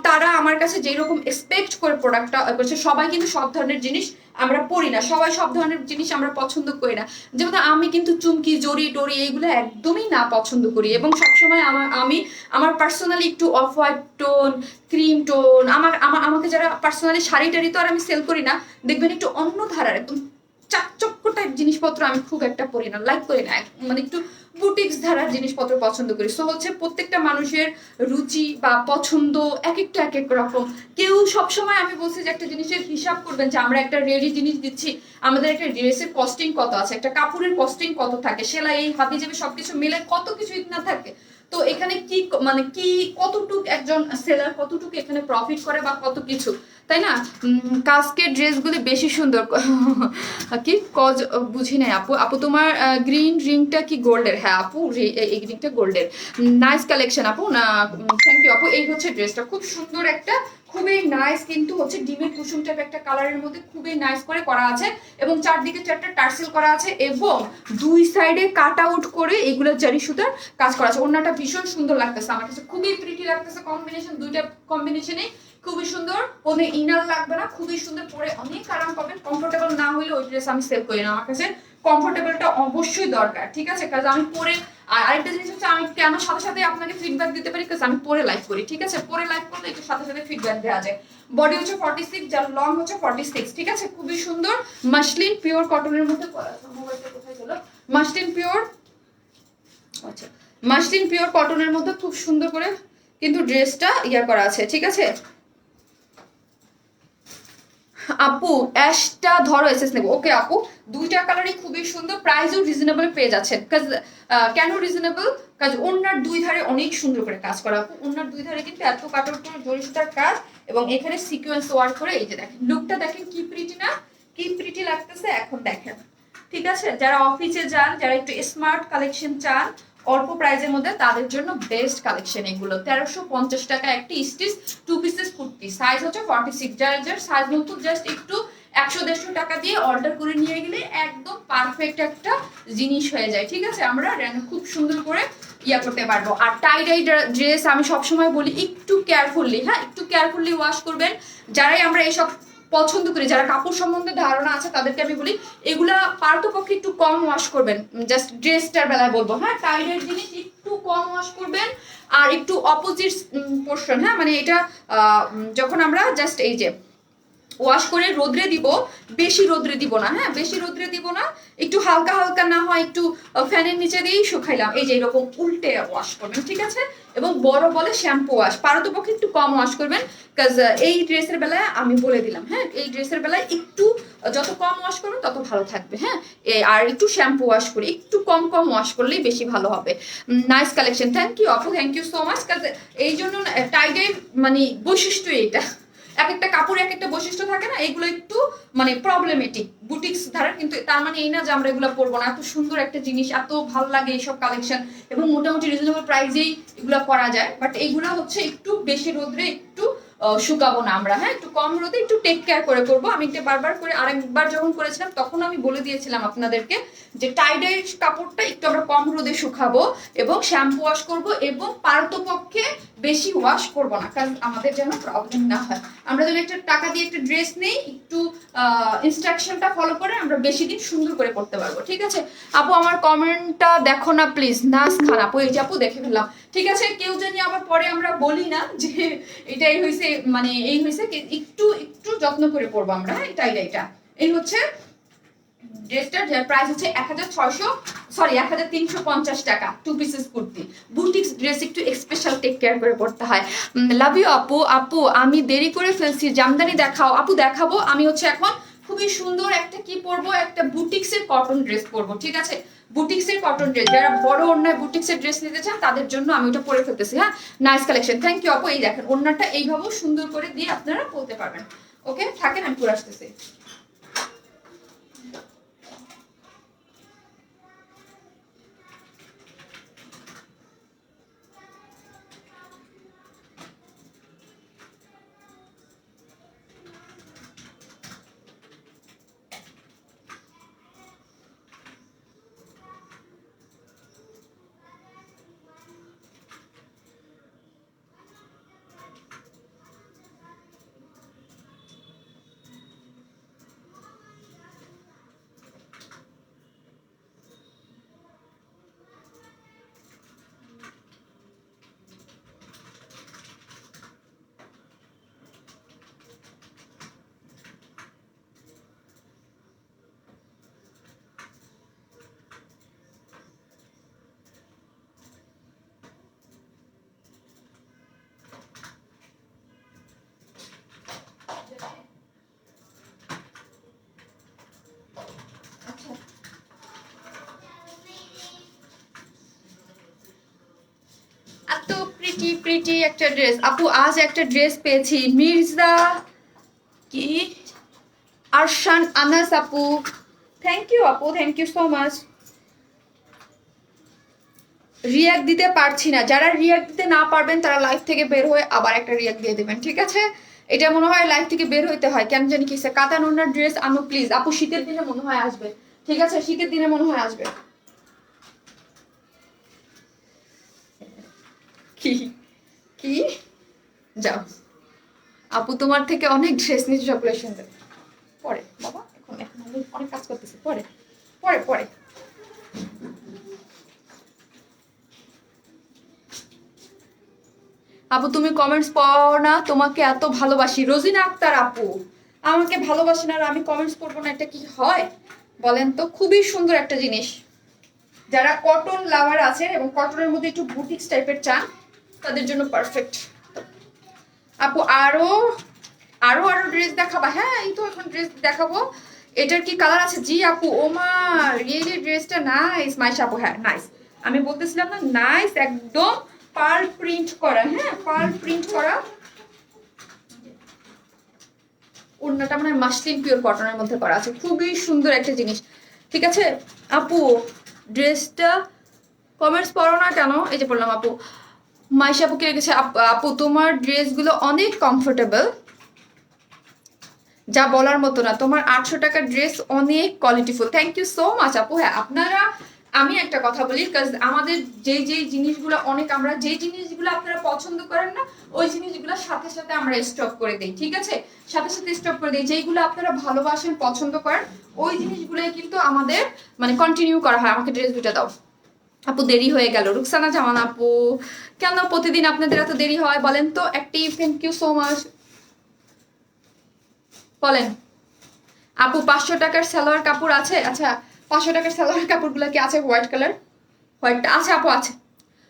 তারা আমার কাছে যেই রকম এক্সপেক্ট করে প্রোডাক্টটা করছে, সবাই কিন্তু সব ধরনের জিনিস আমরা পড়ি না, সবাই সব ধরনের জিনিস আমরা পছন্দ করি না। যেমন আমি কিন্তু চুমকি জড়ি টড়ি এইগুলো একদমই না পছন্দ করি এবং সবসময় আমি আমার পার্সোনালি একটু off white tone, cream tone, আমাকে যারা পার্সোনালি শাড়ি টাড়ি তো আর আমি সেল করি না, দেখবেন একটু অন্য ধারার একদম চাকচক্য টাইপ জিনিসপত্র আমি খুব একটা পরি না, লাইক করি না, মানে একটু বুটিক্স ধারার জিনিসপত্র পছন্দ করি। সো হচ্ছে প্রত্যেকটা মানুষের রুচি বা পছন্দ এক একটা এক এক রকম। কেউ সবসময়, আমি বলছি যে একটা জিনিসের হিসাব করবেন যে আমরা একটা রেডি জিনিস দিচ্ছি, আমাদের একটা ড্রেসের কস্টিং কত আছে, একটা কাপড়ের কস্টিং কত থাকে, সেলাই হাবিজাবি সবকিছু মিলে কত কিছু না থাকে। তো এখানে কি মানে কি কতটুক একজন সেলার কতটুকু এখানে প্রফিট করে বা কত কিছু, তাই না? কাস্কের ড্রেসগুলি বেশি সুন্দর কি কজ বুঝি নাই আপু। আপু তোমার গ্রিন রিংটা কি গোল্ডের? হ্যাঁ আপু, এই রিংটা গোল্ডের। নাইস কালেকশন আপু, না থ্যাংক ইউ আপু। এই হচ্ছে ড্রেসটা খুব সুন্দর একটা, খুবই নাইস, কিন্তু হচ্ছে ডিমের কুসুম টাইপ একটা কালারের মধ্যে খুবই নাইস করে করা আছে এবং চারদিকে চারটা টার্সেল করা আছে এবং দুই সাইডে কাট আউট করে এগুলো জারি সুতার কাজ করা আছে। ওড়নাটা ভীষণ সুন্দর লাগতেছে আমার কাছে, খুবই প্রিটি লাগতেছে, কম্বিনেশন দুইটা কম্বিনেশনেই খুবই সুন্দর, কোনো ইনার লাগবে না, খুবই সুন্দর, পরে অনেক আরাম পাবেন। কমফোর্টেবল না হইলে ওই ড্রেস আমি সেল করি না, আমার কাছে কমফোর্টেবলটা অবশ্যই দরকার। ঠিক আছে, কাজ আমি পরে, আর আরেকটা জিনিস হচ্ছে আমি কেন সাথে সাথে আপনাকে ফিডব্যাক দিতে পারি, কাজ আমি পরে লাইভ করি। ঠিক আছে, পরে লাইভ করলে একটু সাথে সাথে ফিডব্যাক দেওয়া যায়। বডি হচ্ছে 46, যার লং হচ্ছে 46। ঠিক আছে, খুবই সুন্দর মাসলিন পিওর কটনের মধ্যে করা আছে। মোবাইলটা কোথায় গেল? মাসলিন পিওর, আচ্ছা মাসলিন পিওর কটনের মধ্যে খুব সুন্দর করে কিন্তু ড্রেসটা ইয়া করা আছে। ঠিক আছে আপু, অ্যাশটা ধরো এসএস নেব। ওকে আপু, দুইটা কালারই খুবই সুন্দর, প্রাইসও রিজনেবল পেয়ে যাচ্ছেন। কেন রিজনেবল? কাজ ওনার দুই ধারে অনেক সুন্দর করে কাজ করা আপু, ওনার দুই ধারে কিন্তু এত কাটর করে জরি সুতার কাজ এবং এখানে সিকোয়েন্স ওয়ার্ক করে। এই যে দেখেন লুকটা দেখেন কি প্রিটি না, কি প্রিটি লাগতেছে। এখন দেখেন, ঠিক আছে, যারা অফিসে যান, যারা একটু স্মার্ট কালেকশন চান অল্প প্রাইজের মধ্যে, তাদের জন্য বেস্ট কালেকশন এগুলো। 1350 টাকা একটি স্টিচ 2 পিসেস কুর্তি, সাইজ হচ্ছে 46। যার সাইজ মতো জাস্ট একটু 100-150 টাকা দিয়ে অর্ডার করে নিয়ে গেলে একদম পারফেক্ট একটা জিনিস হয়ে যায়। ঠিক আছে, আমরা খুব সুন্দর করে ইয়া করতে পারবো। আর টাই ডাই ড্রেস আমি সবসময় বলি একটু কেয়ারফুললি, হ্যাঁ একটু কেয়ারফুললি ওয়াশ করবেন। যারাই আমরা এইসব পছন্দ করি, যারা কাপড় সম্বন্ধে ধারণা আছে, তাদেরকে আমি বলি এগুলা পারতপক্ষে একটু কম ওয়াশ করবেন। জাস্ট ড্রেসটার বেলায় বলবো, হ্যাঁ টাইডের জিনিস একটু কম ওয়াশ করবেন। আর একটু অপোজিট পোর্শন, হ্যাঁ মানে এটা যখন আমরা জাস্ট এই যে ওয়াশ করে রোদ্রে দিব, বেশি রোদ্রে দিব না, হ্যাঁ বেশি রোদ্রে দিব না, একটু হালকা হালকা না হয় একটু ফ্যানের নিচে দিয়েই শুকাইলাম, এই যে এরকম উল্টে ওয়াশ করবেন। ঠিক আছে, এবং বড় বলে শ্যাম্পু ওয়াশ, পারতপক্ষে একটু কম ওয়াশ করবেন। কাজ এই ড্রেসের বেলায় আমি বলে দিলাম, হ্যাঁ এই ড্রেসের বেলায় একটু যত কম ওয়াশ করবেন তত ভালো থাকবে। হ্যাঁ, আর একটু শ্যাম্পু ওয়াশ করে একটু কম কম ওয়াশ করলেই বেশি ভালো হবে। নাইস কালেকশন, থ্যাংক ইউ আপু, থ্যাংক ইউ সো মাচ। কাজ এই জন্য টাইডের মানে বৈশিষ্ট্য এটা, এক একটা কাপড় এক একটা বৈশিষ্ট্য থাকে না, এগুলো একটু মানে প্রবলেমেটিক বুটিক্স ধারার, কিন্তু তার মানে এই না যে আমরা এগুলো পরবো না। এত সুন্দর একটা জিনিস, এত ভালো লাগে এইসব কালেকশন এবং মোটামুটি রিজনেবল প্রাইসেই এগুলো করা যায়। বাট এইগুলো হচ্ছে একটু বেশি রোদ্রে একটু শুকাবো না আমরা, হ্যাঁ একটু কম রোদে একটু টেক কেয়ার করে করবো। আমি একটু বারবার করে আরেকবার যখন করেছিলাম তখন আমি বলে দিয়েছিলাম আপনাদেরকে যে টাই ডাই কাপড়টা একটু আমরা কম রোদে শুকাবো এবং শ্যাম্পু ওয়াশ করবো এবং পারতপক্ষে বেশি ওয়াশ করবো না, কারণ আমাদের যেন প্রবলেম না হয়। আমরা যদি একটা টাকা দিয়ে একটা ড্রেস নেই, একটু ইনস্ট্রাকশনটা ফলো করে আমরা বেশি দিন সুন্দর করে পড়তে পারবো। ঠিক আছে আপু, আমার কমেন্টটা দেখো না প্লিজ। নাস খান আপু, এই যে আপু দেখে ফেললাম। ঠিক আছে, কেউ জানি আবার পরে আমরা বলি না যে এটাই হয়েছে, মানে এই হয়েছে, একটু একটু যত্ন করে পড়বো আমরা। হ্যাঁ এটা এই হচ্ছে ড্রেসটার, যার প্রাইস হচ্ছে 1350 টাকা, 2 পিসেস কুর্তি। বুটিক্স ড্রেস একটু স্পেশাল টেক কেয়ার করে পড়তে হয়। লাভ ইউ আপু। আপু আমি দেরি করে ফেলছি, জামদানি দেখাও। আপু দেখাবো, আমি হচ্ছে এখন খুবই সুন্দর একটা কি পরবো, একটা বুটিক্সের কটন ড্রেস পরবো। ঠিক আছে, বুটিক্সের কটন ড্রেস, যারা বড় ওড়নায় বুটিক্সের ড্রেস নিতে চান তাদের জন্য আমি ওটা পরে ফেলতেছি। হ্যাঁ নাইস কালেকশন, থ্যাংক ইউ আপু। এই দেখেন ওড়নাটা এইভাবেও সুন্দর করে দিয়ে আপনারা পরতে পারবেন। ওকে থাকেন, আমি পরে আসতেছি। এত প্রিটি প্রিটি একটা ড্রেস আপু, আজ একটা ড্রেস পেয়েছি মির্জা কি আরশান আনাস আপু, থ্যাংক ইউ আপু, thank you so much. React দিতে পারছি না, যারা রিয়াক্ট দিতে না পারবেন তারা লাইভ থেকে বের হয়ে আবার একটা রিয়াক্ট দিয়ে দেবেন। ঠিক আছে, এটা মনে হয় লাইভ থেকে বের হইতে হয়, কেন জানি কিসে। কাতান ওনার ড্রেস আনো প্লিজ আপু, শীতের দিনে মনে হয় আসবে। ঠিক আছে, শীতের দিনে মনে হয় আসবে। কি কি যাও আপু, তোমার থেকে অনেক ড্রেস নিয়েছি, সকলে সুন্দর। পরে বাবা, এখন এখন আমি অনেক কাজ করতেছি, পরে পরে পরে। আপু তুমি কমেন্টস পড়ো না, তোমাকে এত ভালোবাসি। রোজিনা আক্তার আপু, আমাকে ভালোবাসেন আর আমি কমেন্টস পড়বো না, এটা কি হয় বলেন তো? খুবই সুন্দর একটা জিনিস, যারা কটন লাভার আছেন এবং কটনের মধ্যে একটু বুটিক্স টাইপের চান তাদের জন্য পারফেক্ট। আপু আরো আরো আরো ড্রেস দেখাবা? হ্যাঁ এই তো এখন ড্রেস দেখাবো। এটার কি কালার আছে? জি আপু। ওমা রিয়েলি ড্রেসটা নাইস মাইশা আপু। হ্যাঁ নাইস, আমি বলতেছিলাম না নাইস, একদম পার্ল প্রিন্ট করা। হ্যাঁ পার্ল প্রিন্ট করা ওড়নাটা মানে মাসলিন পিওর কটনের মধ্যে করা আছে, খুবই সুন্দর একটা জিনিস। ঠিক আছে আপু, ড্রেসটা কমেন্টস পড়ো না কেন? এই যে বললাম আপু, মাইশা আপুকে রেখেছে। আপু তোমার ড্রেসগুলো অনেক কমফোর্টেবল, যা বলার মতো না। তোমার 800 টাকার ড্রেস অনেক কোয়ালিটিফুল। থ্যাংক ইউ সো মাচ আপু। হ্যাঁ আপনারা, আমি একটা কথা বলি, কাজ আমাদের যেই জিনিসগুলো অনেক, আমরা যেই জিনিসগুলো আপনারা পছন্দ করেন না ওই জিনিসগুলো সাথে সাথে আমরা স্টপ করে দিই। ঠিক আছে, সাথে সাথে স্টপ করে দিই। যেইগুলো আপনারা ভালোবাসেন পছন্দ করেন ওই জিনিসগুলোই কিন্তু আমাদের মানে কন্টিনিউ করা হয়। আমাকে ড্রেস দুটো দাও আপু, দেরি হয়ে গেল। রুকসানা জামান আপু, কেন প্রতিদিন আপনাদের এত দেরি হয় বলেন তো? Active, thank you so much. বলেন আপু 500 টাকার সালোয়ার কাপড় আছে? আচ্ছা 500 টাকার সালোয়ার কাপড়গুলো কি আছে? হোয়াইট কালার, হোয়াইটটা আছে আপু, আছে।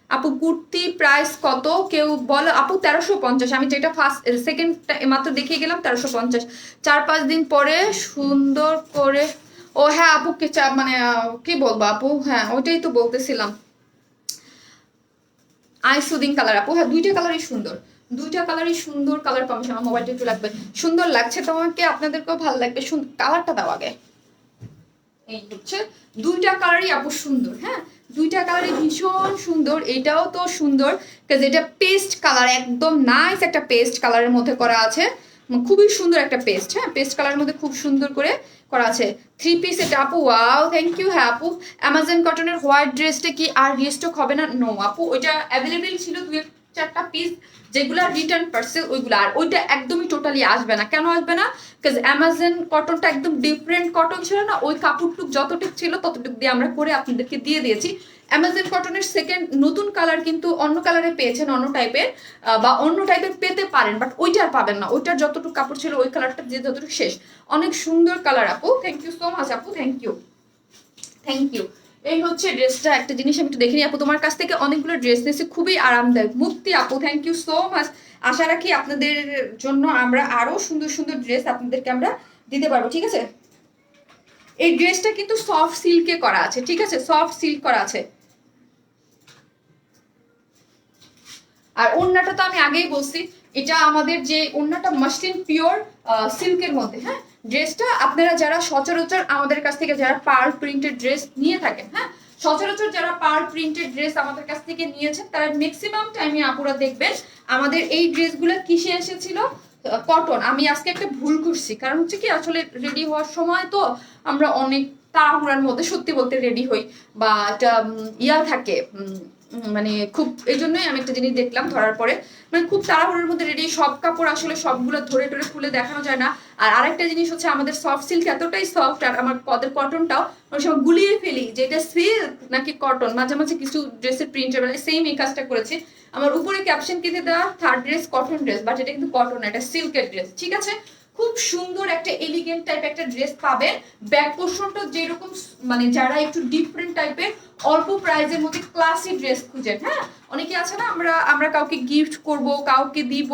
আপু কুর্তি প্রাইস কত? কেউ বলো আপু। 1350। আমি যেটা ফার্স্ট সেকেন্ড মাত্র দেখিয়ে গেলাম 1350। 4-5 দিন পরে সুন্দর করে। ও হ্যাঁ আপু, কি মানে কি বলবো আপু, হ্যাঁ ওইটাই তো বলতেছিলাম। আই সুদিং কালার আপু, হ্যাঁ দুইটা কালারই সুন্দর, দুইটা কালারই সুন্দর কালার কম্বিনেশন। আমার মোবাইলটা একটু লাগবে। সুন্দর লাগছে তোমাকে, আপনাদেরকেও ভালো লাগবে। কালারটা দাও আগে। এই হচ্ছে দুইটা কালারই আপু সুন্দর, হ্যাঁ দুইটা কালারই ভীষণ সুন্দর। এটাও তো সুন্দর কারণ এটা পেস্ট কালার, একদম নাইস একটা পেস্ট কালারের মধ্যে করা আছে, খুবই সুন্দর একটা পেস্ট, হ্যাঁ পেস্ট কালারের মধ্যে খুব সুন্দর করে করা আছে। 3 পিস এটা আপু, ওয়াও থ্যাংক ইউ। হ্যাঁ আপু অ্যামাজন কটনের হোয়াইট ড্রেসটা কি আর রিস্টক হবে না? নো আপু, ওইটা অ্যাভেলেবেল ছিল 2-4টা পিস যেগুলা রিটার্ন পার্সেল ওইগুলো, আর ওইটা একদমই টোটালি আসবে না। কেন আসবে না? বিকজ অ্যামাজন কটনটা একদম ডিফারেন্ট কটন ছিল না, ওই কাপড়টুক যতটুক ছিল ততটুক দিয়ে আমরা করে আপনাদেরকে দিয়ে দিয়েছি। অ্যামাজন কটনের সেকেন্ড নতুন কালার কিন্তু অন্য কালারে পেয়েছেন, অন্য টাইপের বা অন্য টাইপের পেতে পারেন, বাট ওইটা আর পাবেন না। ওইটার যতটুকু কাপড় ছিল ওই কালারটা যে যতটুকু শেষ, অনেক সুন্দর কালার আপু, থ্যাংক ইউ সো মাচ আপু, থ্যাংক ইউ থ্যাংক ইউ। এই হচ্ছে ড্রেসটা, একটা জিনিস আমি একটু দেখে নিই আপু, তোমার কাছ থেকে অনেকগুলো ড্রেস নিয়েছি, খুবই আরামদায়ক। মুক্তি আপু থ্যাংক ইউ সো মাচ। আশা রাখি আপনাদের জন্য আমরা আরো সুন্দর সুন্দর ড্রেস আপনাদেরকে আমরা দিতে পারবো, ঠিক আছে। এই ড্রেসটা কিন্তু সফট সিল্কে করা আছে, ঠিক আছে, সফট সিল্ক করা আছে। আর ওড়নাটা তো আমি আগেই বলছি, এটা আমাদের যে ওড়নাটা মাসলিন পিওর সিল্কের মধ্যে, হ্যাঁ ড্রেসটা আপনারা যারা সচরাচর আমাদের কাছ থেকে যারা পার্ল প্রিন্টেড ড্রেস নিয়ে থাকেন, হ্যাঁ সচরাচর যারা পার্ল প্রিন্টেড ড্রেস আমাদের কাছ থেকে নিয়েছেন তারা ম্যাক্সিমাম টাইমে আপুরা দেখবেন আমাদের এই ড্রেসগুলো কিসে এসেছিল, কটন। আমি আজকে একটা ভুল করছি, কারণ হচ্ছে কি আসলে রেডি হওয়ার সময় তো আমরা অনেক তাড়াহুড়ার মধ্যে সত্যি বলতে রেডি হই, বা একটা ইয়া থাকে মানে খুব, এই জন্যই আমি একটা জিনিস দেখলাম ধরার পরে, মানে খুব তাড়াহুড়োর মধ্যে রেডি, সব কাপড় আসলে সবগুলো ধরে টরে খুলে দেখানো যায় না। আর আরেকটা জিনিস হচ্ছে আমাদের সফট সিল্ক এতটাই সফট, আর আমার কটনটাও অনেক সময় গুলিয়ে ফেলি যে এটা সিল্ক নাকি কটন। মাঝে মাঝে কিছু ড্রেসের প্রিন্টের বেলায় সেম এই কাজটা করেছে। আমার উপরে ক্যাপশন কেটে দেওয়া third dress cotton dress, but এটা কিন্তু কটন, এটা সিল্কের ড্রেস, ঠিক আছে। খুব সুন্দর একটা এলিগেন্ট টাইপ একটা ড্রেস পাবেন। ব্যাক পোর্শনটা যেরকম মানে যারা একটু ডিফারেন্ট টাইপের অল্প প্রাইজের মধ্যে ক্লাসি ড্রেস খুঁজেন, হ্যাঁ অনেকে আছে না, আমরা কাউকে গিফট করব, কাউকে দিব,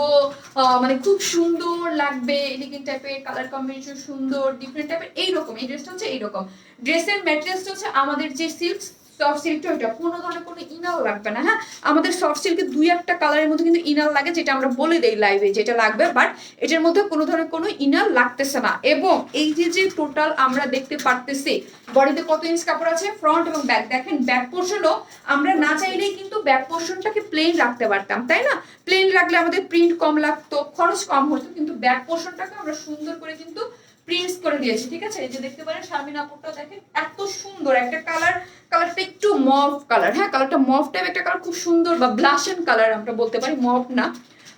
মানে খুব সুন্দর লাগবে এলিগেন্ট টাইপের, কালার কম্বিনেশন সুন্দর ডিফারেন্ট টাইপের, এইরকম এই ড্রেসটা হচ্ছে এইরকম। ড্রেসের ম্যাটেরিয়ালসটা হচ্ছে আমাদের যে সিল্ক সফট সিল্কটা, ওইটা কোনো ধরনের কোনো ইনার লাগবে না, হ্যাঁ আমাদের সফট সিল্কের 2-1টা কালারের মধ্যে কিন্তু ইনার লাগে, যেটা আমরা বলে দেই লাইভে যেটা লাগবে, বাট এটার মধ্যে কোনো ধরনের কোনো ইনার লাগতেছে না। এবং এই যে টোটাল আমরা দেখতে পারতেছি বডিতে কত ইঞ্চ কাপড় আছে, ফ্রন্ট এবং ব্যাক, দেখেন ব্যাক পোর্শনও আমরা না চাইলেই কিন্তু ব্যাক পোর্শনটাকে প্লেন রাখতে পারতাম, তাই না? প্লেন রাখলে আমাদের প্রিন্ট কম লাগতো, খরচ কম হতো, কিন্তু ব্যাক পোর্শনটাকে আমরা সুন্দর করে কিন্তু প্রিন্টস করে দিয়েছি, ঠিক আছে। এই যে দেখতে পারেন শারমিন আপুরটা দেখেন এত সুন্দর একটা কালারটা একটু মভ কালার, হ্যাঁ কালারটা মভ টাইপ একটা কালার, খুব সুন্দর, বা ব্লাশন কালার আমরা বলতে পারি, মভ না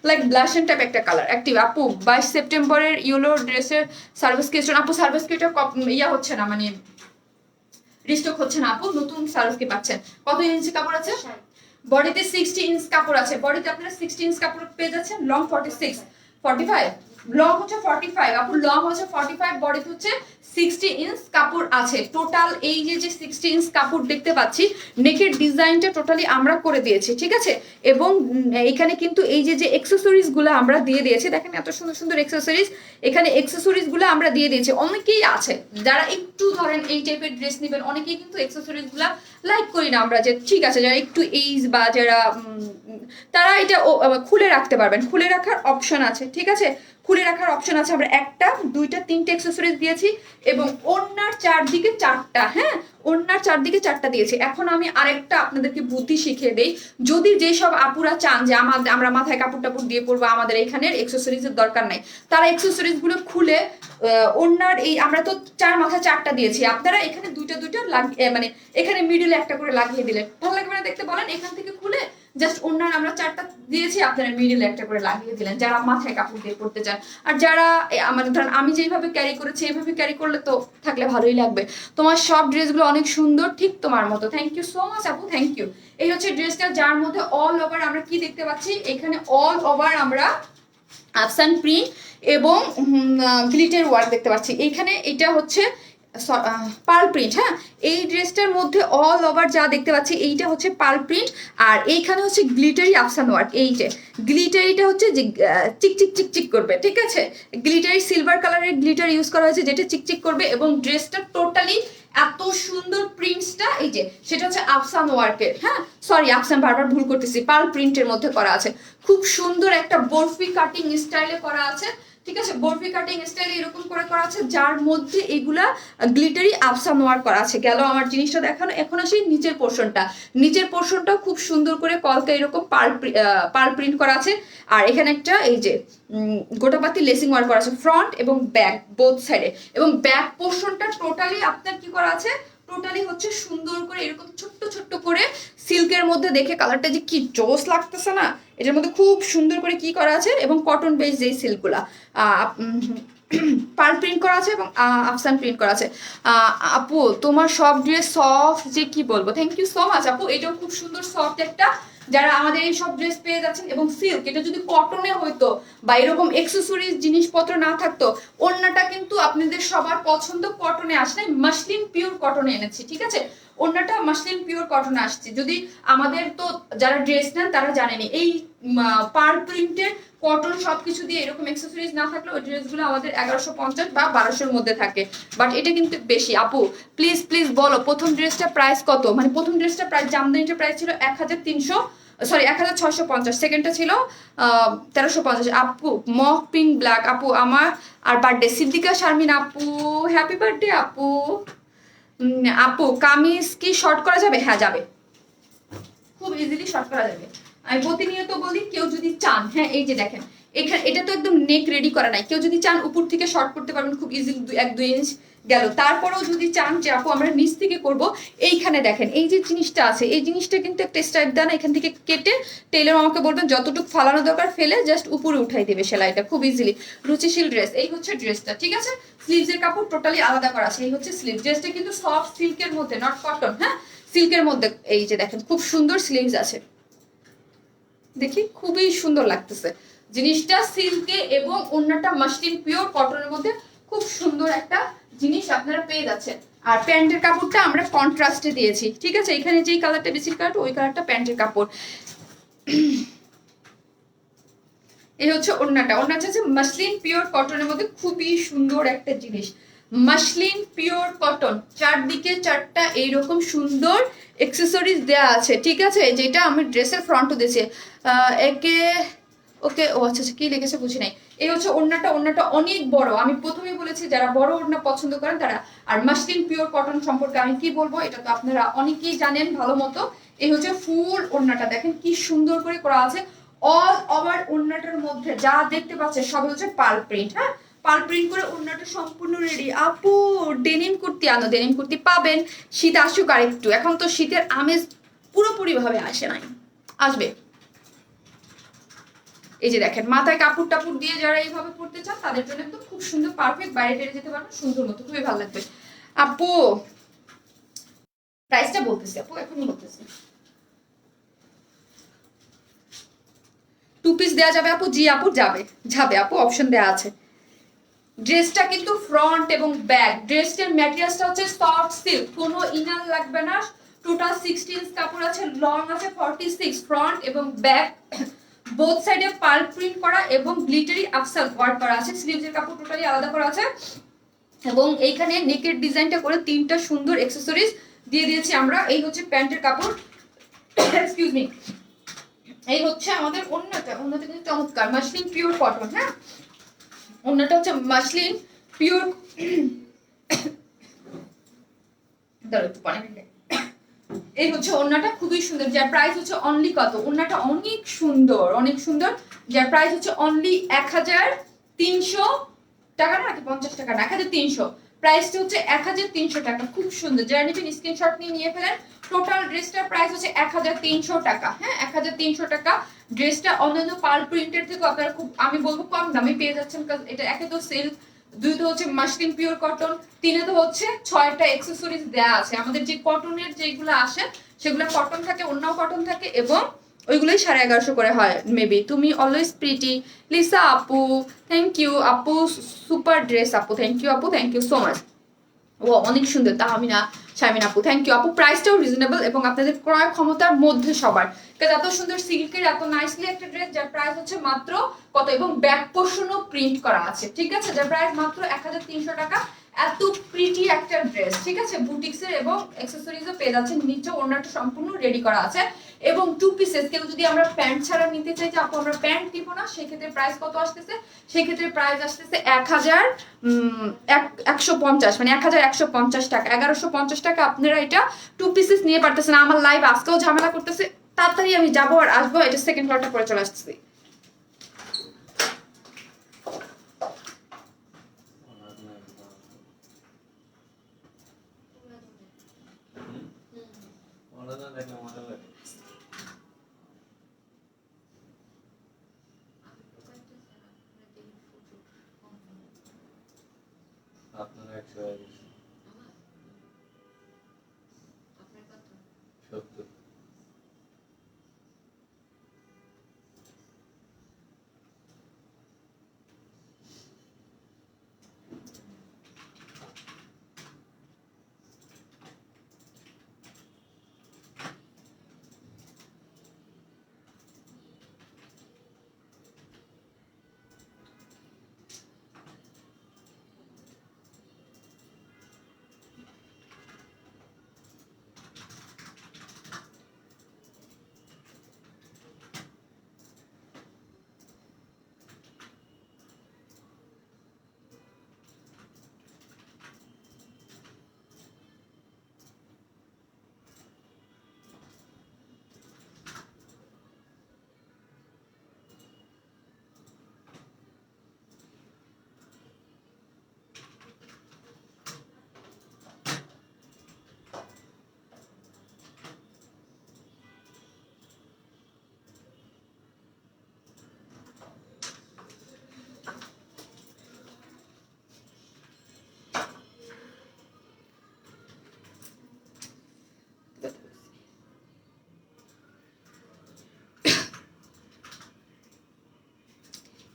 লাইক ব্লাশন টাইপ একটা কালার। অ্যাক্টিভ আপু 22 সেপ্টেম্বরের ইয়েলো ড্রেসের সার্ভিস কিটা, আপু সার্ভিস কিটা ইয়া হচ্ছে না, মানে রিস্টক হচ্ছে না আপু, নতুন সার্ভিস কি পাচ্ছেন। কত ইঞ্চি কাপড় আছে বডিতে? 60 ইঞ্চ কাপড় আছে বডিতে, আপনারা 60 ইঞ্চ কাপড় পেয়ে যাচ্ছেন। লং 46 45, লং হচ্ছে 45 আপু, লং হচ্ছে 45, বডিতে হচ্ছে 60 ইঞ্চ কাপড় আছে টোটাল। এই যে 60 ইঞ্চ কাপড় দেখতে পাচ্ছি, নেকের ডিজাইনটা টোটালি আমরা করে দিয়েছি, ঠিক আছে। এবং এখানে কিন্তু এই যে অ্যাকসেসরিজ গুলো আমরা দিয়ে দিয়েছি, দেখেন এত সুন্দর সুন্দর অ্যাকসেসরিজ, এখানে অ্যাকসেসরিজ গুলো আমরা দিয়ে দিয়েছি। অনেকেই আছে যারা একটু ধরেন এই টাইপের ড্রেস নেবেন, অনেকেই কিন্তু অ্যাকসেসরিজ গুলা লাইক করি না আমরা, যে ঠিক আছে যারা একটু এইজ বা যারা তারা এটা খুলে রাখতে পারবেন, খুলে রাখার অপশন আছে, ঠিক আছে খুলে রাখার অপশন আছে। আমরা 1টা 2টা 3টে অ্যাকসেসরিজ দিয়েছি, এবং ওড়নার চারদিকে 4টা, হ্যাঁ ওড়নার চারদিকে 4টা দিয়েছি। এখন আমি আরেকটা আপনাদেরকে বুদ্ধি শিখিয়ে দেই, যদি যেসব আপুরা চান যে আমরা মাথায় কাপড় টাপড় দিয়ে পরবো, আমাদের এইখানের অ্যাকসেসরিজের দরকার নাই, তারা অ্যাকসেসরিজ গুলো খুলে ওড়নার এই আমরা তো 4 মাথায় 4টা দিয়েছি, আপনারা এখানে 2টা লাগিয়ে মানে এখানে মিডলে একটা করে লাগিয়ে দিলেন, ভালো লাগবে না দেখতে বলেন? এখান থেকে খুলে জাস্ট ওড়নার আমরা 4টা দিয়েছি, আপনারা মিডলে একটা করে লাগিয়ে দিলেন যারা মাথায় কাপড় দিয়ে পড়তে চান। আর যারা মানে ধরেন আমি যেভাবে ক্যারি করেছি এইভাবে ক্যারি করলে তো থাকলে ভালোই লাগবে। তোমার সব ড্রেসগুলো অনেক সুন্দর, ঠিক তোমার মতো, থ্যাংক ইউ সো মাচ আপু, থ্যাংক ইউ। এই হচ্ছে ড্রেসটা, যার মধ্যে অল ওভার আমরা কি দেখতে পাচ্ছি, এখানে অল ওভার আমরা আফসান প্রিন্ট এবং গ্লিটার ওয়ার্ক দেখতে পাচ্ছি। এইখানে এটা হচ্ছে পার্ল প্রিন্ট, হ্যাঁ এই ড্রেসটার মধ্যে অল ওভার যা দেখতে পাচ্ছি এইটা হচ্ছে পার্ল প্রিন্ট, আর এইখানে হচ্ছে গ্লিটারি আফসান ওয়ার্ক। এই যে গ্লিটারিটা হচ্ছে যে চিকচিক চিকচিক করবে, ঠিক আছে, গ্লিটারি সিলভার কালারের গ্লিটার ইউজ করা হয়েছে যেটা চিকচিক করবে, এবং ড্রেসটা টোটালি এত সুন্দর প্রিন্টসটা এই যে সেটা হচ্ছে আফসান ওয়ার্কের, হ্যাঁ সরি আফসান বারবার ভুল করতেছি, পার্ল প্রিন্টের মধ্যে করা আছে, খুব সুন্দর একটা বরফি কাটিং স্টাইলে করা আছে। ঠিক আছে, বরফি কাটিং স্টাইল এরকম করে করা আছে, যার মধ্যে এগুলা গ্লিটারি আফসান ওয়ার্ক করা আছে। গেল আমার জিনিসটা দেখানো। এখন আসি নিচের পোর্শনটা। নিচের পোর্শনটা খুব সুন্দর করে কলকা এরকম পার প্রিন্ট করা আছে। আর এখানে একটা এই যে গোটাপাতি লেসিং ওয়ার্ক করা আছে ফ্রন্ট এবং ব্যাক বোথ সাইডে। এবং ব্যাক পোর্শনটা টোটালি আপনার কি করা আছে, টোটালি হচ্ছে সুন্দর করে এরকম ছোট্ট ছোট্ট করে সিল্কের মধ্যে, দেখে কালারটা যে কি জোস লাগতেছে না, এটার মধ্যে খুব সুন্দর করে কি করা আছে। এবং কটন বেস যেই সিল্কগুলা পার প্রিন্ট করা আছে এবং আফসান প্রিন্ট করা আছে। আপু তোমার সব ড্রেস সফট, যে কি বলবো, থ্যাংক ইউ সো মাচ আপু। এটাও খুব সুন্দর সফট একটা, যারা আমাদের এই সব ড্রেস পেয়ে যাচ্ছেন। এবং সিল্ক, এটা যদি কটনে হইতো বা এরকম এক্সেসরিজ জিনিসপত্র না থাকতো, ওড়নাটা কিন্তু আপনাদের সবার পছন্দ কটনে আসে নাই, মাসলিন পিওর কটনে এনেছি। ঠিক আছে, ওড়নাটা মাসলিন পিওর কটনে আসছে। যদি আমাদের তো যারা ড্রেস নেন তারা জানেনি, এই পার প্রিন্টের কটন সবকিছু দিয়ে এরকম অ্যাক্সেসরিজ না থাকলে ওই ড্রেসগুলো আমাদের 1150 বা 1200-র মধ্যে থাকে। বাট এটা কিন্তু বেশি। আপু প্লিজ প্লিজ বলো প্রথম ড্রেসটা প্রাইস কত? মানে প্রথম ড্রেসটা প্রাইস, জামদানিটা প্রাইস ছিল 1300, সরি 1650, সেকেন্ডটা ছিল 1350। আপু মক পিঙ্ক ব্ল্যাক, আপু আমার আর বার্থডে সিদ্দিকা শারমিন আপু, হ্যাপি বার্থডে আপু। আপু কামিজ কি শর্ট করা যাবে? হ্যাঁ যাবে, খুব ইজিলি শর্ট করা যাবে। আমি প্রতিনিয়ত বলি, কেউ যদি চান, হ্যাঁ এই যে দেখেন এখানে, এটা তো একদম নেক রেডি করা নাই, কেউ যদি চান উপর থেকে শর্ট করতে পারবেন খুব ইজিলি, 1-2 ইঞ্চ গেল। তারপরেও যদি চান যে আপু আমরা নিচ থেকে করব, এইখানে দেখেন এই যে জিনিসটা আছে, এই জিনিসটা কিন্তু একটা স্ট্রাইপ দেন, এখান থেকে কেটে টেইলর আমাকে বলবেন যতটুকু ফালানো দরকার ফেলে জাস্ট উপরে উঠাই দেবে সেলাইটা খুব ইজিলি। রুচিশীল ড্রেস, এই হচ্ছে ড্রেসটা। ঠিক আছে, স্লিভসের কাপড় টোটালি আলাদা করা আছে, এই হচ্ছে স্লিভ। ড্রেসটা কিন্তু সফট সিল্কের মধ্যে, নট কটন, হ্যাঁ সিল্কের মধ্যে। এই যে দেখেন খুব সুন্দর স্লিভস আছে, দেখি খুবই সুন্দর লাগতেছে জিনিসটা সিল্কে, এবং অন্যটা মাসলিন পিওর কটনের মধ্যে খুব সুন্দর একটা জিনিস আপনারা পেয়ে যাচ্ছেন। আর প্যান্টের কাপড়টা আমরা কন্ট্রাস্টে দিয়েছি। ঠিক আছে, এখানে যেই কালারটা বেশি কালার, ওই কালারটা প্যান্টের কাপড়। এই হচ্ছে ওড়নাটা। ওড়নাটা হচ্ছে মাসলিন পিওর কটনের মধ্যে খুবই সুন্দর একটা জিনিস, মাসলিন পিওর কটন। চারদিকে চারটা এইরকম সুন্দর এক্সেসরিজ দেয়া আছে। ঠিক আছে, যেটা আমি ড্রেসের ফ্রন্টও দিয়েছি একে ওকে। ও আচ্ছা আচ্ছা, কি লিখেছে বুঝি নাই। এই হচ্ছে ওড়নাটা। ওড়নাটা অনেক বড়, আমি প্রথমেই বলেছি যারা বড় ওড়না পছন্দ করেন তারা। আর মাসলিন পিওর কটন সম্পর্কে আমি কি বলবো, এটা তো আপনারা অনেকেই জানেন ভালো মতো। এই হচ্ছে ফুল ওড়নাটা, দেখেন কি সুন্দর করে করা আছে। অল ওভার ওড়নাটার মধ্যে যা দেখতে পাচ্ছেন সব হচ্ছে পার্ল প্রিন্ট। হ্যাঁ, পার্ল প্রিন্ট করে ওড়নাটা সম্পূর্ণ রেডি। আপু ডেনিম কুর্তি আনো, ডেনিম কুর্তি পাবেন, শীত আসুক আর একটু, এখন তো শীতের আমেজ পুরোপুরি ভাবে আসে নাই, আসবে। এই যে দেখেন মাথায় কাপড় টাপড় দিয়ে যারা এইভাবে পড়তে চান তাদের জন্য তো খুব সুন্দর পারফেক্ট, বাইরে টেরে যেতে পারবেন সুন্দর মতো, খুবই ভালো লাগবে। আপু প্রাইসটা বলতেছি, আপু এখনই বলতেছি। 2 পিস দেওয়া যাবে আপু? জি আপু যাবে, যাবে আপু, অপশন দেওয়া আছে। ড্রেসটা কিন্তু ফ্রন্ট এবং ব্যাক, ড্রেসটার ম্যাটেরিয়ালসটা হচ্ছে সফট সিল্ক, কোনো ইনার লাগবে না। টোটাল 60 ইঞ্চ কাপড় আছে, লং আছে 46, ফ্রন্ট এবং ব্যাক বোথ সাইডে পার্ল প্রিন্ট করা এবং গ্লিটারি আফসাল ওয়ার্ক করা আছে। স্লিভসের কাপড় টোটালি আলাদা করা আছে। এবং এইখানে নেকের ডিজাইনটা করে 3টা সুন্দর অ্যাকসেসরিজ দিয়ে দিয়েছি আমরা। এই হচ্ছে প্যান্টের কাপড়, এক্সকিউজ মি। এই হচ্ছে আমাদের ওড়নাটা। ওড়নাটা কিন্তু চমৎকার, মাসলিন পিওর কটন। হ্যাঁ, ওড়নাটা হচ্ছে মাসলিন পিওর। এই হচ্ছে ওড়নাটা, খুবই সুন্দর, যার প্রাইস হচ্ছে অনলি কত? ওড়নাটা অনেক সুন্দর, অনেক সুন্দর, যার প্রাইস হচ্ছে অনলি 1300 টাকা, নাকি 50 টাকা না, 1300। প্রাইসটা হচ্ছে 1300 টাকা, খুব সুন্দর। যারা নেবেন স্ক্রিনশট নিয়ে ফেলেন। টোটাল ড্রেসটার প্রাইস হচ্ছে 1300 টাকা। হ্যাঁ, 1300 টাকা। ড্রেসটা অন্যান্য পার্ল প্রিন্টের থেকে আপনারা খুব, আমি বলবো কম দামে পেয়ে যাচ্ছেন। এটা একে তো সিল্ক, 2 তো হচ্ছে মাসলিন পিওর কটন, 3 তো হচ্ছে 6টা অ্যাকসেসরিজ দেয়া আছে। আমাদের যে কটনের যেগুলো আসে সেগুলো কটন থাকে, অন্যও কটন থাকে, এবং ওইগুলোই 1150 করে হয় মেবি। তুমি অলওয়েজ প্রিটি লিসা আপু, থ্যাংক ইউ আপু, সুপার ড্রেস আপু, থ্যাংক ইউ আপু, থ্যাংক ইউ সো মাচ। ও অনেক সুন্দর তাহমিনা শারমিন আপু, থ্যাংক ইউ আপু। প্রাইসটাও রিজনেবল এবং আপনাদের ক্রয় ক্ষমতার মধ্যে সবার, কারণ এত সুন্দর সিল্কের এত নাইসলি একটা ড্রেস, যার প্রাইস হচ্ছে মাত্র কত, এবং ব্যাক পোর্শনও প্রিন্ট করা আছে। ঠিক আছে, যার প্রাইস মাত্র 1300 টাকা। এত প্রিটি একটা ড্রেস। ঠিক আছে, বুটিক্সের এবং অ্যাকসেসরিজও পেয়ে যাচ্ছেন। নিচে ওড়নাটা সম্পূর্ণ রেডি করা আছে। এবং 2 পিসেস কেউ যদি আমরা প্যান্ট ছাড়া নিতে চাই যে আপু আমরা প্যান্ট দিব না, সেক্ষেত্রে প্রাইস কত আসতেছে? সেক্ষেত্রে প্রাইস আসতেছে 1,150, মানে 1,150 টাকা, 1,150 টাকা আপনারা এটা 2 পিসেস নিয়ে পারতেছেন। আমার লাইভ আজকেও ঝামেলা করতেছে, তাড়াতাড়ি আমি যাবো আর আসবো, এটা সেকেন্ড কালারটা পরে চলে আসতেছি। আপনার 170।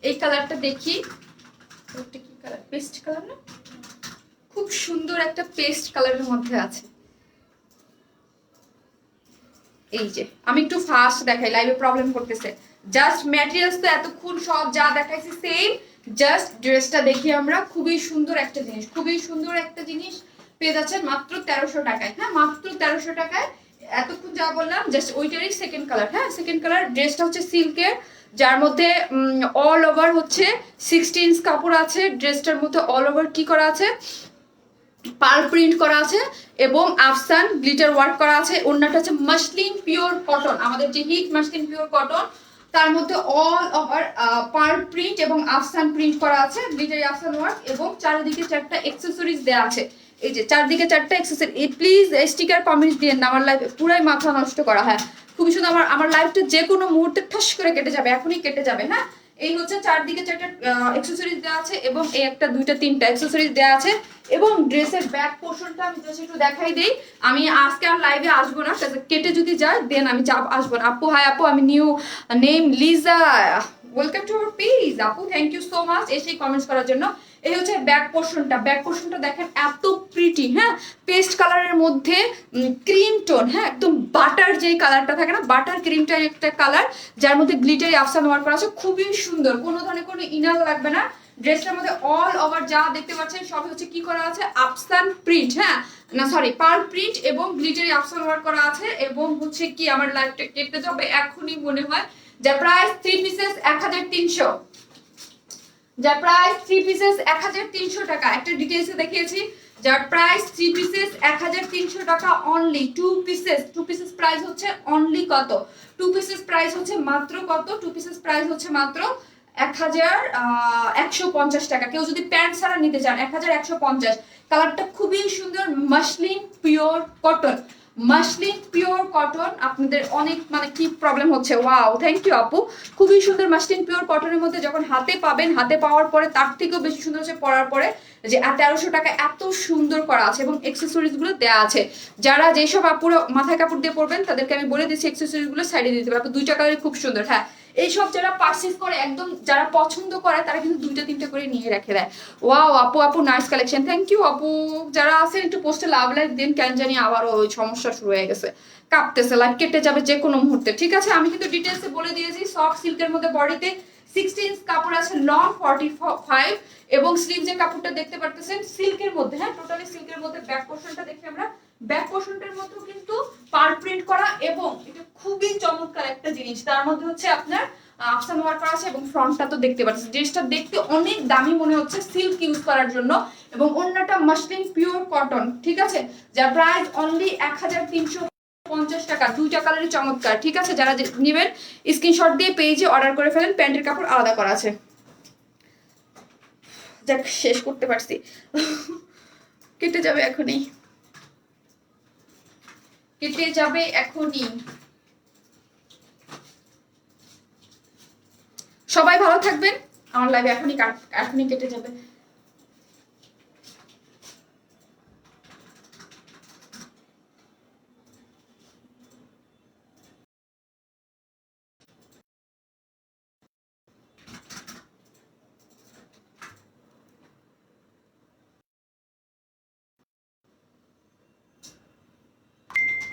এই কালারটা দেখি, কি কালার? পেস্ট কালার না? খুব সুন্দর একটা পেস্ট কালারের মধ্যে আছে। এই যে আমি একটু ফাস্ট দেখাই, লাইভে প্রবলেম করতেছে। জাস্ট ম্যাটেরিয়ালস তো এতক্ষণ সব যা দেখাইছি সেম, জাস্ট ড্রেসটা দেখি আমরা। খুবই সুন্দর একটা জিনিস, খুবই সুন্দর একটা জিনিস পেয়ে যাচ্ছেন মাত্র 1300 টাকায়। হ্যাঁ, মাত্র 1300 টাকায়। এতক্ষণ যা বললাম জাস্ট ওইটারই সেকেন্ড কালার। হ্যাঁ, সেকেন্ড কালার। ড্রেসটা হচ্ছে সিল্কের, যার মধ্যে অল ওভার হচ্ছে 16 ইঞ্চ কাপড় আছে। ড্রেসটার মধ্যে অল ওভার কি করা আছে? পার্ল প্রিন্ট করা আছে এবং আফসান গ্লিটার ওয়ার্ক করা আছে। ওড়নাটা হচ্ছে মাসলিন পিওর কটন, আমাদের যে হিট মাসলিন পিওর কটন, তার মধ্যে অল ওভার পার্ল প্রিন্ট এবং আফসান প্রিন্ট করা আছে, গ্লিটারি আফসান ওয়ার্ক, এবং চারিদিকে 4টা অ্যাকসেসরিজ দেওয়া আছে। এই যে চারদিকে 4টা অ্যাকসেসরি। প্লিজ স্টিকার কমেন্টস দিয়ে না, আমার লাইফ পুরাই মাথা নষ্ট করা। হ্যাঁ, খুবই সুন্দর। আমার লাইফটা যে কোনো মুহূর্তে ঠাস করে কেটে যাবে, এখনই কেটে যাবে। হ্যাঁ, এই হচ্ছে চারদিকে 4টা অ্যাকসেসরিজ দেওয়া আছে এবং এই একটা 2টা 3টা অ্যাকসেসরিজ দেওয়া আছে। এবং ড্রেসের ব্যাক পোর্শনটা আমি জাস্ট একটু দেখাই দেই। আমি আজকে আর লাইভে আসবো না, কেটে যদি যায় দেন আমি আসবো না। আপু হাই আপু, আমি new name Liza, welcome to our page. আপু থ্যাংক ইউ সো মাচ এসে কমেন্টস করার জন্য। এই হচ্ছে ব্যাক পোর্শনটা। ব্যাক পোর্শনটা দেখেন এত প্রিটি। হ্যাঁ, পেস্ট কালারের মধ্যে ক্রিম টোন। হ্যাঁ, একদম বাটার যেই কালারটা থাকে না, বাটার ক্রিমটা একটা কালার, যার মধ্যে গ্লিটারি আফসান ওয়ার্ক করা আছে। খুবই সুন্দর, কোনো ধরনের কোনো ইনার লাগবে না। ড্রেসটার মধ্যে অল ওভার যা দেখতে পাচ্ছেন সব হচ্ছে কি করা আছে? আফসান প্রিন্ট। হ্যাঁ, না সরি, পার্ল প্রিন্ট এবং গ্লিটারি আফসান ওয়ার্ক করা আছে। এবং হচ্ছে কি আমার লাইফটা কেটে যাবে এখনই মনে হয়। যার প্রাইস 3 পিসেস 1300, যার প্রাইস 3 পিসেস 1300 টাকা। একটা ডিটেইলসে দেখিয়েছি, যার প্রাইস 3 পিসেস 1300 টাকা অনলি। 2 পিসেস প্রাইস হচ্ছে অনলি কত? 2 পিসেস প্রাইস হচ্ছে মাত্র কত? 2 পিসেস প্রাইস হচ্ছে মাত্র 1,150 টাকা। কেউ যদি প্যান্ট ছাড়া নিতে চান 1,150। কালারটা খুবই সুন্দর, muslin pure cotton, muslin pure cotton. আপনাদের অনেক মানে কি প্রবলেম হচ্ছে? ওয়াও, থ্যাংক ইউ আপু। খুবই সুন্দর মাসলিন পিওর কটনের মধ্যে যখন হাতে পাবেন, হাতে পাওয়ার পরে তার থেকেও বেশি সুন্দর হচ্ছে পরার পরে যে 1300 টাকা এত সুন্দর করা আছে এবং অ্যাকসেসরিজ গুলো দেওয়া আছে। যারা যেসব আপুরা মাথায় কাপড় দিয়ে পরবেন তাদেরকে আমি বলে দিচ্ছি অ্যাকসেসরিজ গুলো সাইডে দিতে হবে। আপু 2টা কালারে খুব সুন্দর। হ্যাঁ, এইসব যারা পারচেজ করে একদম যারা পছন্দ করে তারা কিন্তু 2টা 3টা করে নিয়ে রেখে দেয়। ওয়াও আপু নাইস কালেকশন, থ্যাংক ইউ আপু। যারা আছেন একটু পোস্টে লাভ লাইক দিন, কেন জানি আবারও ওই সমস্যা শুরু হয়ে গেছে, কাঁপতেছে, লাইভ কেটে যাবে যে কোনো মুহূর্তে। ঠিক আছে, আমি কিন্তু ডিটেলসে বলে দিয়েছি। সফট সিল্কের মধ্যে বডিতে 16 ইঞ্চ কাপড় আছে, লং 45, এবং স্লিভসের কাপড়টা দেখতে পারতেছেন সিল্কের মধ্যে। হ্যাঁ, টোটালি সিল্কের মধ্যে। ব্যাক পোর্শনটা দেখি আমরা। ব্যাক পোর্শনটার মধ্যে কিন্তু পার্ল প্রিন্ট করা এবং এটা খুবই চমৎকার একটা জিনিস। তার মধ্যে হচ্ছে আপনার আফসান ওয়ার্ক করা আছে এবং ফ্রন্টটা তো দেখতে পাচ্ছেন, জিনিসটা দেখতে অনেক দামি মনে হচ্ছে সিল্ক ইউজ করার জন্য। এবং অন্যটা মাসলিন পিওর কটন, ঠিক আছে, যার প্রাইস অনলি 1350 টাকা। দুইটা কালারই চমৎকার, ঠিক আছে। যারা নেবেন স্ক্রিনশট দিয়ে পেজে অর্ডার করে ফেলেন। প্যান্টের কাপড় আলাদা করা আছে। যাক, শেষ করতে পারছি। কেটে যাবে এখনই, কেটে যাবে এখনই। সবাই ভালো থাকবেন। আমার লাইভ এখনই কেটে যাবে।